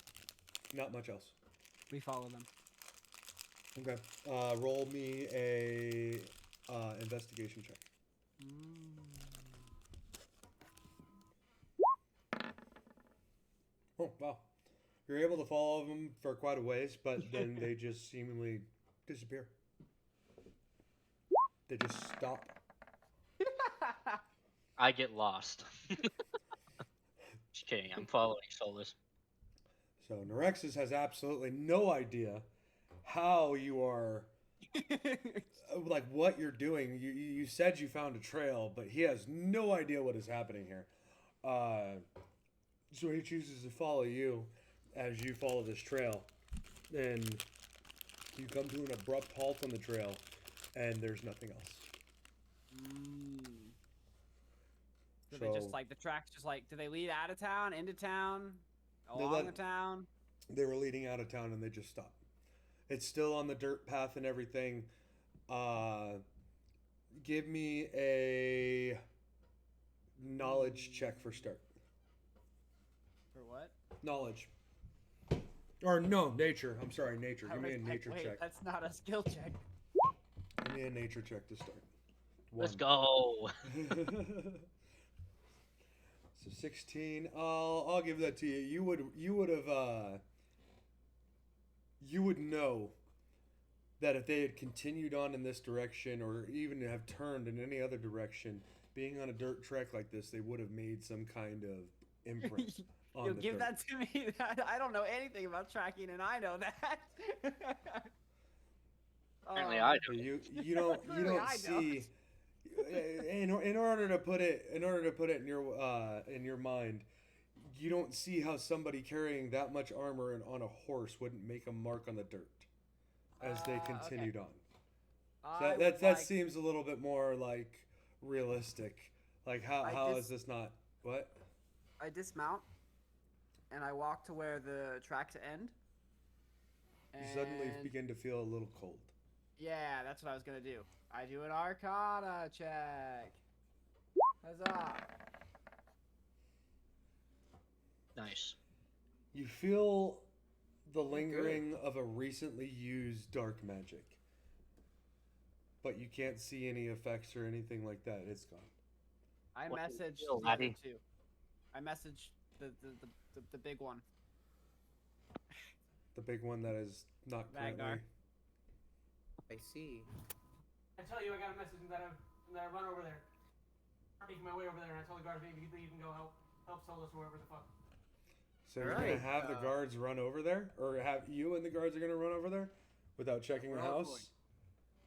not much else. We follow them. Okay. Roll me a investigation check. Oh wow! You're able to follow them for quite a ways, but then they just seemingly disappear. They just stop. I get lost. Just kidding. I'm following Solus. So Neurexus has absolutely no idea how you are, like what you're doing. You said you found a trail, but he has no idea what is happening here. So he chooses to follow you as you follow this trail. And you come to an abrupt halt on the trail, and there's nothing else. Do they just like the tracks? Just like, do they lead out of town, into town, along the town? They were leading out of town, and they just stopped. It's still on the dirt path and everything. Give me a knowledge check for start. For what? Knowledge. Or no, nature. I'm sorry, nature. Give me a nature Wait, check. that's not a skill check. Give me a nature check to start. Let's 1. go. So 16. I'll give that to you. You would know that if they had continued on in this direction or even have turned in any other direction, being on a dirt trek like this, they would have made some kind of imprint on You'll the give dirt. that to me. I don't know anything about tracking, and I know that. Apparently, I But don't. you don't Clearly I see in order to put it in your mind, you don't see how somebody carrying that much armor and on a horse wouldn't make a mark on the dirt as they Okay. continued on. So I would that like. seems a little bit more like realistic. Like how is this not what? I dismount, and I walk to where the tracks end. You suddenly And- begin to feel a little cold. Yeah, that's what I was gonna do. I do an Arcana check. Huzzah! Nice. You feel the lingering of a recently used dark magic. But you can't see any effects or anything like that. It's gone. I What do you messaged feel, the other laddie? two. I messaged the big one. The big one that is not Ragnar. currently. I see. I tell you, I got a message that I run over there. I'm making my way over there, and I told the guards maybe you can go help Solus or whoever the fuck. So you're Alright, gonna have the guards run over there, or have you and the guards are gonna run over there without checking the We're all house?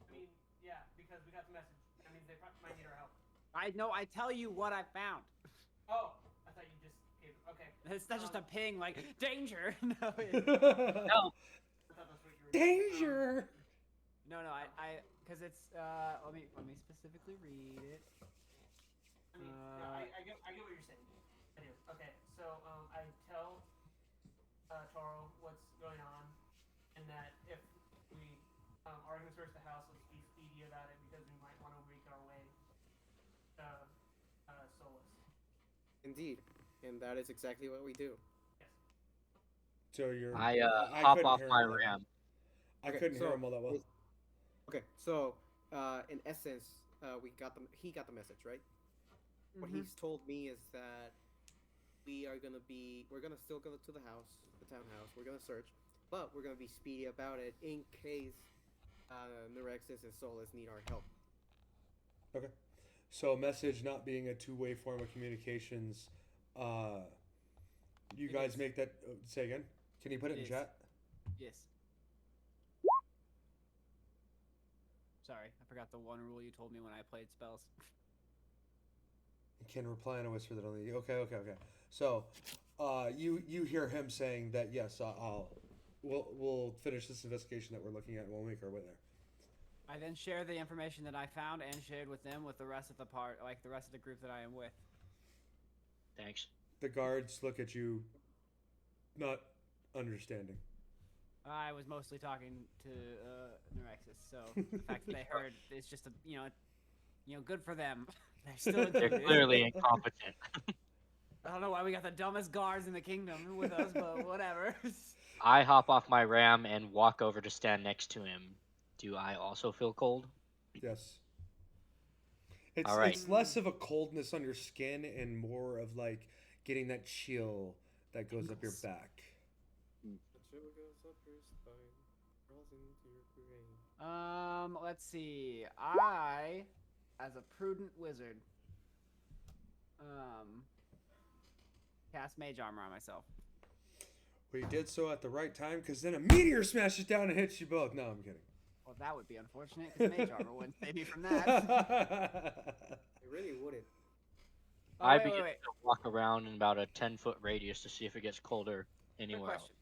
I mean, yeah, because we got the message. That means they might need our help. I know. I tell you what I found. Oh, I thought you just gave. Okay. It's not just a ping like danger. No, No. I thought that's what you were. Danger! no. Because it's let me specifically read it. I mean, yeah, I get what you're saying. I do. Okay, so I tell Taro what's going on, and that if we are going to search the house, let's be speedy about it because we might want to make our way to Solus. Indeed. And that is exactly what we do. Yes. So you're. I hop couldn't off hear my him all that- ram. I Okay, couldn't hear so him all that well. Okay, so in essence, he got the message, right? What he's told me is that we're gonna still go to the townhouse. We're gonna search, but we're gonna be speedy about it in case Neurexis and Solus need our help. Okay. So a message not being a two-way form of communications. You It guys is. make that. Say again. Can you put it It in is. chat? Yes. Sorry, I forgot the one rule you told me when I played spells. Can reply in a whisper that only. Okay. So, you hear him saying that yes, we'll finish this investigation that we're looking at and we'll make our way there. I then share the information that I found and shared with them with the rest of the the rest of the group that I am with. Thanks. The guards look at you, not understanding. I was mostly talking to Neurexis, so the fact that they heard is just good for them. They're still They're clearly incompetent. I don't know why we got the dumbest guards in the kingdom with us, but whatever. I hop off my ram and walk over to stand next to him. Do I also feel cold? Yes. It's All right. it's less of a coldness on your skin and more of like getting that chill that goes up your back. Let's see. I, as a prudent wizard, cast mage armor on myself. We did so at the right time because then a meteor smashes down and hits you both. No, I'm kidding. Well, that would be unfortunate because mage armor wouldn't save me from that. It really wouldn't. Oh, I wait, begin wait. to walk around in about a 10-foot radius to see if it gets colder Quick anywhere else. question.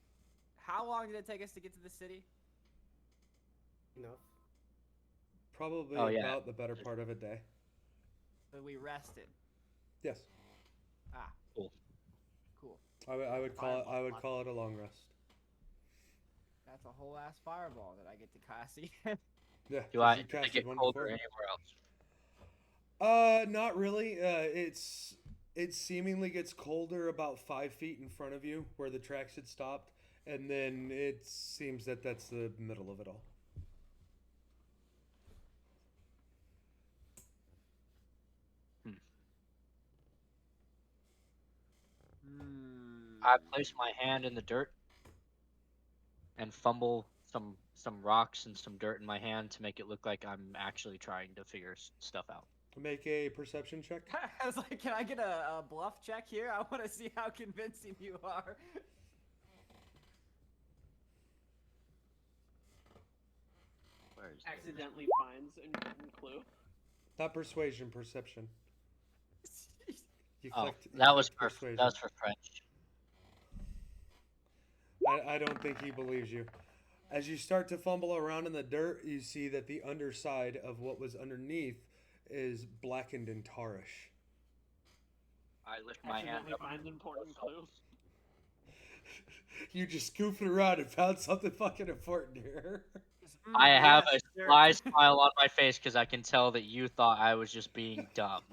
How long did it take us to get to the city? Enough. Probably Oh, yeah. about the better part of a day. So we rested. Yes, Ah. Cool. Cool. I would call it a long rest. That's a whole ass fireball that I get to cast again. Yeah. Do 'cause I you does it casted get one colder before. anywhere else? Not really. It seemingly gets colder about 5 feet in front of you where the tracks had stopped, and then it seems that that's the middle of it all. I place my hand in the dirt and fumble some rocks and some dirt in my hand to make it look like I'm actually trying to figure stuff out. Make a perception check. I was like, can I get a bluff check here? I want to see how convincing you are. Where is Accidentally finds an important clue. Not persuasion, perception. You Oh, clicked. You that was clicked for persuasion. that was for French. I don't think he believes you. As you start to fumble around in the dirt, you see that the underside of what was underneath is blackened and tarish. I lift my hand Accidentally up. finds an important clue. You just goofed around and found something fucking important here. I have Yes, a dirt. sly smile on my face because I can tell that you thought I was just being dumb.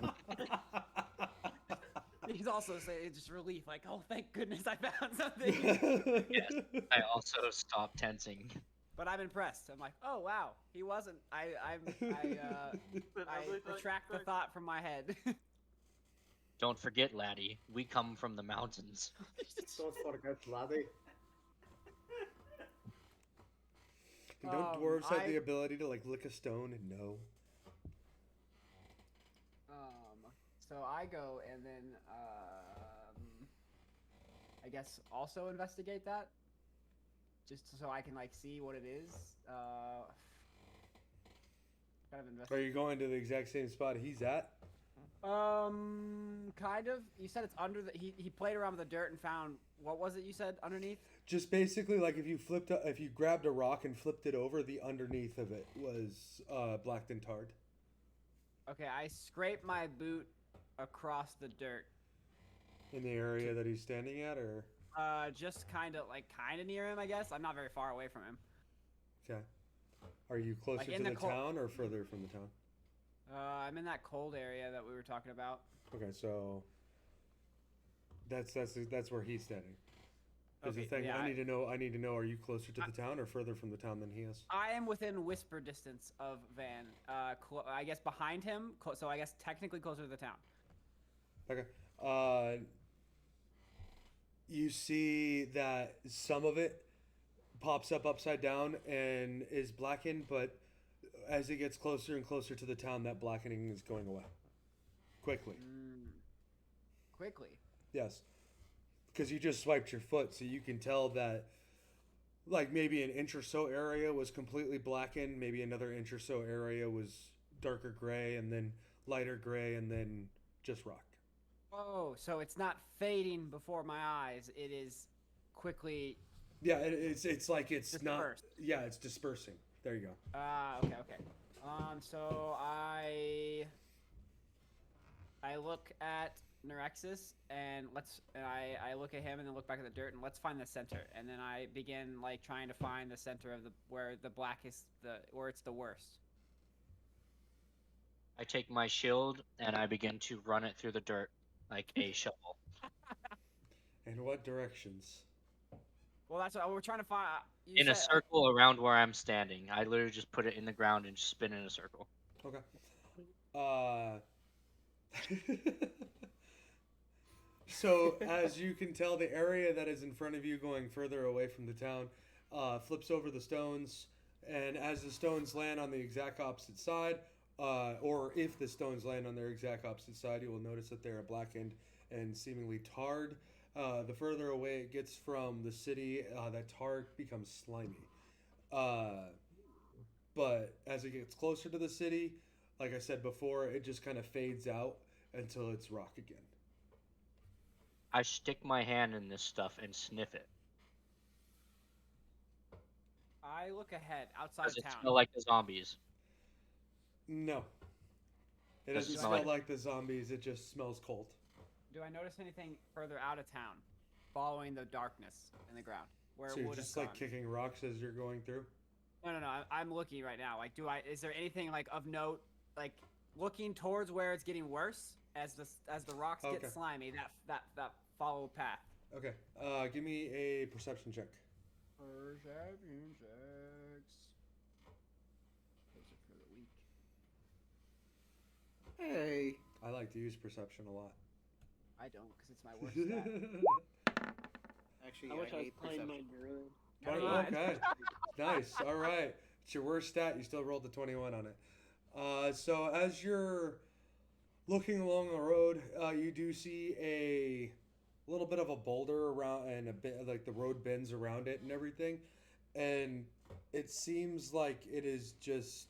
He's also saying just relief, like, oh, thank goodness I found something. Yes, I also stopped tensing. But I'm impressed. I'm like, oh wow, he wasn't. I retract the thought from my head. Don't forget, laddie, we come from the mountains. Don't forget, laddie. Don't dwarves have I- the ability to like lick a stone and know? So I go and then I guess also investigate that, just so I can like see what it is. Kind of Are investigate. you going to the exact same spot he's at? Kind of. You said it's under the. He played around with the dirt and found what was it you said underneath? Just basically like if you grabbed a rock and flipped it over, the underneath of it was blacked and tarred. Okay, I scrape my boot across the dirt. In the area that he's standing at, or Just kind of near him, I guess. I'm not very far away from him. okay. Are you closer Like to in the the co- town or further from the town? I'm in that cold area that we were talking about. Okay, so that's where he's standing. Is the Okay, thing yeah, I need to know. I need to know: are you closer to the town or further from the town than he is? I am within whisper distance of Van. I guess behind him, so I guess technically closer to the town. Okay. You see that some of it pops up upside down and is blackened, but as it gets closer and closer to the town, that blackening is going away quickly. Quickly. Yes, because you just swiped your foot, so you can tell that like maybe an inch or so area was completely blackened, maybe another inch or so area was darker gray, and then lighter gray, and then just rock. Oh, so it's not fading before my eyes. It is quickly. Yeah, it's like it's Dispersed. not. Yeah, it's dispersing. There you go. Okay. So I look at Neurexis and I look at him and then look back at the dirt and let's find the center. And then I begin like trying to find the center of where the black is where it's the worst. I take my shield and I begin to run it through the dirt like a shovel. In what directions? Well, that's what we're trying to find. In a circle around where I'm standing. I literally just put it in the ground and just spin in a circle. Okay. So as you can tell, the area that is in front of you, going further away from the town, flips over the stones, and as the stones land on the exact opposite side, or if the stones land on their exact opposite side, you will notice that they are blackened and seemingly tarred. The further away it gets from the city, that tar becomes slimy. But as it gets closer to the city, like I said before, it just kind of fades out until it's rock again. I stick my hand in this stuff and sniff it. I look ahead outside Does it town. smell like the zombies? No. It Does it doesn't smell smell like- like the zombies, it just smells cold. Do I notice anything further out of town, following the darkness in the ground where So it you're would just have like gone? kicking rocks as you're going through? No. I'm looking right now. Like, is there anything like of note, like looking towards where it's getting worse as the rocks Okay. get slimy? That follow path. Okay. Give me a perception check. Perception checks. Those are for the weak. Hey. I like to use perception a lot. I don't, because it's my worst stat. Actually, I wish I was hate playing perception. my druid. Never mind. Okay. Nice. All right. It's your worst stat. You still rolled a 21 on it. So as you're Looking along the road, you do see a little bit of a boulder around, and a bit like the road bends around it and everything, and it seems like it is just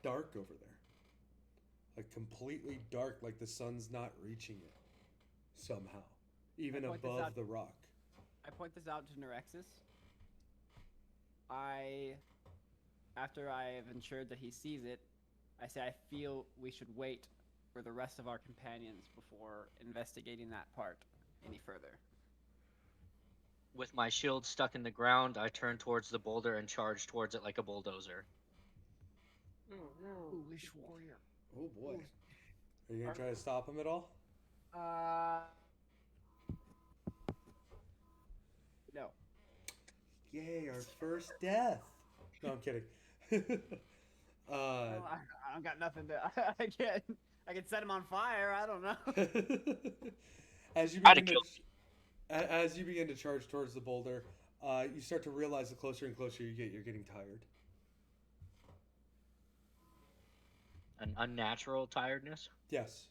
dark over there, like completely dark, like the sun's not reaching it somehow, even point this above out. the rock. I point this out to Nerexus. I, after I have ensured that he sees it, I say I feel we should wait for the rest of our companions before investigating that part any further. With my shield stuck in the ground, I turn towards the boulder and charge towards it like a bulldozer. Oh no. Foolish warrior. Oh boy, are you gonna try to stop him at all? No. Yay, our first death. No, I'm kidding. Well, I don't got nothing to. I can set him on fire. I don't know. as you I'd have begin to killed as you begin to charge towards the boulder, you start to realize the closer and closer you get, you're getting tired. an unnatural tiredness. Yes.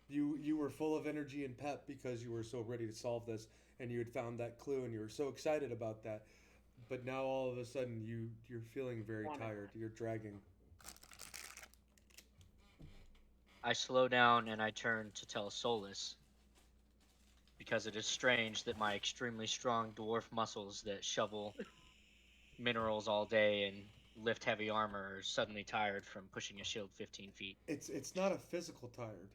You were full of energy and pep because you were so ready to solve this, and you had found that clue, and you were so excited about that. But now all of a sudden you're feeling very tired. You're dragging. I slow down and I turn to tell Solus, because it is strange that my extremely strong dwarf muscles that shovel minerals all day and lift heavy armor are suddenly tired from pushing a shield 15 feet. It's not a physical tired.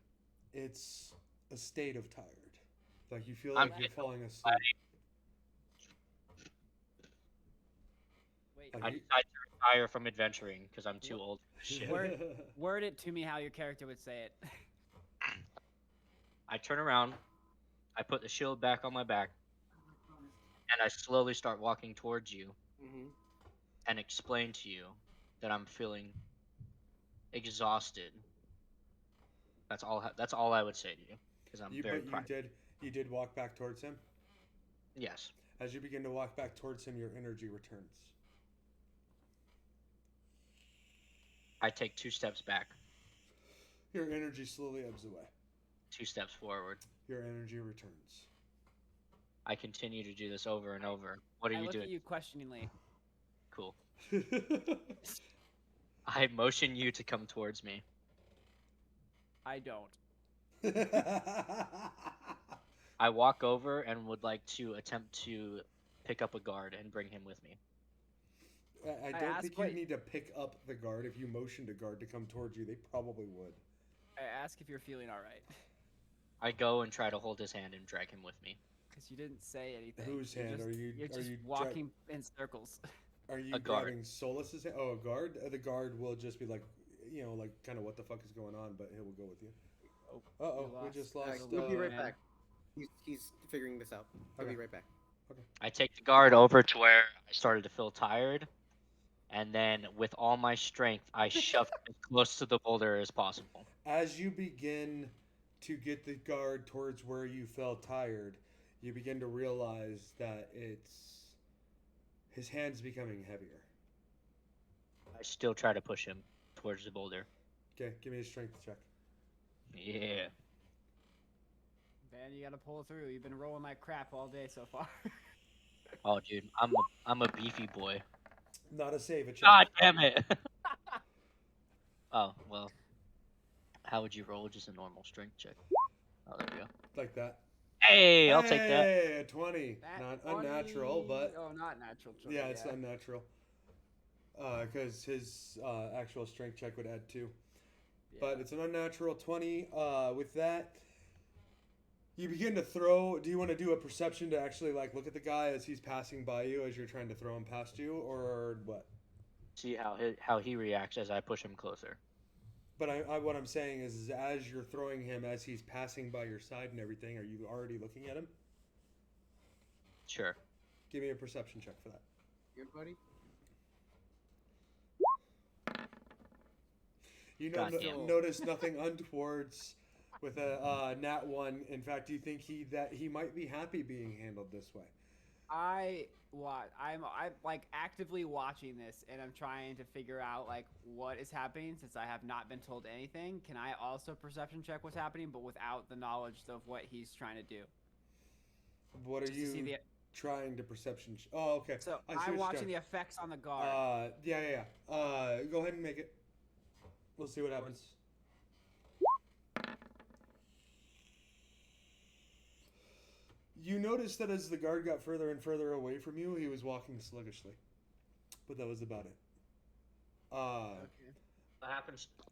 It's a state of tired. Like you feel I'm like you're getting falling asleep. Wait. Like I you- decide to retire from adventuring because I'm too old for this shit. Word it to me how your character would say it. I turn around, I put the shield back on my back, and I slowly start walking towards you Mm-hmm. and explain to you that I'm feeling exhausted. That's all. That's all I would say to you, because I'm very but proud. you did walk back towards him. Yes. As you begin to walk back towards him, your energy returns. I take 2 steps back, Your energy slowly ebbs away. 2 steps forward. Your energy returns. I continue to do this over and over. What are I you look doing? at you questioningly. Cool. I motion you to come towards me. I don't. I walk over and would like to attempt to pick up a guard and bring him with me. I don't asked think you need to pick up the guard. If you motioned a guard to come towards you, they probably would. I ask if you're feeling all right. I go and try to hold his hand and drag him with me. Because you didn't say anything. Whose You're hand just, are you? You're are just you walking in circles. Are you A guard. grabbing Solus's hand? Oh, a guard. The guard will just be like, like kind of what the fuck is going on, but he will go with you. We just lost. We'll be right man. back. He's figuring this out. I'll Okay. be right back. I take the guard over to where I started to feel tired, and then with all my strength, I shove him as close to the boulder as possible. As you begin to get the guard towards where you felt tired, you begin to realize that his hand's becoming heavier. I still try to push him towards the boulder. Okay, give me a strength check. Yeah. Man, you gotta pull through. You've been rolling like crap all day so far. Oh, dude, I'm a beefy boy. Not a save, a check. God damn it. Oh well. How would you roll? Just a normal strength check. Oh, there we go. Like that. Hey, I'll take that. Hey, a 20. That Not 20 unnatural, but oh, not natural. yeah, it's unnatural. Because his actual strength check would add 2. But it's an unnatural 20. With that, you begin to throw. Do you want to do a perception to actually look at the guy as he's passing by you as you're trying to throw him past you, or what? See how he reacts as I push him closer. But what I'm saying is as you're throwing him, as he's passing by your side and everything, are you already looking at him? Sure. Give me a perception check for that. Good, buddy. You Goddamn. notice nothing untowards with a nat 1. In fact, you think he might be happy being handled this way. I'm like actively watching this, and I'm trying to figure out like what is happening since I have not been told anything. Can I also perception check what's happening, but without the knowledge of what he's trying to do? What are Just to see you the. trying to perception? Oh, okay. So I see I'm what you're watching doing. the effects on the guard. Yeah. Go ahead and make it. We'll see what happens. You notice that as the guard got further and further away from you, he was walking sluggishly. But that was about it. Okay.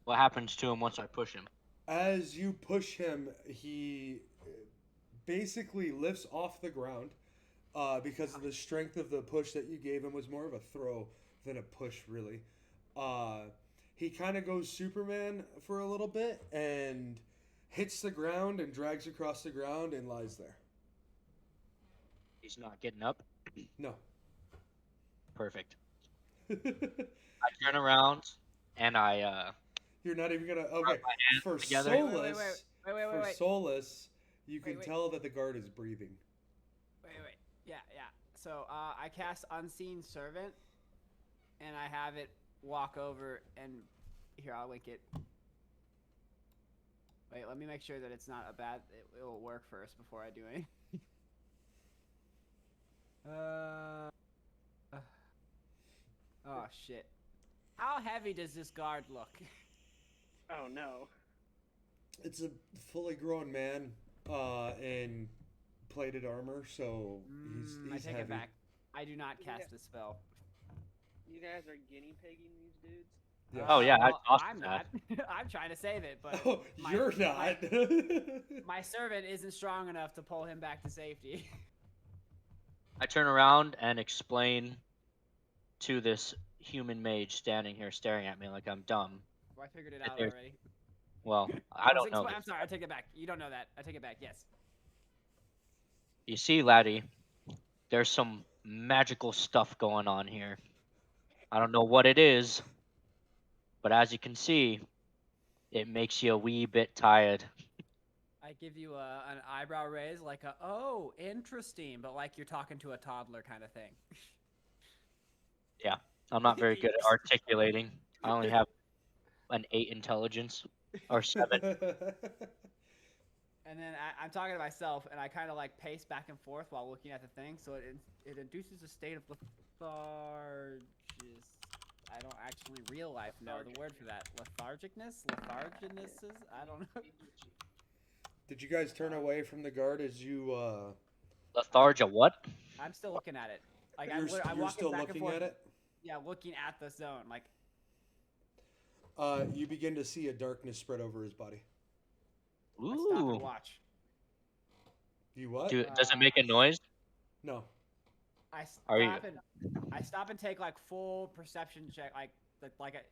What happens to him once I push him? As you push him, he basically lifts off the ground because of the strength of the push that you gave him was more of a throw than a push, really. Uh, he kind of goes Superman for a little bit and hits the ground and drags across the ground and lies there. He's not getting up. No. Perfect. I turn around and I You're not even gonna. rub Okay, my hands for together. Solus, Wait. you can Wait. tell that the guard is breathing. Wait. Yeah. So I cast Unseen Servant, and I have it walk over and here I'll link it. Wait, let me make sure that it's not a bad. It will work first before I do anything. Oh shit. How heavy does this guard look? Oh no. It's a fully grown man in plated armor, so he's I take heavy. it back. I do not cast a spell. You guys are guinea pigging these dudes? Yes. Oh yeah, Well, I tossed I'm that. not. I'm trying to save it, but Oh, you're not. my servant isn't strong enough to pull him back to safety. I turn around and explain to this human mage standing here staring at me like I'm dumb. Well, I figured it That out there's- already. Well, I don't know. I'm sorry. I take it back. You don't know that. I take it back. Yes. You see, laddie, there's some magical stuff going on here. I don't know what it is, but as you can see, it makes you a wee bit tired. I give you an eyebrow raise, like a "oh, interesting," but like you're talking to a toddler kind of thing. Yeah, I'm not very good at articulating. I only have an 8 intelligence or 7. And then I'm talking to myself, and I kind of like pace back and forth while looking at the thing, so it induces a state of lethargis. I don't actually real life know the word for that. Lethargicness? Letharginess? I don't know. Did you guys turn away from the guard as you? Lethargia, what? I'm still looking at it. Like You're, I'm you're walking still back looking and forth. at it. Yeah, looking at the zone. Like, You begin to see a darkness spread over his body. I stop Ooh. and watch. You what? Does it make a noise? No. I Are you- stop and take like full perception check.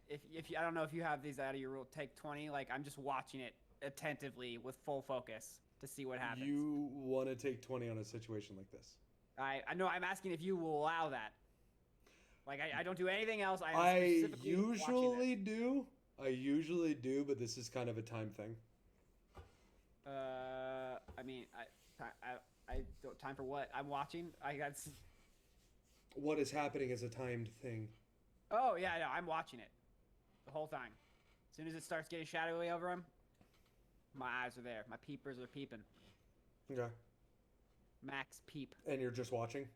If you, I don't know if you have these out of your rule. Take 20. Like I'm just watching it attentively with full focus to see what happens. You want to take 20 on a situation like this? I know. I'm asking if you will allow that. Like I don't do anything else. I specifically usually do, but this is kind of a time thing. I mean, I don't time for what I'm watching. I got. What is happening is a timed thing. Oh yeah, no, I'm watching it the whole time. As soon as it starts getting shadowy over him, my eyes are there. My peepers are peeping. Okay. Max peep. And you're just watching?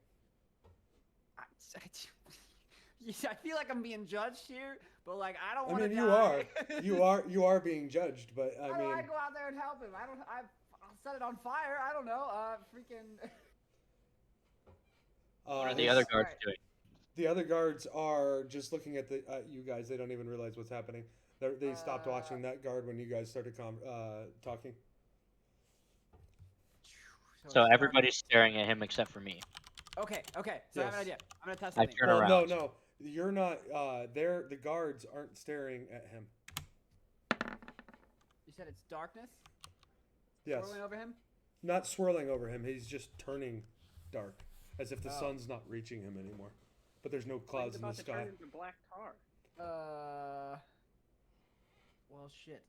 I feel like I'm being judged here, but like I don't I want to mean, die. you are being judged, but I How mean, do I go out there and help him? I'll set it on fire. I don't know. Freaking. What are the other guards Alright. doing? the other guards are just looking at you guys. They don't even realize what's happening. They stopped watching that guard when you guys started talking. So it's everybody's staring at him except for me. Okay. So I have an Yes. idea. I'm gonna test I something. turn Well, around. no, you're not. The guards aren't staring at him. You said it's darkness. Yes, Swirling over him. not swirling over him. He's just turning dark, as if the Oh. sun's not reaching him anymore. But there's no He's clouds in the about to turn sky. into black tar. Well, shit.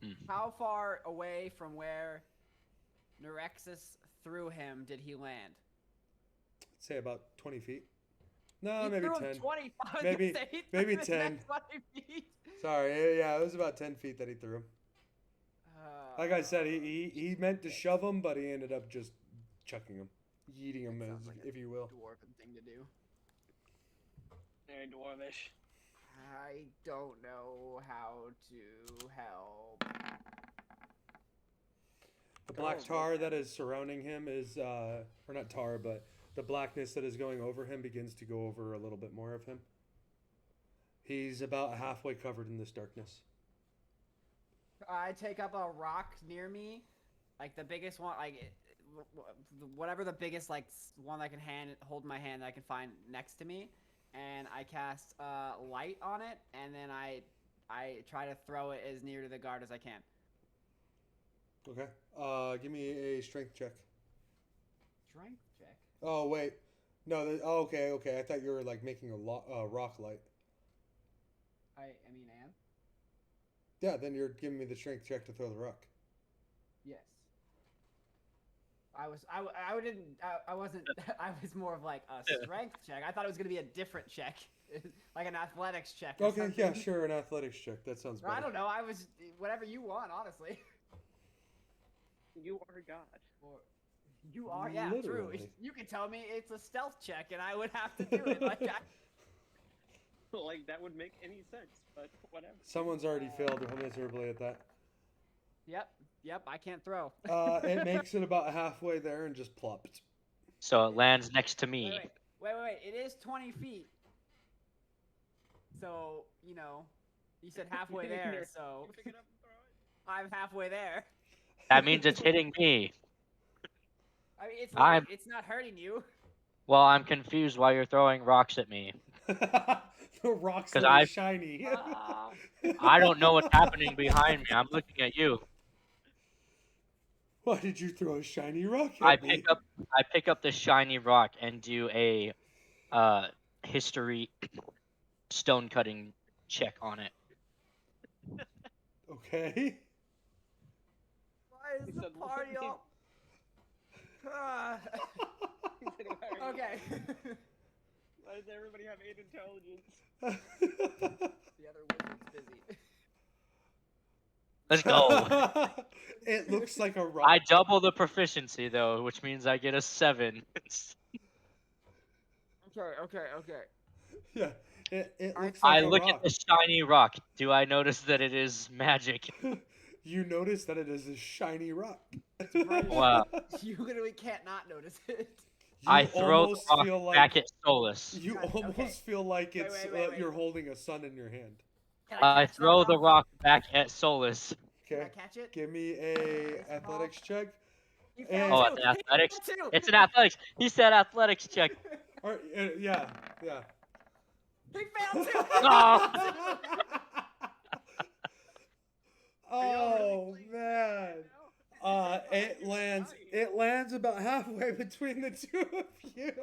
Hmm. How far away from where Nerexus threw him, did he land? Say about 20 feet. No, He maybe threw him 10. 20. I was Maybe- gonna say he maybe threw him 10. 20 feet. Sorry, yeah, it was about 10 feet that he threw him. Like I said, he meant to shove him, but he ended up just chucking him, yeeting him, Sounds like a if you will. dwarven thing to do. Very dwarvish. I don't know how to help. The black Oh, tar man. that is surrounding him is, or not tar, but the blackness that is going over him begins to go over a little bit more of him. He's about halfway covered in this darkness. I take up a rock near me, like the biggest one, like whatever the biggest like one I can hold in my hand that I can find next to me, and I cast light on it, and then I try to throw it as near to the guard as I can. Okay. Give me a strength check. Strength check. Oh wait, no. Okay. I thought you were like making a rock light. I mean, am. Yeah. Then you're giving me the strength check to throw the rock. Yes. I wasn't. I was more of like a strength check. I thought it was gonna be a different check, like an athletics check. Or Okay. something. Yeah. Sure. An athletics check. That sounds better. I don't know. I was whatever you want, honestly. You are God. Or you are, yeah, true. Literally. You can tell me it's a stealth check, and I would have to do it. Like, Like, that would make any sense, but whatever. Someone's already failed miserably at that. Yep, I can't throw. It makes it about halfway there and just plopped. So it lands next to me. Wait. It is 20 feet. So, you said halfway there, so Pick it up and throw it. I'm halfway there. That means it's hitting me. I mean, it's not hurting you. Well, I'm confused why you're throwing rocks at me. The rocks 'Cause are shiny. I don't know what's happening behind me. I'm looking at you. Why did you throw a shiny rock at I me? pick up the shiny rock and do a history stone cutting check on it. Okay. Why is He the said, party "What?" all... Ah. He said, "Why are you- Okay. Why does everybody have 8 intelligence? The other wizard's busy. Let's go. It looks like a rock. I double the proficiency though, which means I get a 7. Okay. Yeah. It I- looks like I a look rock. at the shiny rock. Do I notice that it is magic? You notice that it is a shiny rock. Wow. You literally can't not notice it. You I throw the almost rock feel like back at Solus. you God, almost okay. feel like Wait, it's wait. you're holding a sun in your hand. Can I catch that throw the rock back at Solus. Can I Okay. catch it? Give me a Very small. athletics check. He And- failed Oh, too. it's an athletics. He failed too. It's an athletics. He said athletics check. Or, yeah. He failed too. Oh. Oh man. It lands about halfway between the two of you,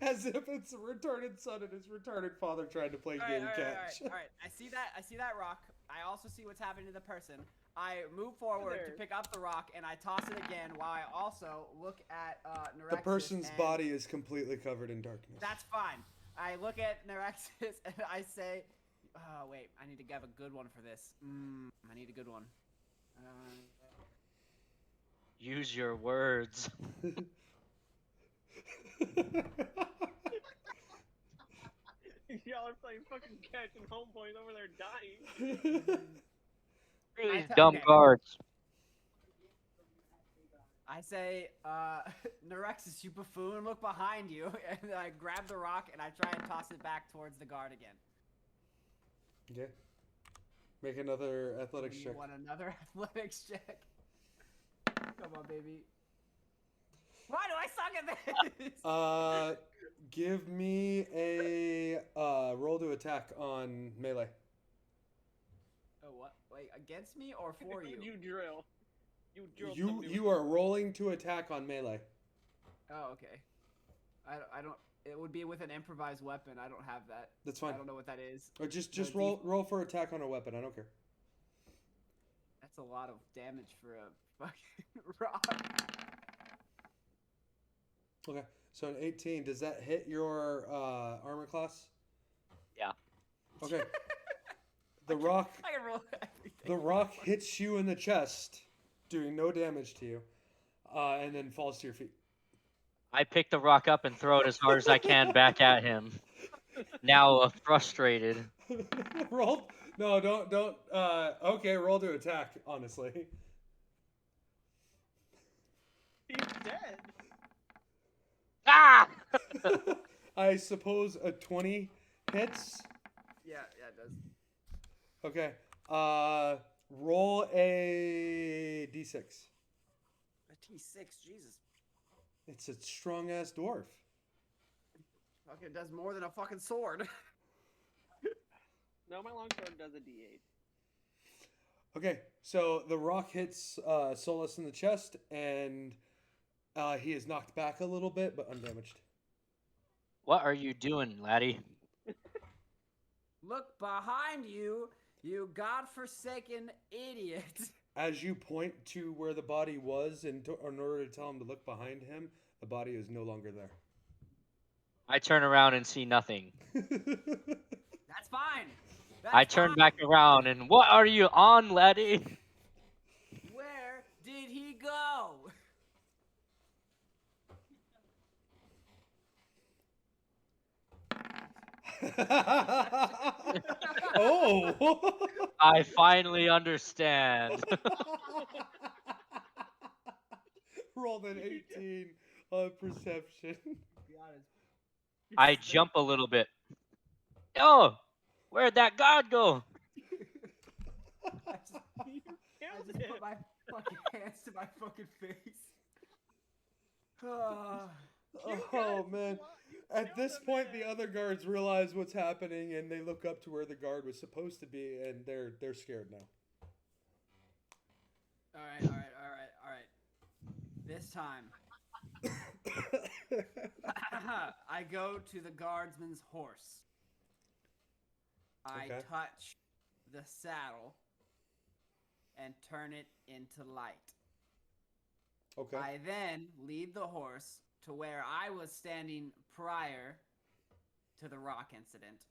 as if it's a retarded son and his retarded father trying to play game catch. All right. I see that rock. I also see what's happening to the person. I move forward to pick up the rock and I toss it again while I also look at Nerexus. The person's and body is completely covered in darkness. That's fine. I look at Nerexus and I say, "Oh wait, I need to have a good one for this. I need a good one." Use your words. Y'all are playing fucking catch and homeboys over there dying. These I- dumb okay. guards. I say, Nerexus, you buffoon, look behind you, and I grab the rock and I try and toss it back towards the guard again. Okay. Make another athletics You check. want another athletics check? Come on, baby. Why do I suck at this? Give me a roll to attack on melee. Oh, what? Wait, against me or for you? You drill. You drill. You are rolling to attack on melee. Oh, okay. I don't. It would be with an improvised weapon. I don't have that. That's fine. I don't know what that is. Or just No, roll for attack on a weapon. I don't care. That's a lot of damage for a fucking rock. Okay, so an 18, does that hit your armor class? Yeah. Okay. The rock I can roll everything. the rock hits you in the chest, doing no damage to you, and then falls to your feet. I pick the rock up and throw it as hard as I can back at him. Now frustrated. Roll. No, don't. Okay, roll to attack. Honestly. He's dead. Ah! I suppose a 20 hits. Yeah, it does. Okay. Roll a d6. A T6, Jesus. It's a strong ass dwarf. Fucking does more than a fucking sword. No, my longsword does a D8. Okay, so the rock hits Solus in the chest, and he is knocked back a little bit, but undamaged. What are you doing, laddie? Look behind you, you godforsaken idiot. As you point to where the body was, in order to tell him to look behind him, the body is no longer there. I turn around and see nothing. That's fine. I turn back around and what are you on, laddie? Where did he go? Oh! I finally understand. Rolled an 18 on perception. I jump a little bit. Oh, where'd that guard go? I just put my fucking hands to my fucking face. Oh man. At this point, the other guards realize what's happening, and they look up to where the guard was supposed to be, and they're scared now. All right. This time, I go to the guardsman's horse. I Okay. touch the saddle and turn it into light. Okay. I then lead the horse to where I was standing prior to the rock incident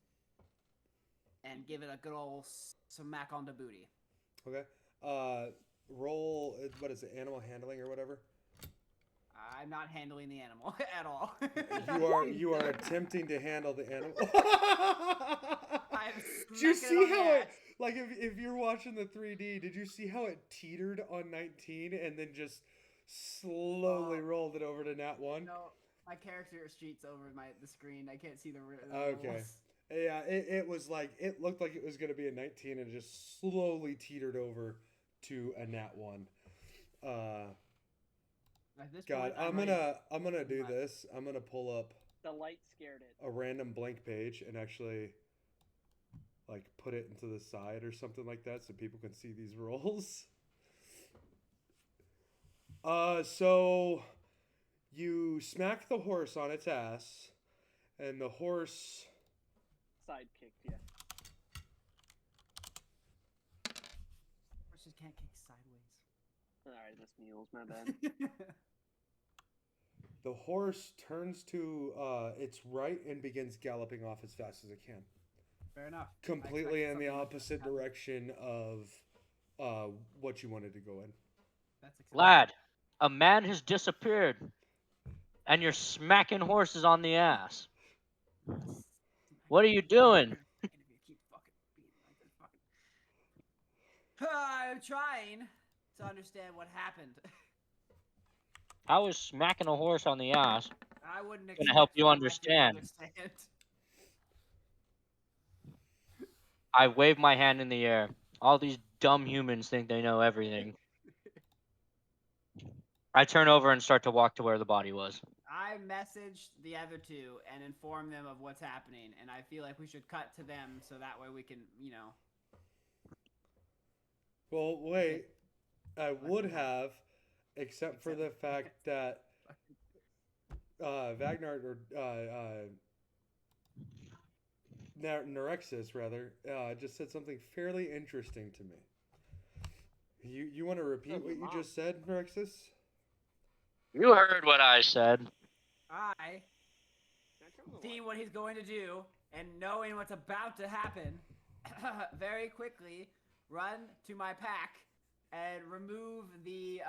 and give it a good old smack on the booty. Okay. Roll. What is it? Animal handling or whatever. I'm not handling the animal at all. You are attempting to handle the animal. I'm Did you smacking see it on the how it? ass. Like if you're watching the 3D, did you see how it teetered on 19 and then just slowly rolled it over to nat 1? No, my character streets over the screen. I can't see the Okay. rules. Yeah, it was like it looked like it was going to be a 19 and it just slowly teetered over to a nat 1. At this God, point, I'm gonna do this. I'm gonna pull up The light scared it. a random blank page and actually like put it into the side or something like that so people can see these rolls. So you smack the horse on its ass, and the horse. Sidekicked, yeah. Horses can't kick sideways. Alright, that's mules, my bad. The horse turns to its right and begins galloping off as fast as it can. Fair enough. Completely in the something like opposite that to happen. direction of what you wanted to go in. That's exciting. Lad, a man has disappeared, and you're smacking horses on the ass. What are you doing? I'm trying to understand what happened. I was smacking a horse on the ass. I wouldn't Gonna expect help you to understand. understand. I wave my hand in the air. All these dumb humans think they know everything. I turn over and start to walk to where the body was. I messaged the other two and informed them of what's happening, and I feel like we should cut to them so that way we can, Well, wait. I would have, except for the fact that Vagnar or Nerexus rather just said something fairly interesting to me. You want to repeat Sounds what like you mom. just said, Rexus? You heard what I said. I, Can I turn on the seeing light? what he's going to do and knowing what's about to happen, very quickly run to my pack and remove the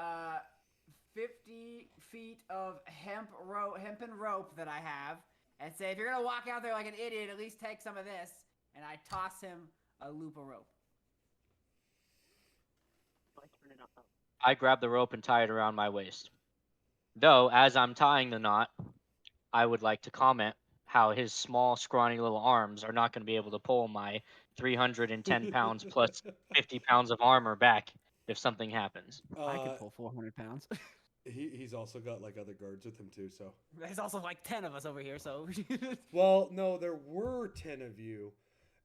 50 feet of hempen rope that I have, and say, if you're gonna walk out there like an idiot, at least take some of this. And I toss him a loop of rope. I turn it on. I grab the rope and tie it around my waist. Though, as I'm tying the knot, I would like to comment how his small, scrawny little arms are not going to be able to pull my 310 pounds plus 50 pounds of armor back if something happens. I could pull 400 pounds. He's also got like other guards with him too. So. There's also like 10 of us over here, so. Well, no, there were 10 of you.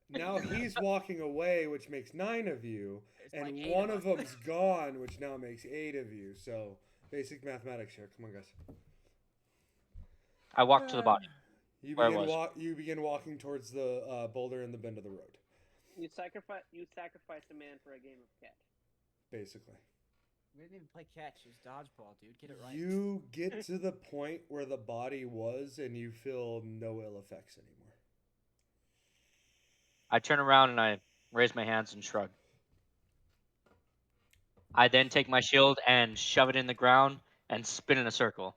Now he's walking away, which makes 9 of you, There's and like 8 one of of us. them's gone, which now makes 8 of you. So basic mathematics here. Come on, guys. I walk to the body. Where I was. You begin walking towards the boulder in the bend of the road. You sacrificed a man for a game of catch. Basically. We didn't even play catch. It was dodgeball, dude. Get it right. You get to the point where the body was, and you feel no ill effects anymore. I turn around and I raise my hands and shrug. I then take my shield and shove it in the ground and spin in a circle.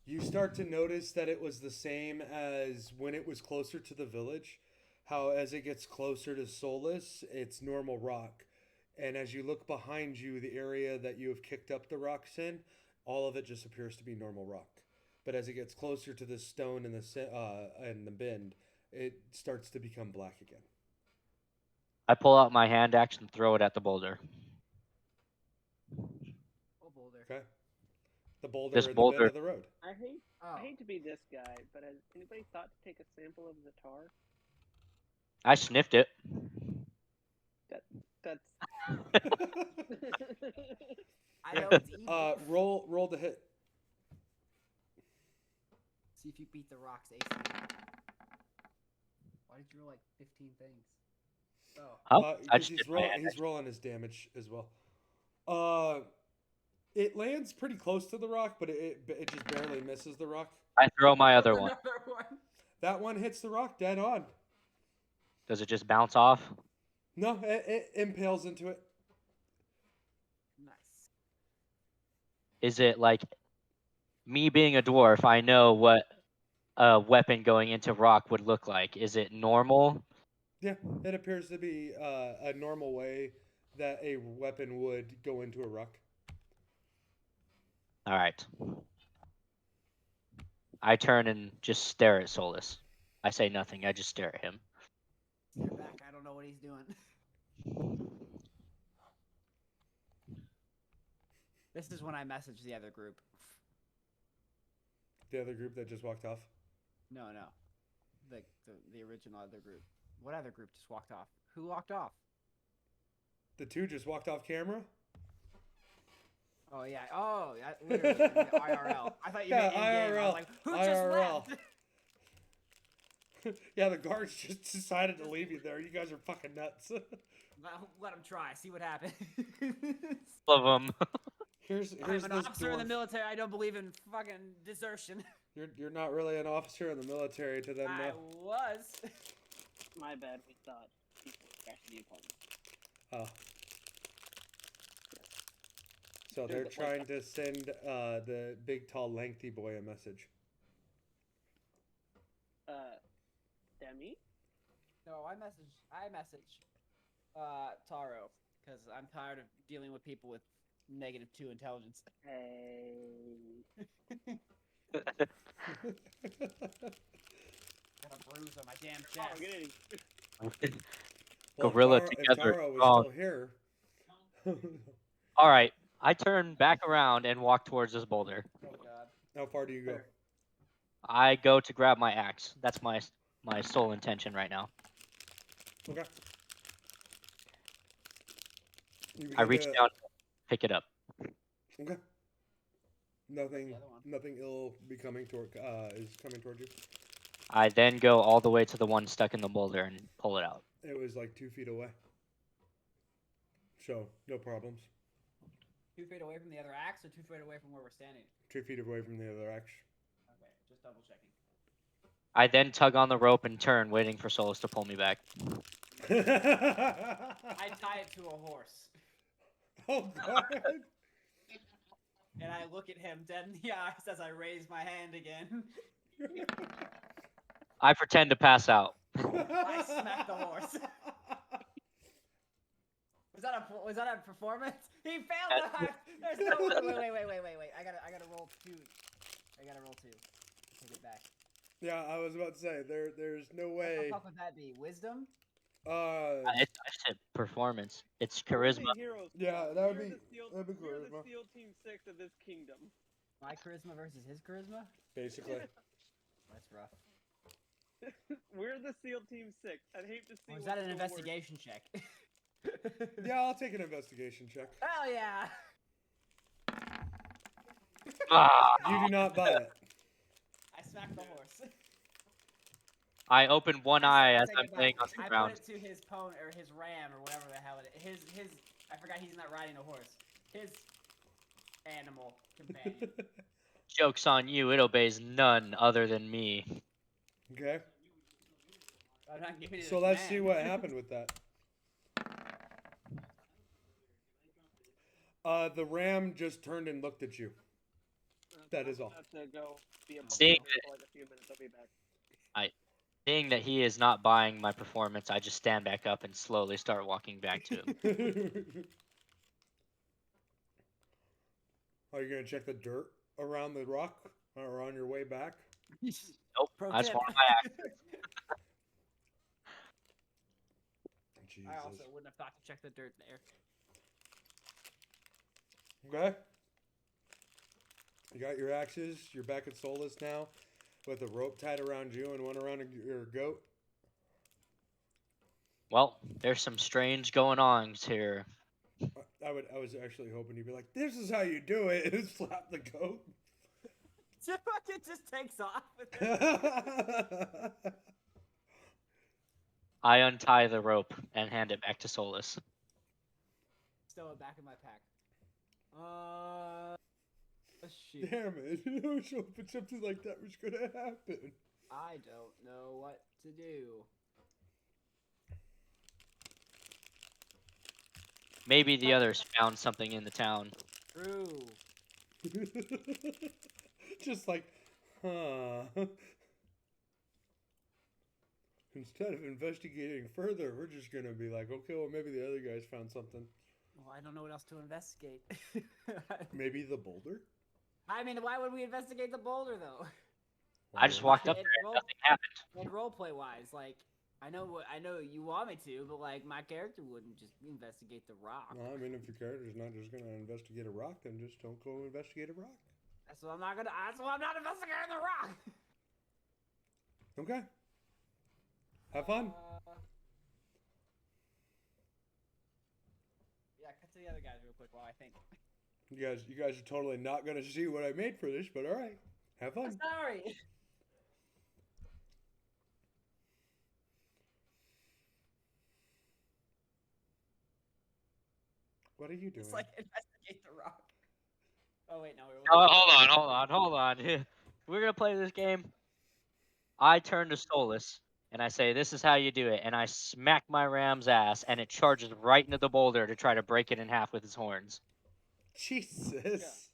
You start to notice that it was the same as when it was closer to the village. How as it gets closer to Solus, it's normal rock. And as you look behind you, the area that you have kicked up the rocks in, all of it just appears to be normal rock. But as it gets closer to the stone and the bend, it starts to become black again. I pull out my hand axe and throw it at the boulder. Oh, boulder. Okay. The boulder This in the bend boulder- of the road. I hate to be this guy, but has anybody thought to take a sample of the tar? I sniffed it. That's I know it's evil. Roll to hit. See if you beat the rocks, AC. Why did you roll like 15 things? Oh. I Because just did my hand he's axe. rolling his damage as well. It lands pretty close to the rock, but it just barely misses the rock. I throw my other one. Another one. That one hits the rock dead on. Does it just bounce off? No, it impales into it. Nice. Is it like me being a dwarf? I know what a weapon going into rock would look like. Is it normal? Yeah, it appears to be a normal way that a weapon would go into a rock. All right. I turn and just stare at Solus. I say nothing. I just stare at him. Stare back. I don't know what he's doing. This is when I message the other group. The other group that just walked off. No. The original other group. What other group just walked off? Who walked off? The 2 just walked off camera. Oh yeah. Oh, literally IRL. I thought you meant in game. I IRL. was like, who IRL. just left? Yeah, the guards just decided to leave you there. You guys are fucking nuts. Let him try. See what happens. All of them. Here's I'm an this officer in the dwarf. military. I don't believe in fucking desertion. You're not really an officer in the military to them, I though. was. my bad. We thought people crashed the apartment. Oh. So they're trying to send the big, tall, lengthy boy a message. Demi? No, I message Taro because I'm tired of dealing with people with -2 intelligence. Hey. Got a bruise on my damn Oh, chest. get in. Well, Gorilla if together. Taro was strong. still here. All right. I turn back around and walk towards this boulder. Oh god. How far do you go? I go to grab my axe. That's my sole intention right now. Okay. I reach down, pick it up. Okay. Nothing. The other one. Nothing ill becoming toward is coming toward you. I then go all the way to the one stuck in the boulder and pull it out. It was like 2 feet away. so no problems. 2 feet away from the other axe, or 2 feet away from where we're standing? 2 feet away from the other axe. Okay, just double checking. I then tug on the rope and turn, waiting for Solus to pull me back. I tie it to a horse, Oh God! and I look at him dead in the eyes as I raise my hand again. I pretend to pass out. I smack the horse. Was that a performance? He failed the heart. There's no wait. I gotta roll 2. I gotta roll 2. Take it back. Yeah, I was about to say there's no What way. the fuck would that be? Wisdom? I said performance. It's We're the charisma. heroes. Yeah, that would We're be the SEAL, that'd be we're the charisma. SEAL Team 6 of this kingdom. My charisma versus his charisma? Basically. That's rough. We're the SEAL Team 6. I'd hate to see. Or is what's that an the worst. investigation check? Yeah, I'll take an investigation check. Hell yeah! Ah! You do not buy it. I smacked the horse. I open one eye as Take I'm it back. laying on the I ground. put it to his pony or his ram or whatever the hell it is. His I forgot he's not riding a horse. His animal companion. Joke's on you, it obeys none other than me. Okay. I'm not giving it So a let's see command. what happened with that. The ram just turned and looked at you. That is all. I have to go be a Seeing for like a few minutes. I'll be back. Seeing that he is not buying my performance, I just stand back up and slowly start walking back to him. Are you gonna check the dirt around the rock or on your way back? Nope, Pro I just tip. want my axe. Jesus. I also wouldn't have thought to check the dirt there. Okay. You got your axes. You're back at Solus now, with a rope tied around you and one around your goat. Well, there's some strange going ons here. I was actually hoping you'd be like, "This is how you do it," and slap the goat. It just takes off with it. I untie the rope and hand it back to Solus. Stow it back in my pack. Shoot. Damn it! I was hoping something like that was gonna happen. I don't know what to do. Maybe the others found something in the town. True. Just like, huh. Instead of investigating further, we're just gonna be like, okay, well, maybe the other guys found something. Well, I don't know what else to investigate. Maybe the boulder? I mean, why would we investigate the boulder though? I just walked up It there and rolled- nothing happened. And roleplay wise, like I know you want me to, but like my character wouldn't just investigate the rock. Well, I mean, if your character's not just gonna investigate a rock, then just don't go investigate a rock. That's what I'm not gonna. That's why I'm not investigating the rock. Okay. Have fun. Yeah, cut to the other guys real quick while I think. You guys are totally not gonna see what I made for this, but all right. Have fun. I'm sorry. What are you doing? It's like investigate the rock. Oh wait, no. Oh, hold on. We're gonna play this game. I turn to Solus and I say, "This is how you do it," and I smack my ram's ass, and it charges right into the boulder to try to break it in half with his horns. Jesus.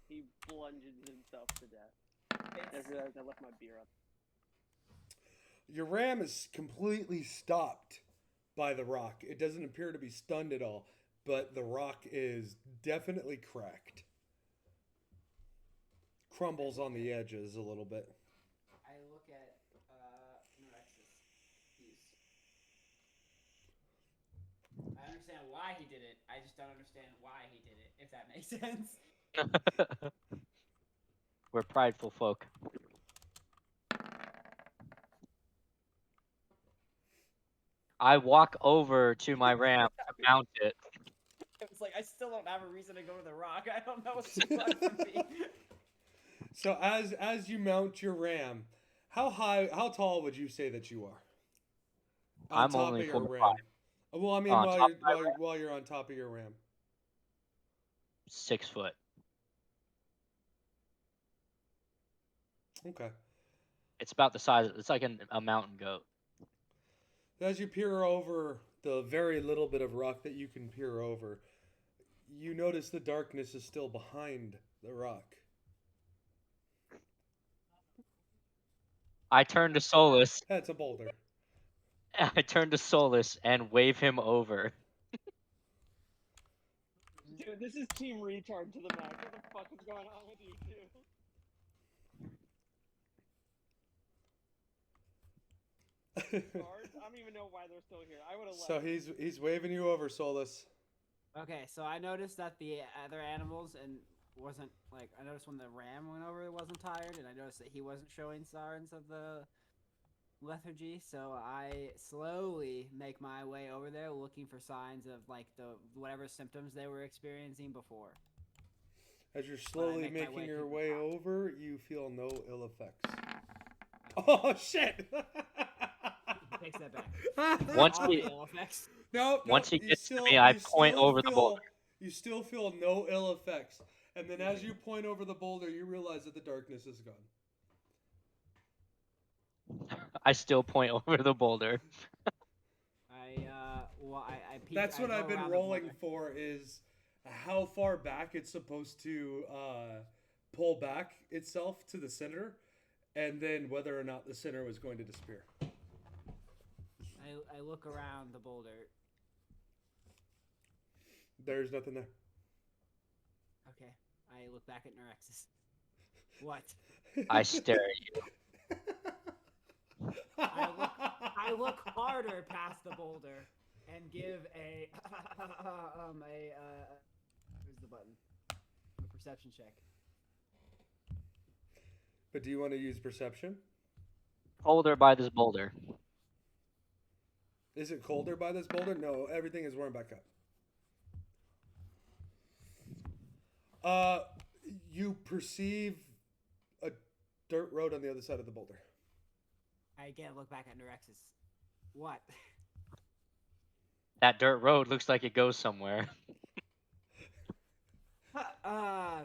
He plunges himself to death. I just realized I left my beer up. Your ram is completely stopped by the rock. It doesn't appear to be stunned at all, but the rock is definitely cracked. Crumbles on the edges a little bit. I look at Norex's piece. I understand why he did it. I just don't understand why he did it. If that makes sense. We're prideful folk. I walk over to my ram to mount it. It was like I still don't have a reason to go to the rock. I don't know what's too much for me. So as you mount your ram, how tall would you say that you are? On I'm top only of your 4'5". ram. Well, I mean, On top of my while you're on top of your ram. 6 foot. Okay. It's about the size. It's like a mountain goat. As you peer over the very little bit of rock that you can peer over, you notice the darkness is still behind the rock. I turn to Solus. That's a boulder. I turn to Solus and wave him over. Dude, this is team retard to the max. What the fuck is going on with you two? Guards? I don't even know why they're still here. I would have left. So he's waving you over, Solus. Okay, so I noticed that the other animals and wasn't like I noticed when the ram went over it wasn't tired, and I noticed that he wasn't showing signs of the lethargy. So I slowly make my way over there, looking for signs of like the whatever symptoms they were experiencing before. As you're slowly make my making way your through the way crowd. over, you feel no ill effects. Oh shit! Takes that back. Once All he- the ill effects. No, Once he you gets to still, me, I you point still over the feel, boulder. You still feel no ill effects, and then as you point over the boulder, you realize that the darkness is gone. I still point over the boulder. I peek. That's what I go I've been around the rolling boulder. for is how far back it's supposed to pull back itself to the center, and then whether or not the center was going to disappear. I look around the boulder. There's nothing there. Okay. I look back at Neurexus. What? I stare at you. I look harder past the boulder and give a where's the button? A perception check. But do you want to use perception? Colder by this boulder. Is it colder by this boulder? No, everything is warm back up. You perceive a dirt road on the other side of the boulder. I again look back at Neurexus. What? That dirt road looks like it goes somewhere. I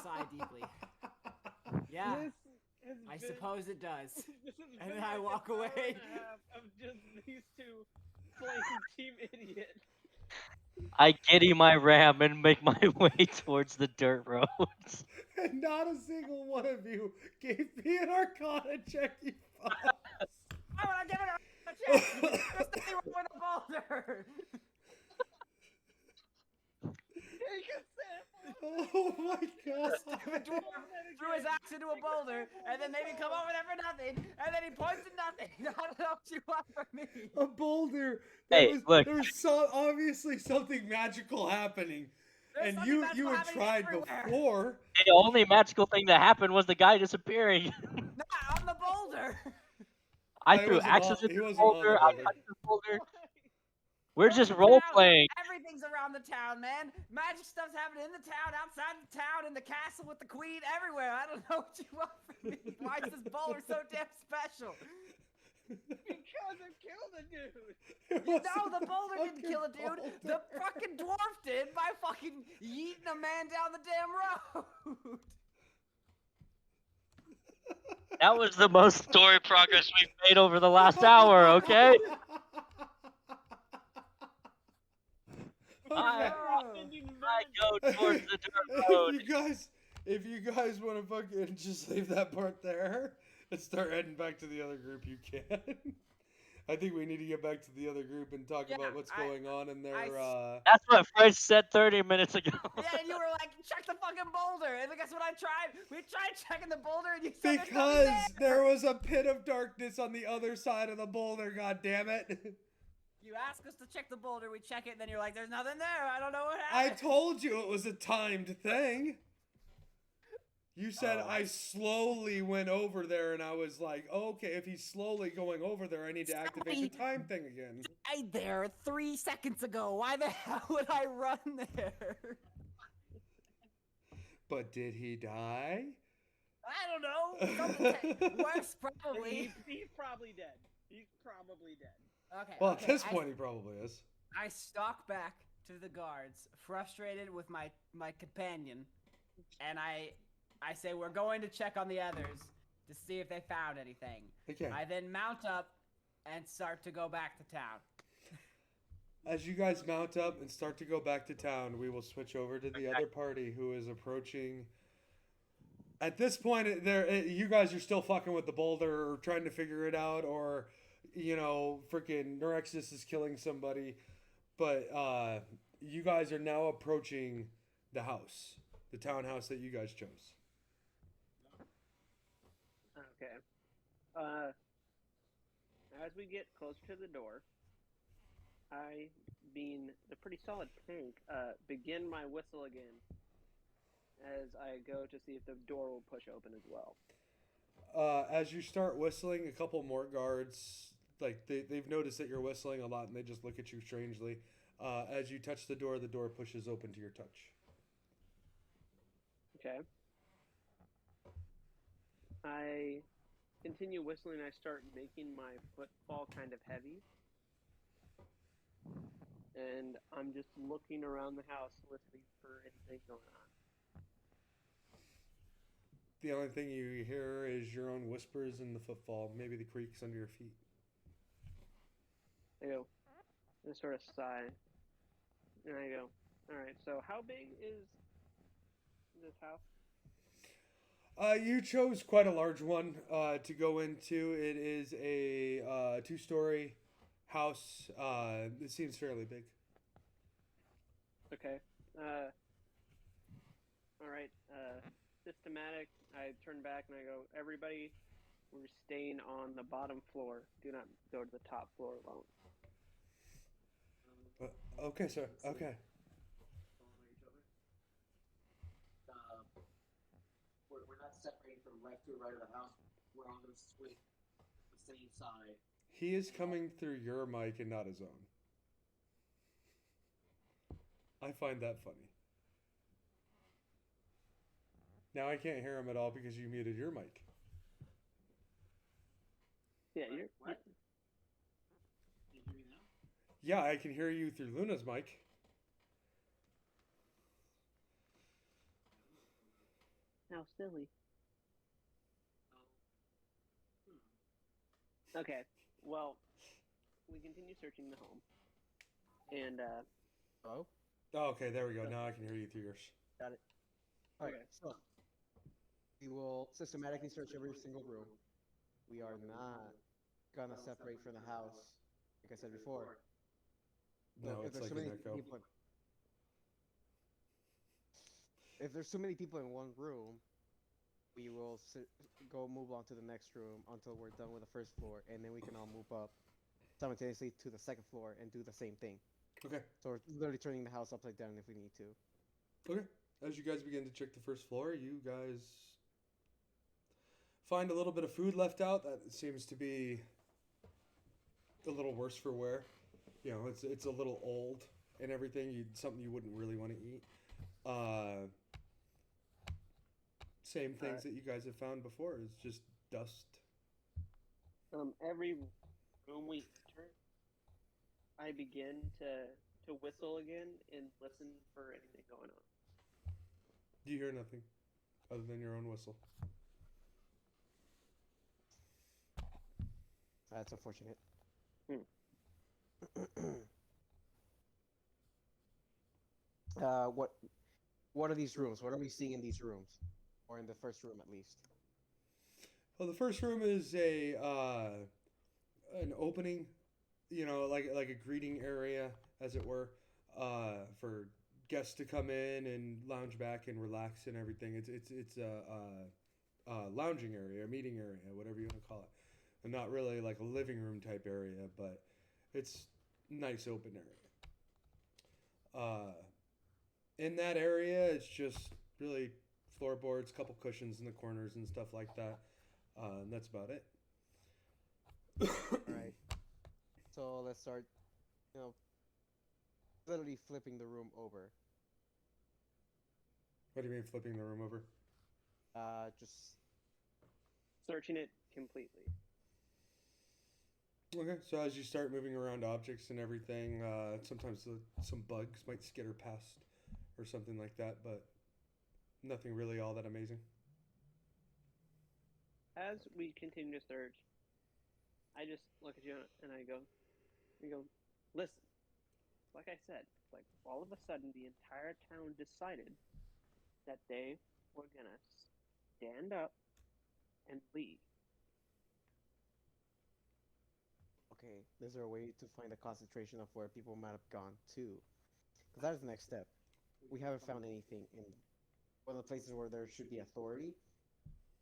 sigh deeply. Yeah, This has I been- suppose it does. This has And been then I like walk an hour away. and a half of just these two playing Team Idiot. I giddy my ram and make my way towards the dirt roads. And not a single one of you gave me an Arcana check, you fucks. Why would I give it a check? There's nothing wrong with the boulder. Take a sample. Oh my god. The dwarf threw his axe into a boulder, and then maybe come over there for nothing, and then he points at nothing. I don't know what you want from me. A boulder. Hey, look. There was obviously something magical happening. There's And something you magical had happening tried everywhere. before. The only magical thing that happened was the guy disappearing. Not on the boulder. I He threw wasn't axes on- in he the wasn't on the boulder. I boulder. touched the boulder. We're We're just in role town. playing. Everything's around the town, man. Magic stuff's happening in the town, outside the town, in the castle with the queen, everywhere. I don't know what you want from me. Why is this boulder so damn special? Because it killed a dude. No, the boulder didn't kill a dude. The fucking dwarf did by fucking yeeting a man down the damn road. That was the most story progress we've made over the last hour, okay? I go towards the dirt road. If you guys want to fucking just leave that part there and start heading back to the other group, you can. I think we need to get back to the other group and talk about what's going on in their. That's what Fred said 30 minutes ago. Yeah, and you were like, check the fucking boulder. And guess what I tried? We tried checking the boulder, and you said there's Because nothing there was a pit of darkness on the other side of the boulder. God damn it! You asked us to check the boulder, we check it, and then you're like, there's nothing there. I don't know what I happened. told you it was a timed thing. You said I slowly went over there, and I was like, okay, if he's slowly going over there, I need to activate the time thing again. Died there 3 seconds ago. Why the hell would I run there? But did he die? I don't know. Something worse, probably. He's probably dead. He's probably dead. Okay. Well, okay. at this point, he probably is. I stalk back to the guards, frustrated with my companion, and I say we're going to check on the others to see if they found anything. Okay. I then mount up and start to go back to town. As you guys mount up and start to go back to town, we will switch over to the other party who is approaching. At this point, you guys are still fucking with the boulder or trying to figure it out, or, freaking Neurexus is killing somebody. But you guys are now approaching the house, the townhouse that you guys chose. Okay. As we get closer to the door, I, being a pretty solid tank, begin my whistle again as I go to see if the door will push open as well. As you start whistling, a couple more guards, they've noticed that you're whistling a lot, and they just look at you strangely. As you touch the door pushes open to your touch. Okay. I continue whistling. I start making my footfall kind of heavy. And I'm just looking around the house, listening for anything going on. The only thing you hear is your own whispers in the footfall, maybe the creaks under your feet. I go, I sort of sigh, and I go, alright, so how big is this house? You chose quite a large one to go into. It is a 2-story house. It seems fairly big. Okay. Alright, systematic. I turn back and I go, everybody, we're staying on the bottom floor. Do not go to the top floor alone. Okay, sir. Okay. We're not separating from left to right of the house. We're on the same side. He is coming through your mic and not his own. I find that funny. Now I can't hear him at all because you muted your mic. Yeah, you're... What? Can you hear me now? Yeah, I can hear you through Luna's mic. How silly. Okay, well, we continue searching the home. And, Hello? Oh, okay, there we go. Now I can hear you through yours. Got it. Alright, Okay. so we will systematically search every single room. We are not gonna separate from the house, like I said before. No, But it's like an echo. If there's too many people in one room, we will go move on to the next room until we're done with the first floor, and then we can all move up simultaneously to the second floor and do the same thing. Okay. So we're literally turning the house upside down if we need to. Okay. As you guys begin to check the first floor, you guys find a little bit of food left out that seems to be a little worse for wear. It's a little old and everything. Something you wouldn't really want to eat. Same things that you guys have found before. It's just dust. every room we enter, I begin to whistle again and listen for anything going on. You hear nothing other than your own whistle. That's unfortunate. What are these rooms? What are we seeing in these rooms, or in the first room at least? Well, the first room is an opening, like a greeting area, as it were, for guests to come in and lounge back and relax and everything. It's a lounging area, a meeting area, whatever you want to call it, and not really like a living room type area, but it's nice open area. In that area, it's just really floorboards, couple cushions in the corners and stuff like that. And that's about it. Alright. So let's start, literally flipping the room over. What do you mean flipping the room over? Just searching it completely. Okay, so as you start moving around objects and everything, sometimes some bugs might skitter past or something like that, but nothing really all that amazing. As we continue to search, I just look at you and I go, listen. Like I said, like all of a sudden the entire town decided that they were gonna stand up and leave. Okay, is there a way to find a concentration of where people might have gone to? Because that is the next step. We haven't found anything in one of the places where there should be authority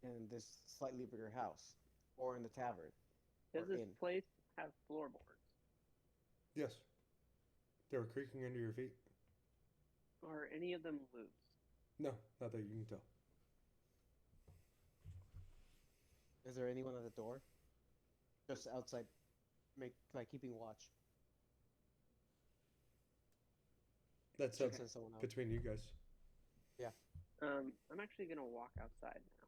in this slightly bigger house or in the tavern. Does Or this in. place have floorboards? Yes. They were creaking under your feet. Are any of them loose? No, not that you can tell. Is there anyone at the door? Just outside, keeping watch. That's Should send someone out. between you guys. I'm actually gonna walk outside now.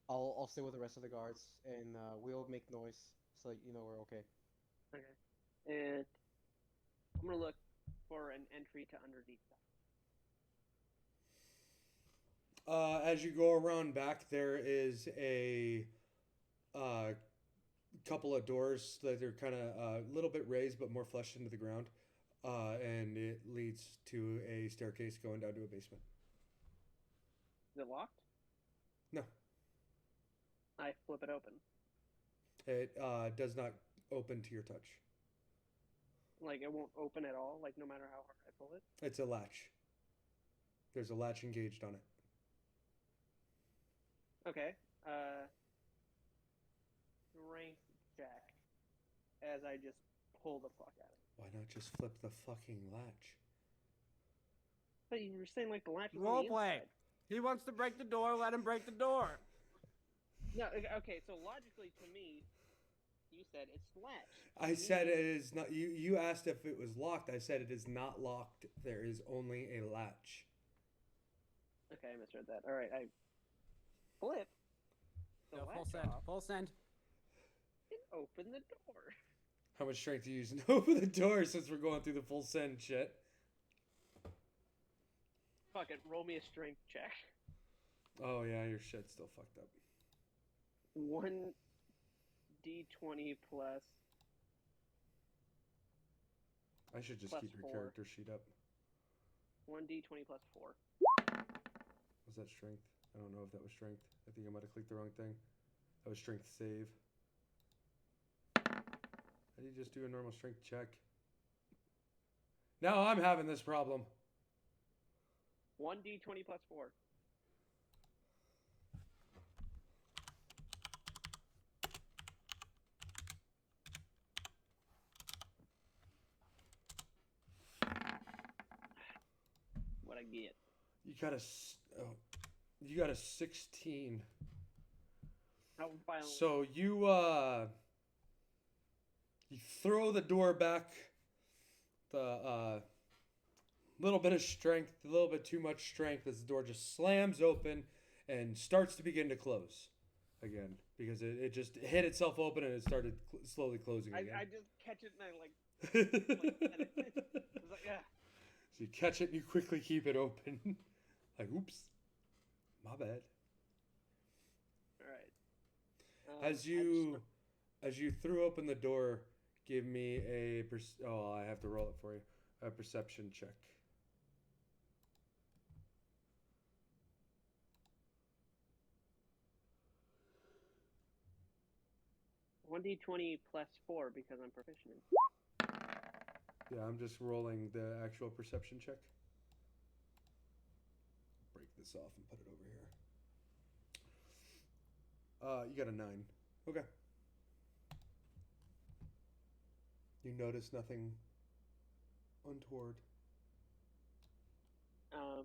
I'll stay with the rest of the guards, and we'll make noise so that you know we're okay. Okay. And I'm gonna look for an entry to underneath that. As you go around back, there is a couple of doors that are kind of a little bit raised but more flushed into the ground, and it leads to a staircase going down to a basement. Is it locked? No, I flip it open. it does not open to your touch. Like it won't open at all. Like no matter how hard I pull it. It's a latch. There's a latch engaged on it. Okay. Strength check. As I just pull the fuck out of it. Why not just flip the fucking latch? But you were saying like the latch was on the Roleplay. inside. He wants to break the door. Let him break the door. No, okay. So logically, to me, you said it's latched. I said it is not. You asked if it was locked. I said it is not locked. There is only a latch. Okay, I misread that. All right, I flip the No, full latch send. off Full send. and open the door. How much strength do you use to open the door since we're going through the full send shit? Fuck it, roll me a strength check. Oh yeah, your shit's still fucked up. 1d20 plus. I should just Plus keep your 4. character sheet up. 1d20 plus 4. Was that strength? I don't know if that was strength. I think I might have clicked the wrong thing. That was strength save. How do you just do a normal strength check? Now I'm having this problem. 1d20 plus 4. What I get? You got a you got a 16. How violent? So you throw the door back. The little bit of strength, a little bit too much strength as the door just slams open and starts to begin to close again because it just hit itself open and it started slowly closing again. I just catch it and I like. It's like, yeah. So you catch it and you quickly keep it open. Like, oops, my bad. All right. As you threw open the door, give me a I have to roll it for you. A perception check. 1d20 plus 4 because I'm proficient in. Yeah, I'm just rolling the actual perception check. Break this off and put it over here. You got a 9. Okay. You notice nothing untoward. I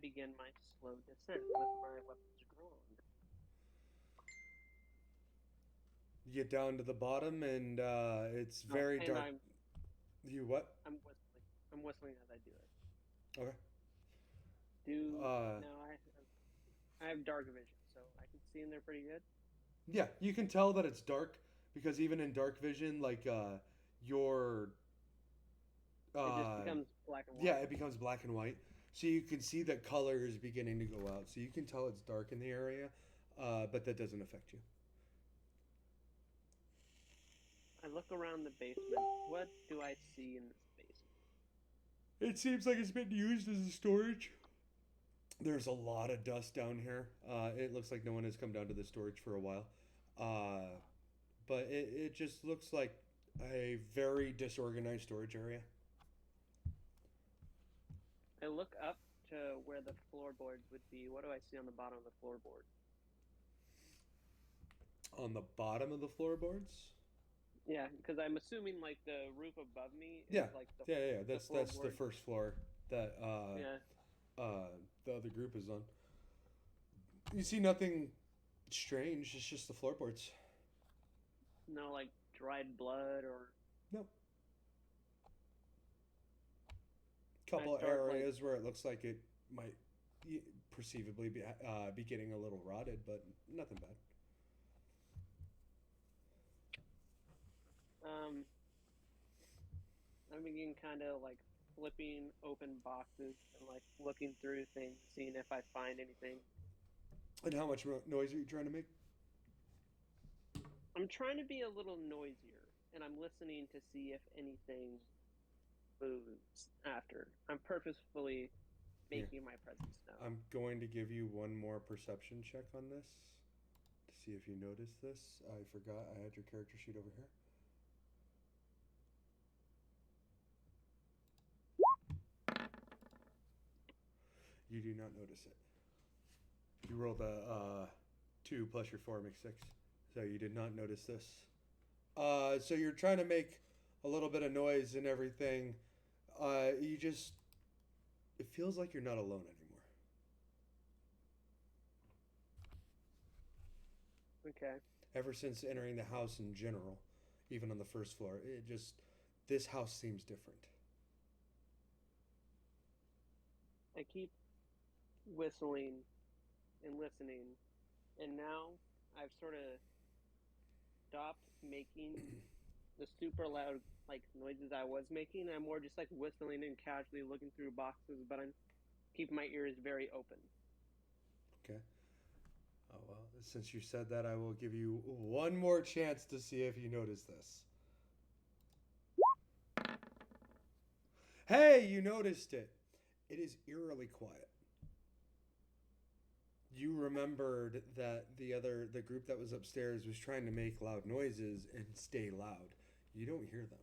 begin my slow descent with my weapons drawn. You get down to the bottom and it's very and dark. You what? I'm whistling. I'm whistling as I do it. Okay. No, I have dark vision, so I can see in there pretty good? Yeah, you can tell that it's dark because even in dark vision, like your It just becomes black and white. yeah, it becomes black and white. So you can see that color is beginning to go out. So you can tell it's dark in the area, but that doesn't affect you. I look around the basement. What do I see in this basement? It seems like it's been used as a storage. There's a lot of dust down here. It looks like no one has come down to the storage for a while. But it just looks like a very disorganized storage area. I look up to where the floorboards would be. What do I see on the bottom of the floorboard? On the bottom of the floorboards? Yeah, because I'm assuming like the roof above me is Yeah, like the yeah. That's the floorboard. first floor that Yeah. the other group is on. You see nothing strange. It's just the floorboards. No like dried blood or No. Couple I start, areas where it looks like it might perceivably be getting a little rotted, but nothing bad. I'm beginning kind of like flipping open boxes and like looking through things, seeing if I find anything. And how much noise are you trying to make? I'm trying to be a little noisier, and I'm listening to see if anything moves after. I'm purposefully making my presence known. I'm going to give you one more perception check on this to see if you notice this. I forgot I had your character sheet over here. You do not notice it. You rolled a 2 plus your 4 makes 6. So you did not notice this. So you're trying to make a little bit of noise and everything. It feels like you're not alone anymore. Okay. Ever since entering the house in general, even on the first floor, this house seems different. I keep whistling and listening, and now I've sort of stopped making the super loud like noises I was making. I'm more just like whistling and casually looking through boxes, but I'm keeping my ears very open. Okay. Oh well, since you said that, I will give you one more chance to see if you notice this. Hey, you noticed it. It is eerily quiet. You remembered that the group that was upstairs was trying to make loud noises and stay loud. You don't hear them.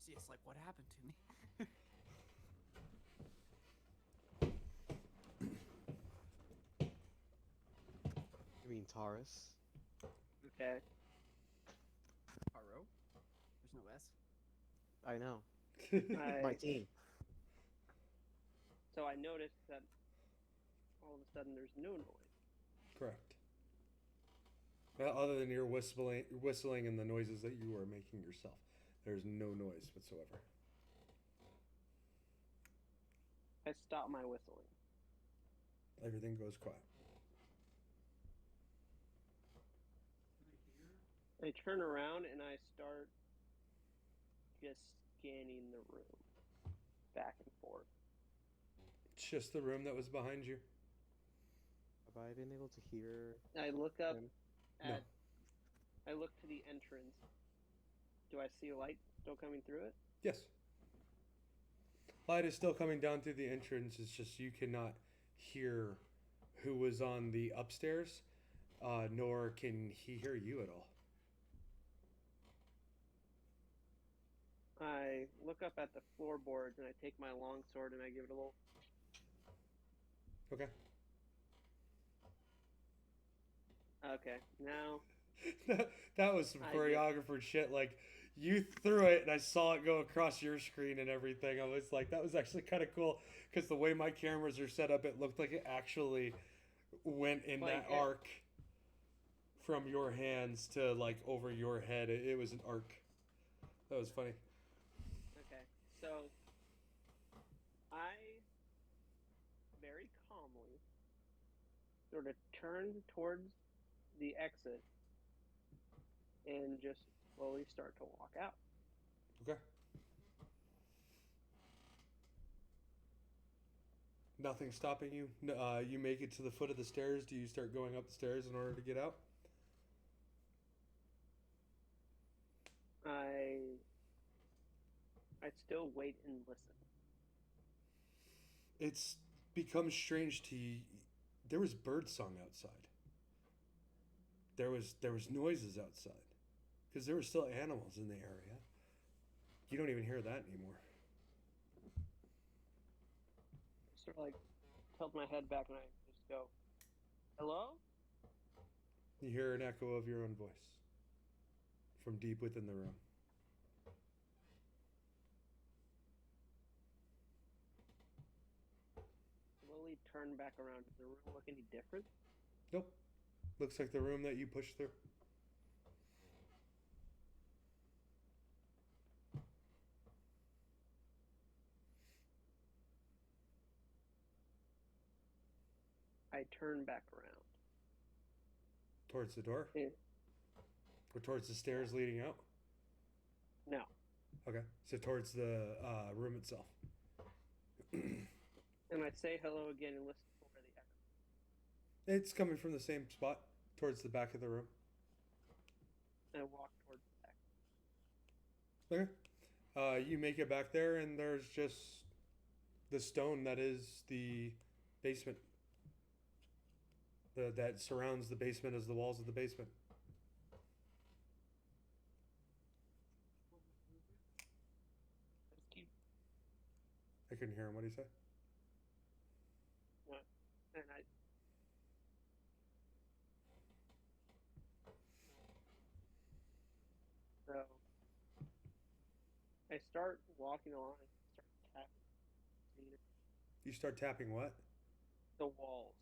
See, it's like, what happened to me? You mean Taurus? Okay. Haro? There's no S. I know. I- My team. So I noticed that all of a sudden there's no noise. Correct. Well, other than your whistling and the noises that you are making yourself, there's no noise whatsoever. I stop my whistling. Everything goes quiet. I turn around and I start just scanning the room back and forth. It's just the room that was behind you. Have I been able to hear I look up him? No. I look to the entrance. Do I see a light still coming through it? Yes. Light is still coming down through the entrance. It's just you cannot hear who was on the upstairs, nor can he hear you at all. I look up at the floorboards and I take my longsword and I give it a little. Okay. Okay, now That was some I did. choreographer shit. Like, you threw it and I saw it go across your screen and everything. I was like, that was actually kind of cool because the way my cameras are set up, it looked like it actually went in Like that arc from your hands to like over your head. It was an arc. That was funny. Okay, so I very calmly sort of turn towards the exit and just slowly start to walk out. Okay. Nothing stopping you. You make it to the foot of the stairs. Do you start going up the stairs in order to get out? I still wait and listen. It's become strange to you. There was bird song outside. There was noises outside, because there were still animals in the area. You don't even hear that anymore. Sort of like tilt my head back and I just go, "Hello?" You hear an echo of your own voice from deep within the room. Slowly turn back around. Does the room look any different? Nope. Looks like the room that you pushed through. I turn back around. Towards the door? Yeah. Or towards the stairs leading out? No. Okay. So towards the room itself. And I say hello again and listen for the echo. It's coming from the same spot, towards the back of the room. And I walk towards the back. Okay. You make it back there, and there's just the stone that is the basement. That surrounds the basement as the walls of the basement. Just keep. I couldn't hear him. What did he say? What? And so I start walking along and start tapping You start tapping what? the walls.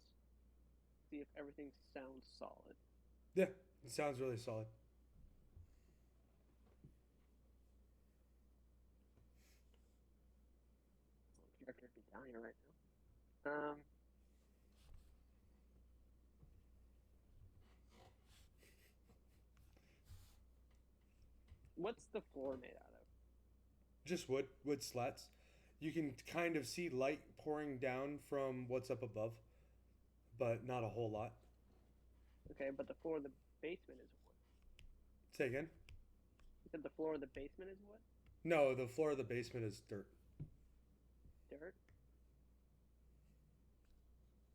See if everything sounds solid. Yeah, it sounds really solid. Character would be down here right now. What's the floor made out of? Just wood slats. You can kind of see light pouring down from what's up above, but not a whole lot. Okay, but the floor of the basement is wood. Say again? You said the floor of the basement is wood? No, the floor of the basement is dirt. Dirt?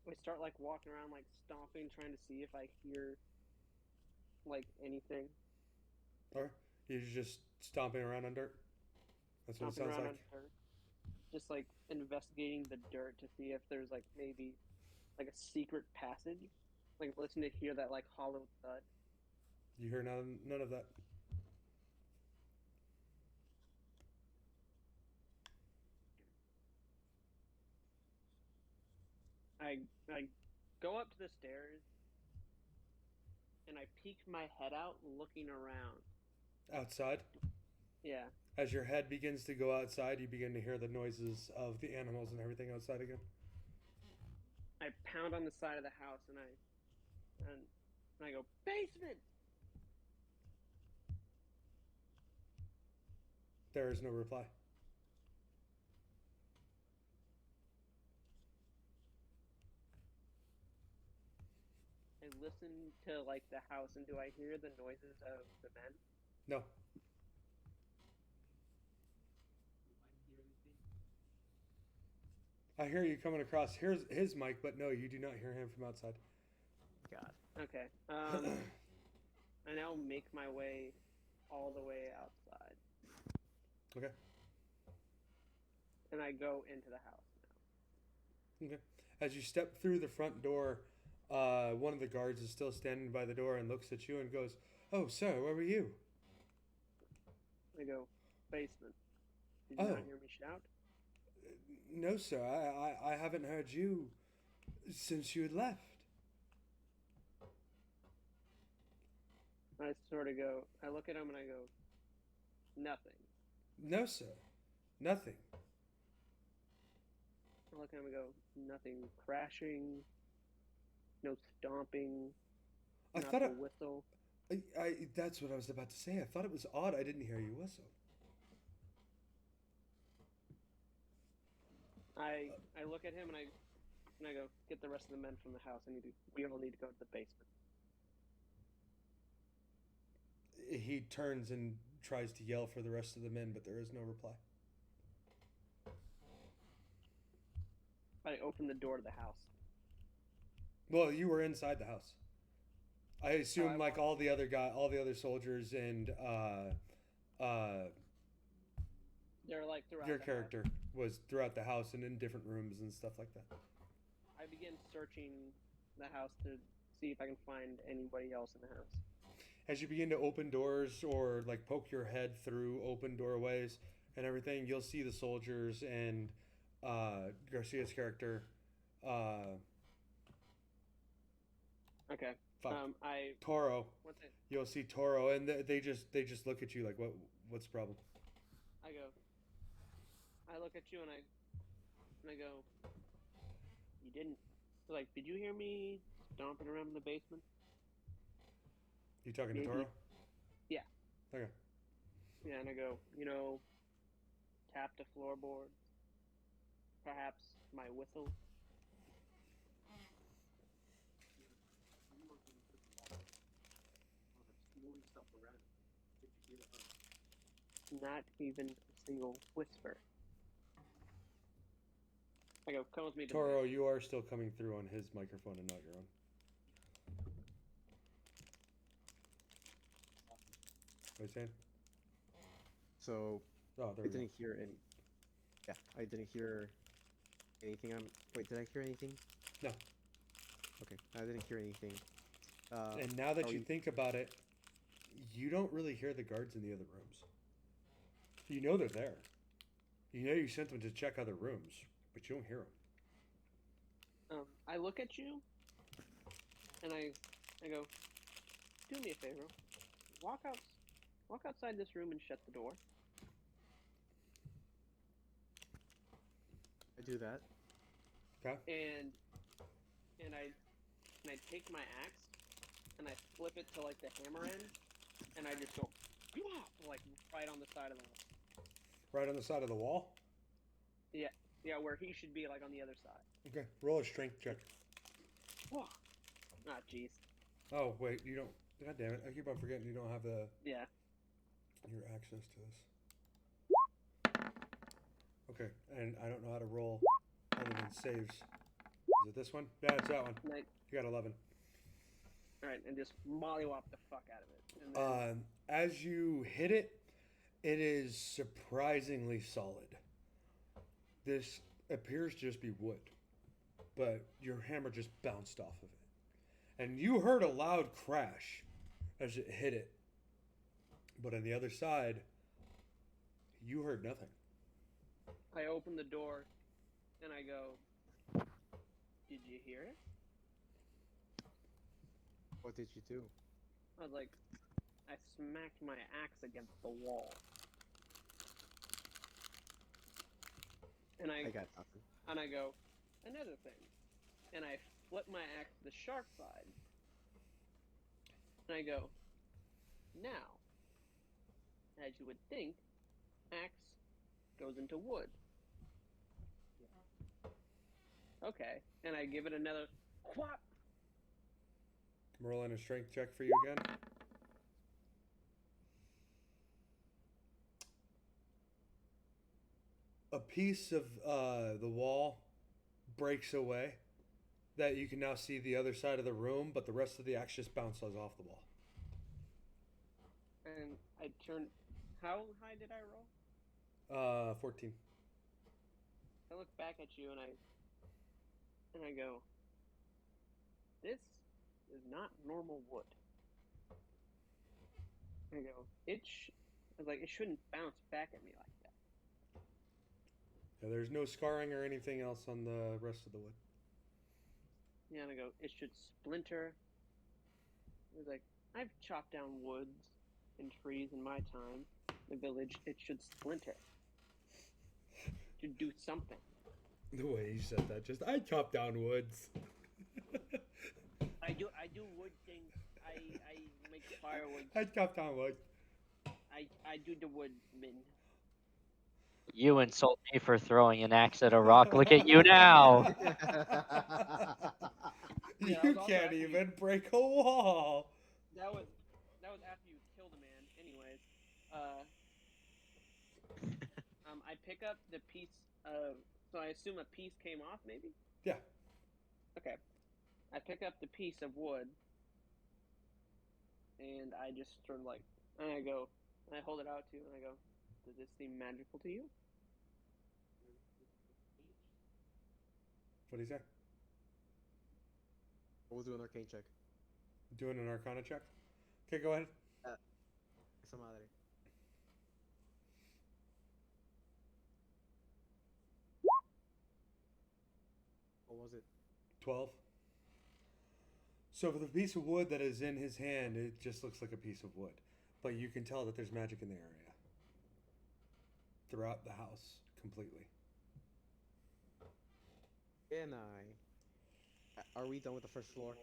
I start like walking around, like stomping, trying to see if I hear like anything. Or you're just stomping around on dirt. That's what it Stomping sounds around like. on dirt. Just like investigating the dirt to see if there's like maybe like a secret passage. Like listen to hear that like hollow thud. You hear none of that. I go up to the stairs and I peek my head out looking around. Outside, Yeah. as your head begins to go outside, you begin to hear the noises of the animals and everything outside again. I pound on the side of the house and I go, basement! There is no reply. I listen to like the house and do I hear the noises of the men? No. I hear you coming across. Here's his mic, but no, you do not hear him from outside. God. Okay. I now make my way all the way outside. Okay. And I go into the house now. Okay. As you step through the front door, one of the guards is still standing by the door and looks at you and goes, "Oh, sir, where were you?" I go, basement. Did you Oh. not hear me shout? No, sir. I haven't heard you since you had left. I sort of go, I look at him and I go, nothing. No, sir. Nothing. I look at him and go, nothing crashing, No stomping. I Not thought the whistle. that's what I was about to say. I thought it was odd I didn't hear you whistle. I look at him and I go, get the rest of the men from the house. We all need to go to the basement. He turns and tries to yell for the rest of the men, but there is no reply. I open the door to the house. Well, you were inside the house. I assume I like all the other soldiers and they're like throughout your the character house. was throughout the house and in different rooms and stuff like that. I begin searching the house to see if I can find anybody else in the house. As you begin to open doors or like poke your head through open doorways and everything, you'll see the soldiers and Garcia's character. Okay. Fuck. I Toro. once You'll see Toro, and they just look at you like, what's the problem? I look at you and I go, you didn't. Like, did you hear me stomping around in the basement? You talking to Maybe. Toro? Yeah. Okay. Yeah, and I go, tap the floorboards. Perhaps my whistle. Moving stuff around. Did you hear her? Not even a single whisper. I go, come with me to Toro, you are still coming through on his microphone and not your own. What are you saying? So Oh, there I we go. didn't hear any. Yeah, I didn't hear anything. Wait, did I hear anything? No. Okay, I didn't hear anything. And now that are you we- think about it, you don't really hear the guards in the other rooms. You know they're there. You know you sent them to check other rooms, but you don't hear them. I look at you, and I go, do me a favor. Walk outside this room and shut the door. I do that. Okay. And I take my axe and I flip it to like the hammer end, and I just go, like right on the side of the wall. Right on the side of the wall? Yeah, where he should be, like on the other side. Okay. Roll a strength check. Whoa. Ah, jeez. Oh, wait, you don't. God damn it. I keep on forgetting you don't have Yeah. your access to this. Okay, and I don't know how to roll other than saves. Is it this one? Yeah, it's that one. And You got 11. all right, and just mollywop the fuck out of it. And then, As you hit it, it is surprisingly solid. This appears to just be wood, but your hammer just bounced off of it. And you heard a loud crash as it hit it. But on the other side, you heard nothing. I open the door, and I go, did you hear it? What did you do? I was like, I smacked my axe against the wall. And I got nothing. And I go, another thing. And I flip my axe to the sharp side. And I go, now, as you would think, axe goes into wood. Okay. And I give it another whop. Rolling a strength check for you again. A piece of the wall breaks away that you can now see the other side of the room, but the rest of the axe just bounces off the wall. And I turn. How high did I roll? 14. I look back at you and I go, this is not normal wood. I go, I was like, it shouldn't bounce back at me like that. Yeah, there's no scarring or anything else on the rest of the wood. Yeah, and I go, it should splinter. I was like, I've chopped down woods and trees in my time. The village, it should splinter. It should do something. The way you said that, just I chop down woods. I do wood things. I make firewood. I chopped down wood. I do the woodman. You insult me for throwing an axe at a rock. Look at you now. You Yeah, that was also can't after you- even break a wall. That was after you killed a man. Anyways, I pick up the piece of. So I assume a piece came off, maybe. Yeah. Okay. I pick up the piece of wood, and I just sort of like, and I go, and I hold it out to you, and I go, "Does this seem magical to you?" What do you say? We'll do an arcane check. Doing an Arcana check. Okay, go ahead. Esa madre. What was it? 12. So for the piece of wood that is in his hand, it just looks like a piece of wood, but you can tell that there's magic in the area. Throughout the house, completely. And are we done with the first floor?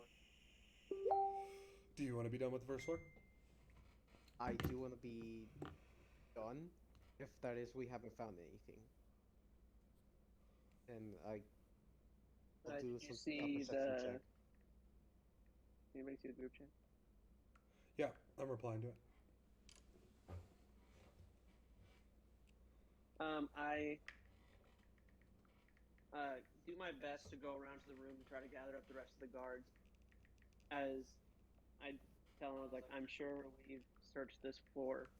Do you want to be done with the first floor? I do want to be done. If that is, we haven't found anything. And I'll do Did you some see perception check. Anybody see the group chat? Yeah, I'm replying to it. I do my best to go around to the room and try to gather up the rest of the guards. As I tell them, I was like, I'm sure we've searched this floor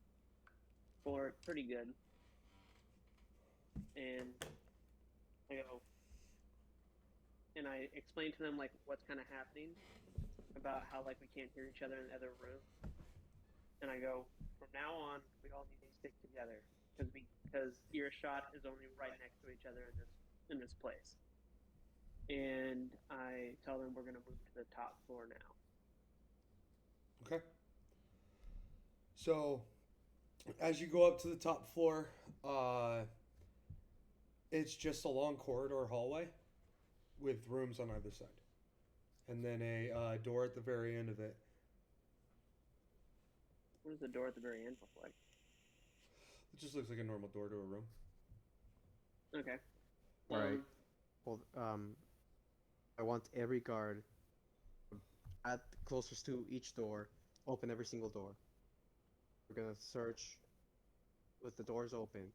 for pretty good. And I go, and I explain to them like what's kind of happening about how like we can't hear each other in the other room. And I go, from now on, we all need to stick together because earshot is only right next to each other in this place. And I tell them we're going to move to the top floor now. Okay. So, as you go up to the top floor, it's just a long corridor hallway with rooms on either side, and then a door at the very end of it. What does the door at the very end look like? It just looks like a normal door to a room. Okay. Alright. Well, I want every guard at closest to each door, open every single door. We're gonna search with the doors open,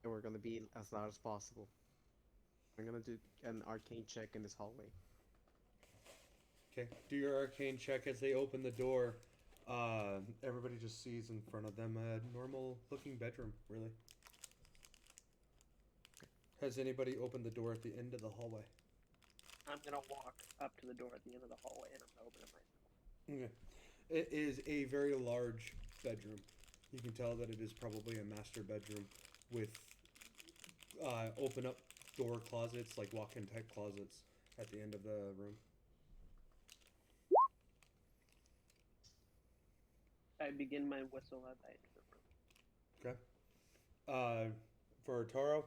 and we're gonna be as loud as possible. I'm gonna do an arcane check in this hallway. Okay. Do your arcane check as they open the door. Everybody just sees in front of them a normal-looking bedroom, really. Has anybody opened the door at the end of the hallway? I'm going to walk up to the door at the end of the hallway and I'm going to open it myself. Okay. It is a very large bedroom. You can tell that it is probably a master bedroom with open up door closets, like walk-in type closets at the end of the room. I begin my whistle as I enter the room. Okay. For Taro,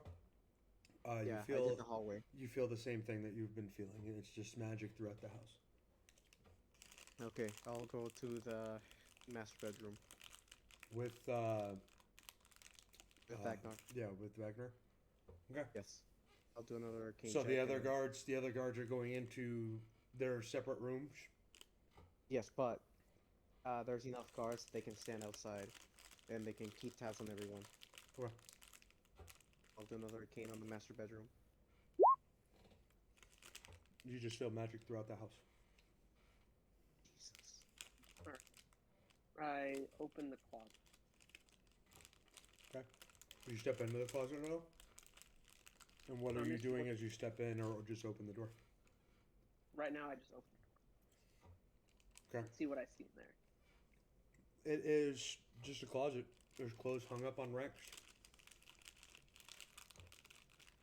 Yeah, you feel I did the hallway. you feel the same thing that you've been feeling, and it's just magic throughout the house. Okay, I'll go to the master bedroom With Wagner. Yeah, with Wagner. Okay. Yes, I'll do another arcane So check. the other guards are going into their separate rooms. Yes, but there's enough guards they can stand outside, and they can keep tabs on everyone. Okay. I'll do another arcane on the master bedroom. You just feel magic throughout the house. Jesus. I open the closet. Okay. You step into the closet at all? And what are you doing as you step in, or just open the door? Right now I just open it. Okay. See what I see in there. It is just a closet. There's clothes hung up on racks.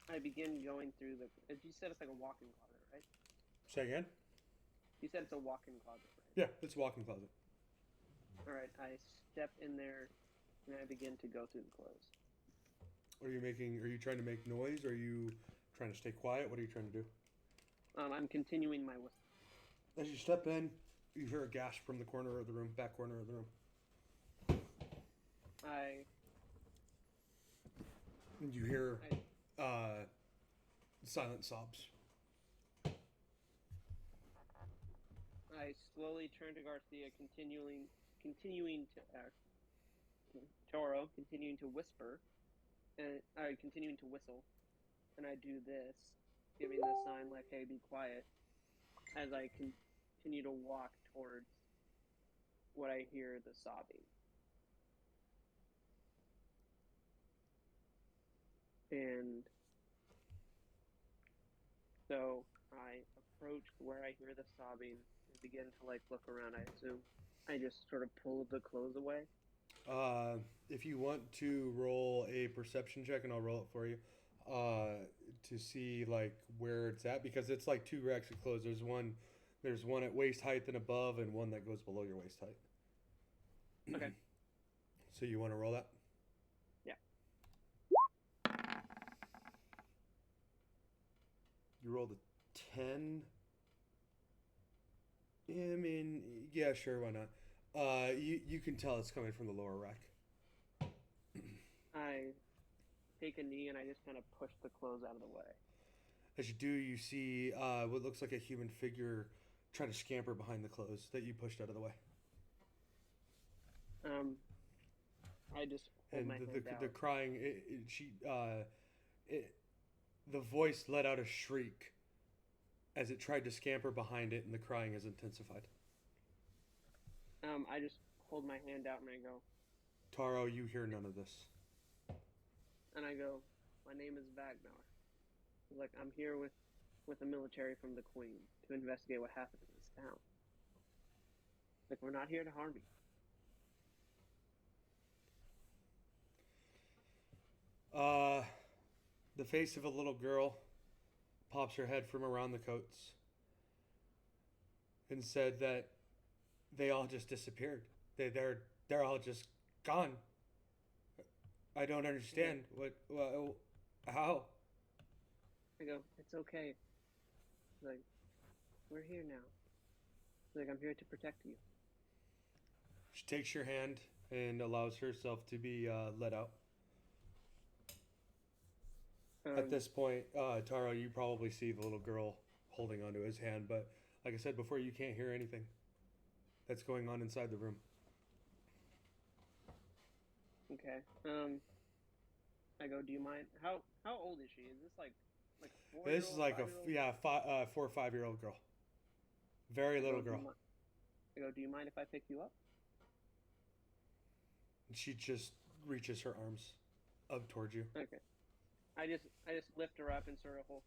I begin going through the. You said it's like a walk-in closet, right? Say again? You said it's a walk-in closet, right? Yeah, it's a walk-in closet. All right. I step in there, and I begin to go through the clothes. Are you trying to make noise? Are you trying to stay quiet? What are you trying to do? I'm continuing my whistle. As you step in, you hear a gasp from the corner of the room, back corner of the room. And you hear silent sobs. I slowly turn to Garcia, continuing to Toro, continuing to whisper, and continuing to whistle, and I do this, giving the sign like, "Hey, be quiet," as I continue to walk towards what I hear the sobbing. And so I approach where I hear the sobbing and begin to like look around. I assume I just sort of pull the clothes away. If you want to roll a perception check, and I'll roll it for you, to see like where it's at, because it's like two racks of clothes. There's one at waist height and above, and one that goes below your waist height. Okay. So you want to roll that? Yeah. You rolled a 10. Yeah, I mean, yeah, sure, why not? You can tell it's coming from the lower rack. I take a knee and I just kind of push the clothes out of the way. As you do, you see what looks like a human figure trying to scamper behind the clothes that you pushed out of the way. I just hold And my hand out. the crying, the voice let out a shriek as it tried to scamper behind it, and the crying is intensified. I just hold my hand out and I go, Taro, you hear none of this. and I go, "My name is Vagnar. Like, I'm here with the military from the Queen to investigate what happened in this town. Like, we're not here to harm you." The face of a little girl pops her head from around the coats and said that they all just disappeared. They're all just gone. I don't understand how. I go, "It's okay. Like, we're here now. Like, I'm here to protect you." She takes your hand and allows herself to be let out. At this point, Taro, you probably see the little girl holding onto his hand, but like I said before, you can't hear anything that's going on inside the room. Okay. I go, "Do you mind? How old is she? Is this like 4-year-old? This is like 5-year-old? 4 or 5 year old girl, very little girl. I go, "Do you mind if I pick you up?" And she just reaches her arms up towards you. Okay. I just lift her up and sort of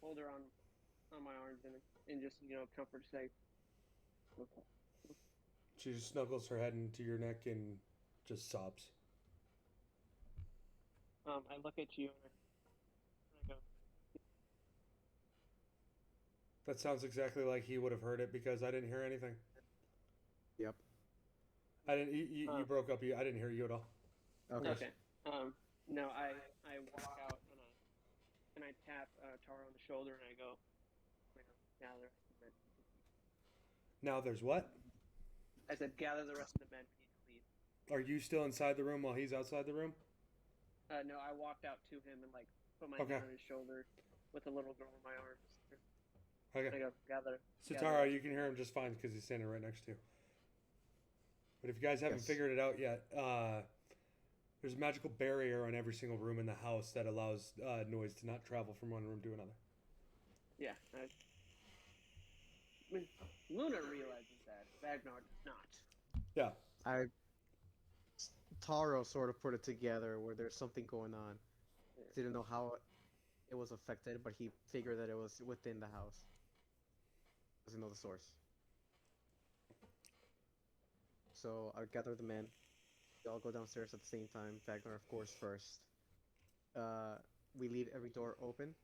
hold her on my arms and just comfort, say, "Okay." She just snuggles her head into your neck and just sobs. I look at you and I go, That sounds exactly like he would have heard it, because I didn't hear anything. Yep. I didn't. You broke up. I didn't hear you at all. Okay. No, I walk out and I tap Tara on the shoulder and I go, "Gather the rest of the men. Now there's what? I said, "Gather the rest of the men. We need to leave." Are you still inside the room while he's outside the room? No, I walked out to him and like put my hand on his shoulder with the little girl in my arms. Okay. I go, "Gather." So Tara, you can hear him just fine because he's standing right next to you. But if you guys haven't figured it out yet, there's a magical barrier on every single room in the house that allows noise to not travel from one room to another. Yeah. I mean, Luna realizes that. Vagnar does not. Yeah. Taro sort of put it together where there's something going on. Didn't know how it was affected, but he figured that it was within the house. Doesn't know the source. So I gather the men. We all go downstairs at the same time. Vagnar, of course, first. We leave every door open,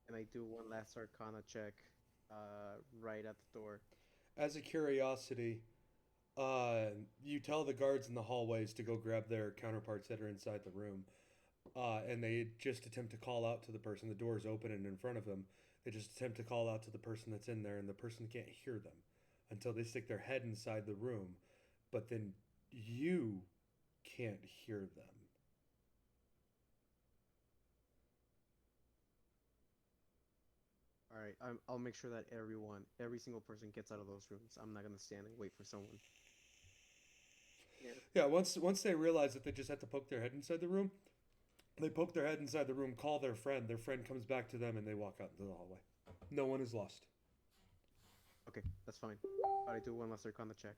and I do one last Arcana check right at the door. As a curiosity, you tell the guards in the hallways to go grab their counterparts that are inside the room, and they just attempt to call out to the person. The door is open and in front of them. They just attempt to call out to the person that's in there, and the person can't hear them until they stick their head inside the room. But then you can't hear them. All right, I'll make sure that every single person gets out of those rooms. I'm not gonna stand and wait for someone. Yeah, once they realize that they just have to poke their head inside the room, they poke their head inside the room, call their friend. Their friend comes back to them, and they walk out into the hallway. No one is lost. Okay, that's fine. But I do one last Arcana check.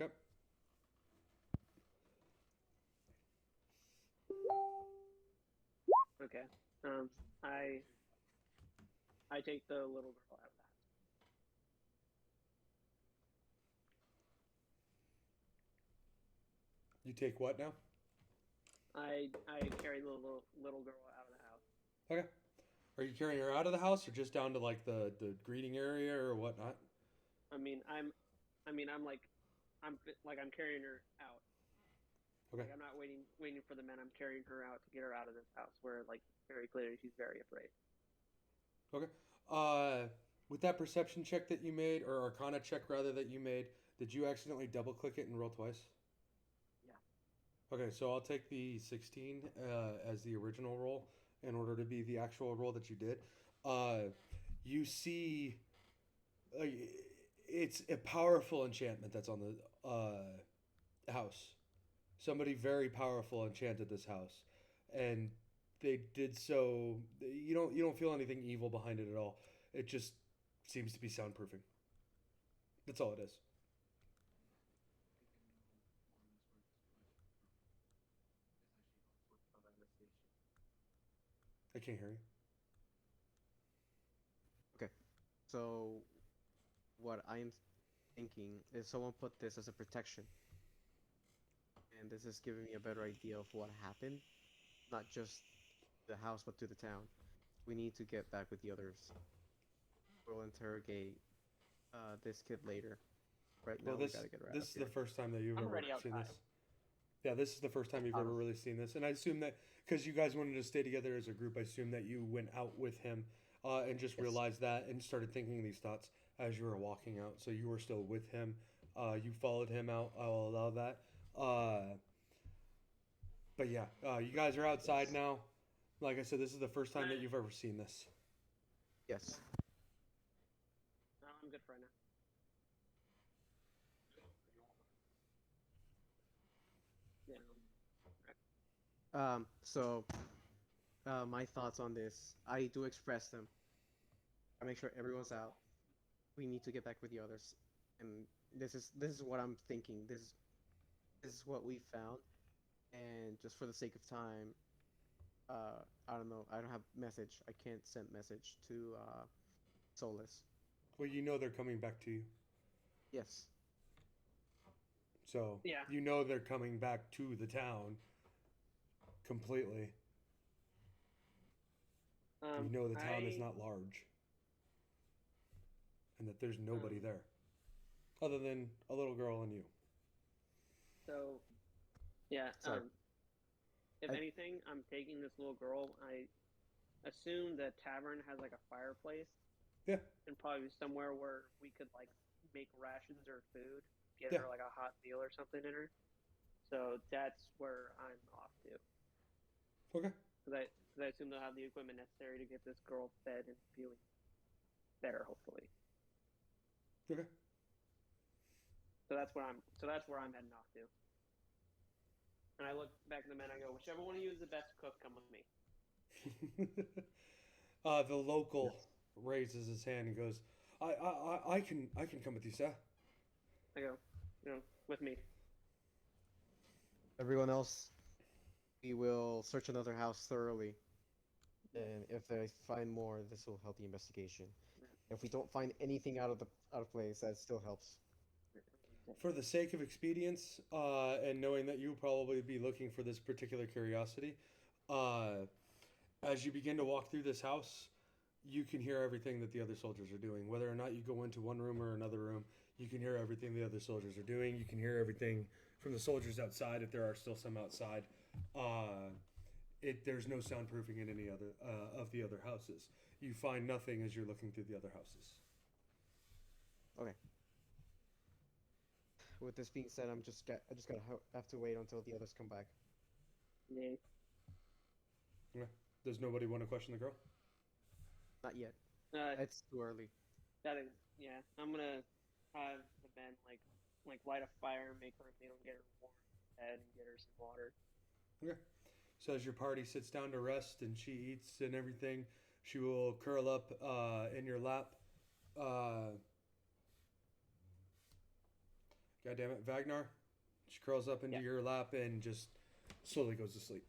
Okay. Okay. I take the little girl out of the house. You take what now? I carry the little girl out of the house. Okay. Are you carrying her out of the house, or just down to like the greeting area or whatnot? I'm carrying her out. Okay. Like, I'm not waiting for the men. I'm carrying her out to get her out of this house where, like, very clearly she's very afraid. Okay. With that perception check that you made, or Arcana check rather that you made, did you accidentally double click it and roll twice? Yeah. Okay, so I'll take the 16 as the original roll in order to be the actual roll that you did. You see, it's a powerful enchantment that's on the house. Somebody very powerful enchanted this house, and they did so. You don't feel anything evil behind it at all. It just seems to be soundproofing. That's all it is. I can't hear you. Okay, so what I'm thinking is someone put this as a protection, and this is giving me a better idea of what happened, not just the house but to the town. We need to get back with the others. We'll interrogate this kid later. Right now, Well, we gotta get her out this of is here. the first time that you've I'm ever already seen outside. this. Yeah, this is the first time you've ever really seen this, and I assume that because you guys wanted to stay together as a group, I assume that you went out with him and just Yes. realized that and started thinking these thoughts as you were walking out. So you were still with him. You followed him out. I'll allow that. But yeah, you guys are outside Yes. now. Like I said, this is the first time that you've ever seen this. Yes. No, I'm good for right now. Yeah. So, my thoughts on this. I do express them. I make sure everyone's out. We need to get back with the others, and this is what I'm thinking. This is what we found, and just for the sake of time, I don't know. I don't have message. I can't send message to Solus. Well, you know they're coming back to you. Yes. So Yeah. you know they're coming back to the town completely. You know the town is not large. And that there's nobody there. Other than a little girl and you. So, yeah. Sorry. If I- anything, I'm taking this little girl. I assume the tavern has like a fireplace. Yeah. And probably somewhere where we could like make rations or food, get Yeah. her like a hot meal or something in her. So that's where I'm off to. Okay. Because I assume they'll have the equipment necessary to get this girl fed and feeling better, hopefully. Okay. So that's where I'm heading off to. And I look back at the men. I go, whichever one of you is the best cook, come with me. The local raises his hand and goes, I can come with you, sir. I go, with me. Everyone else, we will search another house thoroughly. And if they find more, this will help the investigation. If we don't find anything out of place, that still helps. For the sake of expedience, and knowing that you'll probably be looking for this particular curiosity, as you begin to walk through this house, you can hear everything that the other soldiers are doing. Whether or not you go into one room or another room, you can hear everything the other soldiers are doing. You can hear everything from the soldiers outside, if there are still some outside. there's no soundproofing in any other of the other houses. You find nothing as you're looking through the other houses. Okay. With this being said, I just gotta have to wait until the others come back. Yeah. Yeah. Does nobody want to question the girl? Not yet. Uh, It's too early. that is, yeah. I'm gonna have the men like light a fire, make her a meal, get her warm head, and get her some water. Okay. So as your party sits down to rest and she eats and everything, she will curl up in your lap. God damn it, Vagnar. She curls up into Yeah. your lap and just slowly goes to sleep.